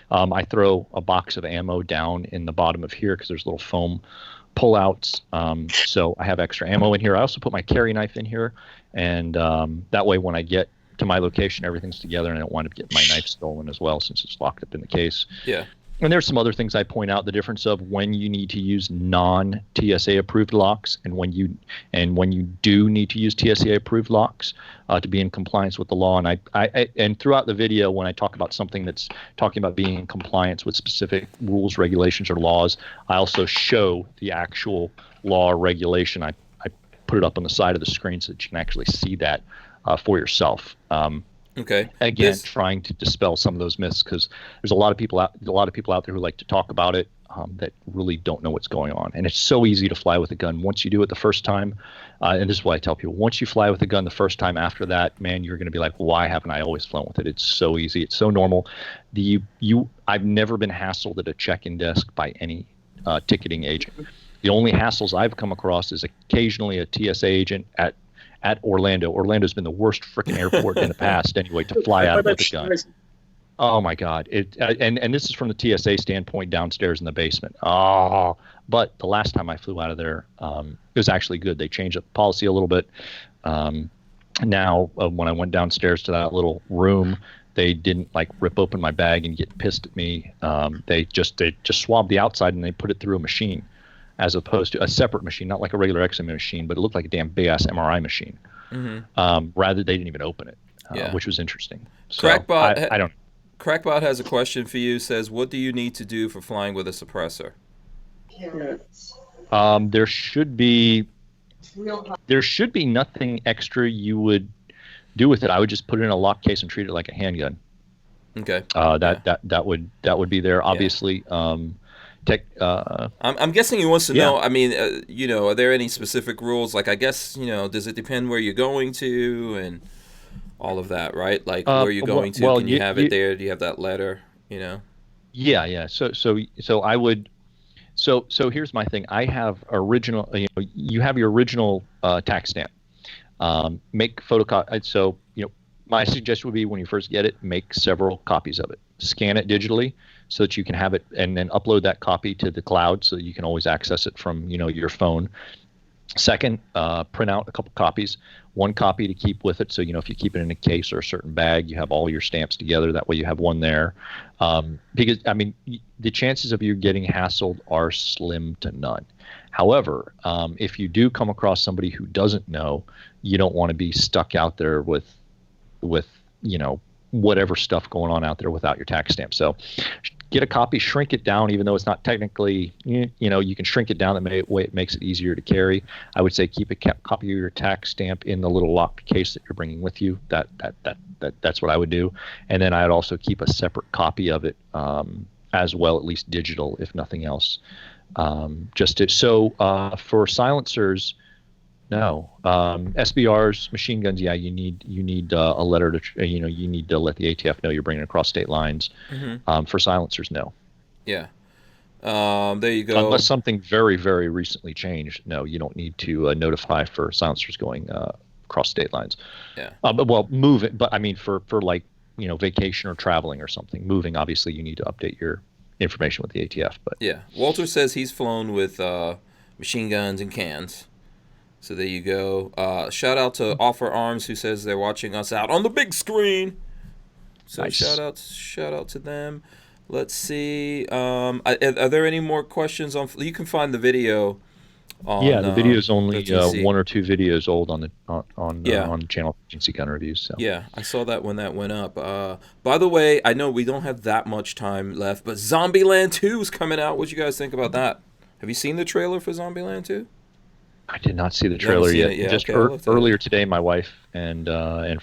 I throw a box of ammo down in the bottom of here because there's little foam pullouts. So I have extra ammo in here. I also put my carry knife in here. And that way when I get to my location, everything's together and I don't wind up getting my knife stolen as well since it's locked up in the case. Yeah. And there's some other things I point out, the difference of when you need to use non-TSA approved locks and when you do need to use TSA approved locks to be in compliance with the law. And and throughout the video, when I talk about something that's talking about being in compliance with specific rules, regulations, or laws, I also show the actual law or regulation. I put it up on the side of the screen so that you can actually see that for yourself. Okay. Again, trying to dispel some of those myths because there's a lot of people out there who like to talk about it that really don't know what's going on. And it's so easy to fly with a gun once you do it the first time. And this is what I tell people: once you fly with a gun the first time, after that, man, you're going to be like, why haven't I always flown with it? It's so easy. It's so normal. I've never been hassled at a check-in desk by any ticketing agent. The only hassles I've come across is occasionally a TSA agent at Orlando. Orlando's been the worst freaking airport in the past anyway to fly out of with a gun. Oh my God. And this is from the TSA standpoint downstairs in the basement. Oh, but the last time I flew out of there, it was actually good. They changed up the policy a little bit. Now, when I went downstairs to that little room, They didn't like rip open my bag and get pissed at me. They just swabbed the outside and they put it through a machine, as opposed to a separate machine, not like a regular XMA machine, but it looked like a damn big ass MRI machine. Rather, they didn't even open it, which was interesting. So Crackbot, I don't. Crackbot has a question for you. Says, what do you need to do for flying with a suppressor? There should be nothing extra you would do with it. I would just put it in a lock case and treat it like a handgun. Okay. That would be there. Obviously, I'm guessing he wants to know. I mean, are there any specific rules? Like, I guess does it depend where you're going to and all of that, right? Like, where you're going to? Can you have it there? Do you have that letter? Yeah. So I would. So here's my thing. I have original. You have your original tax stamp. Make photocopy. So my suggestion would be when you first get it, make several copies of it. Scan it digitally so that you can have it, and then upload that copy to the cloud so that you can always access it from your phone. Second, print out a couple copies. One copy to keep with it, so if you keep it in a case or a certain bag, you have all your stamps together. That way, you have one there. Because the chances of you getting hassled are slim to none. However, if you do come across somebody who doesn't know, you don't want to be stuck out there with whatever stuff going on out there without your tax stamp. So get a copy, shrink it down, even though it's not technically, you can shrink it down that way it makes it easier to carry. I would say keep a copy of your tax stamp in the little locked case that you're bringing with you. That's what I would do. And then I'd also keep a separate copy of it as well, at least digital, if nothing else. For silencers, no. SBRs, machine guns, you need a letter to you need to let the ATF know you're bringing across state lines. For silencers, no. Yeah. There you go. Unless something very, very recently changed, no, you don't need to notify for silencers going across state lines. Yeah. Move it, but I mean for like vacation or traveling or something. Moving, obviously, you need to update your information with the ATF. But yeah, Walter says he's flown with machine guns and cans. So there you go. Shout out to Walther Arms, who says they're watching us out on the big screen. So nice. Shout out to them. Let's see. Are there any more questions on? You can find the video. The video is only 1 or 2 videos old on the channel Agency Gun Reviews. So. Yeah, I saw that when that went up. By the way, I know we don't have that much time left, but Zombieland 2 is coming out. What do you guys think about that? Have you seen the trailer for Zombieland 2? I did not see the trailer yet. Just earlier today, my wife and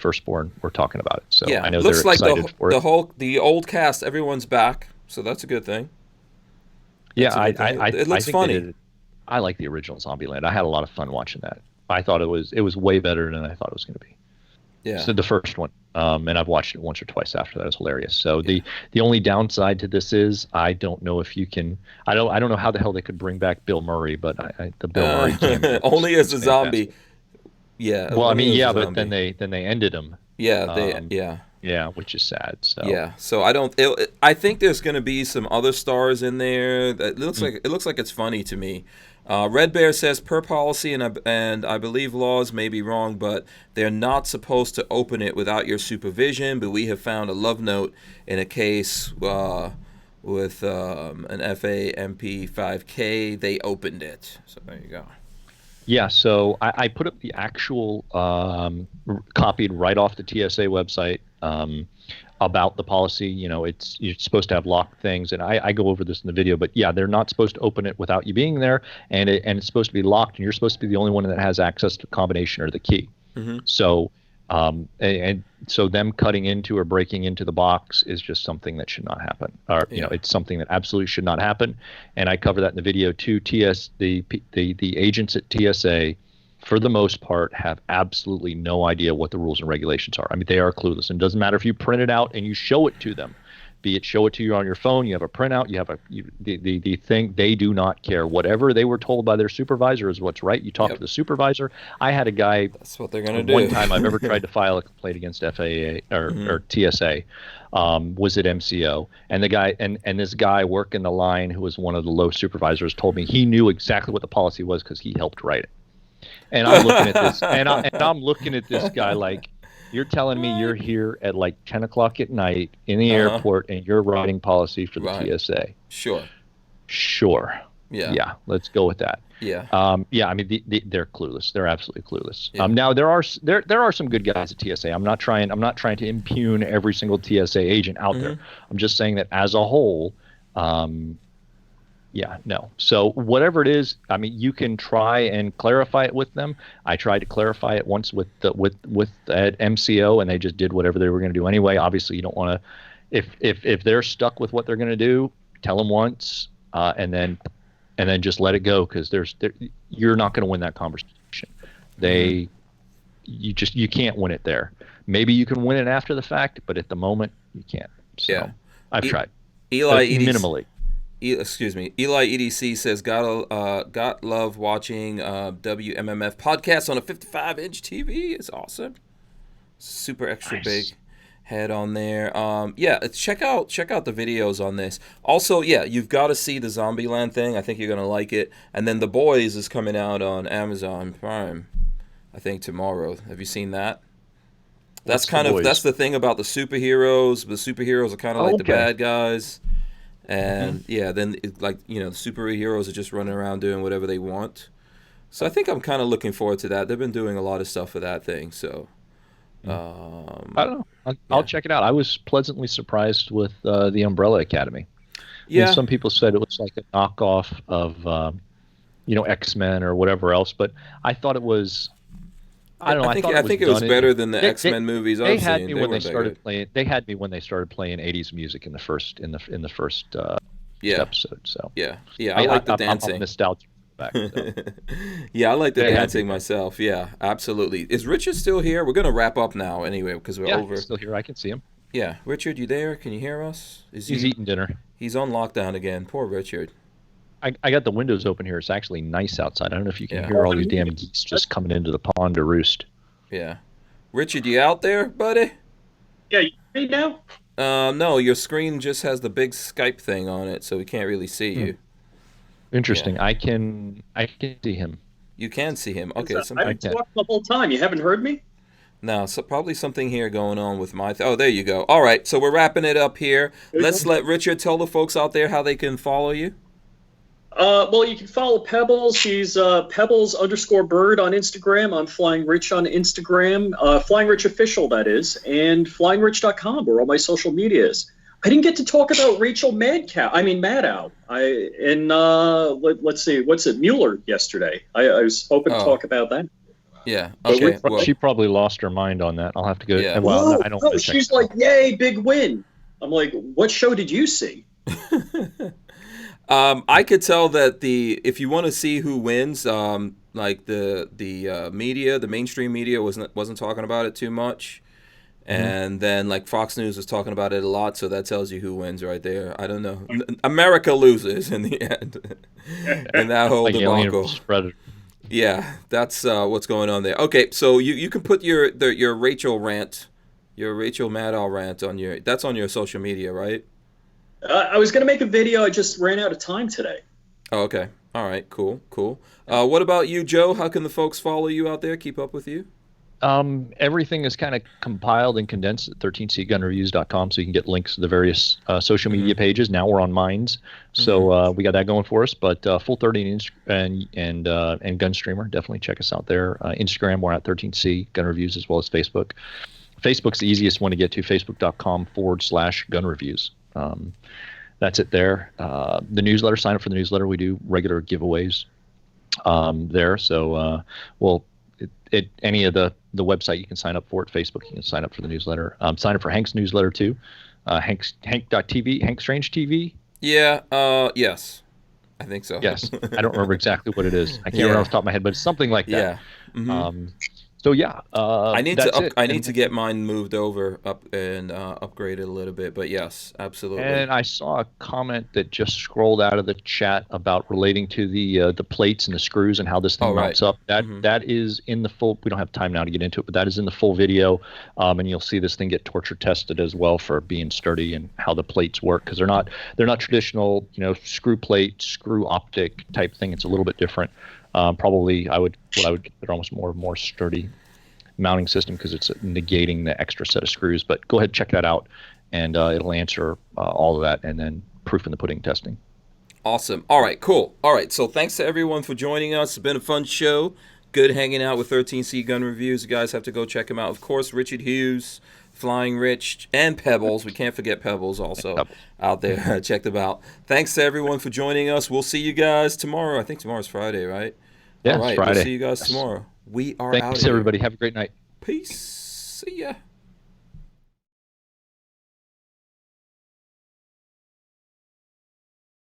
firstborn were talking about it. So I know they're excited for it. The old cast, everyone's back, so that's a good thing. It looks funny. I like the original Zombieland. I had a lot of fun watching that. I thought it was way better than I thought it was going to be. Yeah. So the first one, and I've watched it once or twice after that. It was hilarious. So the only downside to this is I don't know if you can. I don't know how the hell they could bring back Bill Murray, but the Bill Murray cameo only as a zombie. Yeah. Well, but then they ended him. Yeah. Yeah, which is sad. So yeah, so I think there's going to be some other stars in there. It looks like it's funny to me. Red Bear says per policy and I believe laws may be wrong, but they're not supposed to open it without your supervision. But we have found a love note in a case with an FA MP5K. They opened it, so there you go. Yeah, so I put up the actual copied right off the TSA website about the policy. You're supposed to have locked things, and I go over this in the video. But yeah, they're not supposed to open it without you being there, and it's supposed to be locked, and you're supposed to be the only one that has access to the combination or the key. Mm-hmm. So so them cutting into or breaking into the box is just something that should not happen. Or it's something that absolutely should not happen. And I cover that in the video too. The agents at TSA, for the most part, have absolutely no idea what the rules and regulations are. I mean, they are clueless. And it doesn't matter if you print it out and you show it to them. Be it show it to you on your phone, you have a printout, you have the thing. They do not care. Whatever they were told by their supervisor is what's right. You talk to the supervisor. I had a guy. That's what they're going to do. One time I've ever tried to file a complaint against FAA or TSA was at MCO, and the guy and this guy working the line who was one of the low supervisors told me he knew exactly what the policy was because he helped write it. And I'm looking at this, and I'm looking at this guy like You're telling me you're here at like 10 o'clock at night in the Uh-huh. airport and you're writing policy for the Right. TSA. Sure. Sure. Yeah. Yeah, let's go with that. Yeah. Yeah, I mean, they're clueless. They're absolutely clueless. Yeah. Now there are some good guys at TSA. I'm not trying to impugn every single TSA agent out there. I'm just saying that as a whole, yeah, no. So whatever it is, I mean, you can try and clarify it with them. I tried to clarify it once with at MCO, and they just did whatever they were going to do anyway. Obviously, you don't want to, if they're stuck with what they're going to do, tell them once, and then just let it go, because you're not going to win that conversation. You can't win it there. Maybe you can win it after the fact, but at the moment you can't. So Yeah. I've tried. Eli minimally. Eli EDC says, got love watching WMMF podcast on a 55-inch TV. It's awesome. Super extra big head on there. Yeah, check out the videos on this. Also, yeah, you've got to see the Zombieland thing. I think you're gonna like it. And then The Boys is coming out on Amazon Prime, I think tomorrow. Have you seen that? That's the thing about the superheroes. The superheroes are kind of like the bad guys. And yeah, then the superheroes are just running around doing whatever they want. So I think I'm kind of looking forward to that. They've been doing a lot of stuff for that thing. So I don't know. I'll check it out. I was pleasantly surprised with the Umbrella Academy. Yeah, I mean, some people said it was like a knockoff of X-Men or whatever else, but I thought it was. I don't know. I think it was better than the X-Men movies I've seen. They had me when they started playing. They had me when they started playing 80s music in the first episode. So yeah, I like the dancing. I'm nostalgic back. So. Yeah, I like the dancing myself. Yeah, absolutely. Is Richard still here? We're gonna wrap up now anyway because we're over. He's still here. I can see him. Yeah, Richard, you there? Can you hear us? He's eating dinner. He's on lockdown again. Poor Richard. I got the windows open here. It's actually nice outside. I don't know if you can hear all these damn geese just coming into the pond to roost. Yeah. Richard, you out there, buddy? Yeah, you hear me now? No, your screen just has the big Skype thing on it, so we can't really see you. Interesting. Yeah. I can see him. You can see him. Okay. I've been talking the whole time. You haven't heard me? No, so probably something here going on with my... oh, there you go. All right, so we're wrapping it up here. Let's let Richard tell the folks out there how they can follow you. Well, you can follow Pebbles. She's Pebbles_bird on Instagram. I'm Flying Rich on Instagram. Flying Rich Official, that is. And FlyingRich.com, where all my social media is. I didn't get to talk about Rachel Maddow. Let's see, what's it, Mueller yesterday. I was hoping to talk about that. Yeah, okay. Well, she probably lost her mind on that. I'll have to go. Yeah. Well, I don't no, she's like, yay, big win. I'm like, what show did you see? I could tell that if you want to see who wins, like the media, the mainstream media wasn't talking about it too much, and then like Fox News was talking about it a lot, so that tells you who wins right there. I don't know. America loses in the end, in that whole debacle. Yeah, that's what's going on there. Okay, so you can put your Rachel rant, your Rachel Maddow rant on your social media, right? I was going to make a video. I just ran out of time today. Oh, okay. All right. Cool. What about you, Joe? How can the folks follow you out there, keep up with you? Everything is kind of compiled and condensed at 13cgunreviews.com, so you can get links to the various social media pages. Now we're on Minds, so we got that going for us. But Full 30 and Gunstreamer, definitely check us out there. Instagram, we're at 13C Gun Reviews, as well as Facebook. Facebook's the easiest one to get to, facebook.com/gunreviews. That's it there. The newsletter, sign up for the newsletter. We do regular giveaways there. So, any of the website you can sign up for it. Facebook, you can sign up for the newsletter. Sign up for Hank's newsletter too. Hank.tv, Hank Strange TV. Yeah. Yes. I think so. Yes. I don't remember exactly what it is. I can't remember off the top of my head, but it's something like that. Yeah. Mm-hmm. So yeah, I need to get mine moved over up and upgraded a little bit, but yes, absolutely. And I saw a comment that just scrolled out of the chat about relating to the plates and the screws and how this thing mounts up. That is in the full. We don't have time now to get into it, but that is in the full video, and you'll see this thing get torture tested as well for being sturdy and how the plates work, because they're not traditional, screw plate, screw optic type thing. It's a little bit different. Probably I would consider almost more sturdy. mounting system because it's negating the extra set of screws. But go ahead, check that out, and it'll answer all of that, and then proof in the pudding testing. Awesome. All right, cool. All right, so thanks to everyone for joining us. It's been a fun show. Good hanging out with 13C Gun Reviews. You guys have to go check him out. Of course, Richard Hughes, Flying Rich, and Pebbles. We can't forget Pebbles also out there. Check them out. Thanks to everyone for joining us. We'll see you guys tomorrow. I think tomorrow's Friday, right? Yeah, all right, it's Friday. We'll see you guys tomorrow. We are out. Thanks, everybody. Have a great night. Peace. See ya.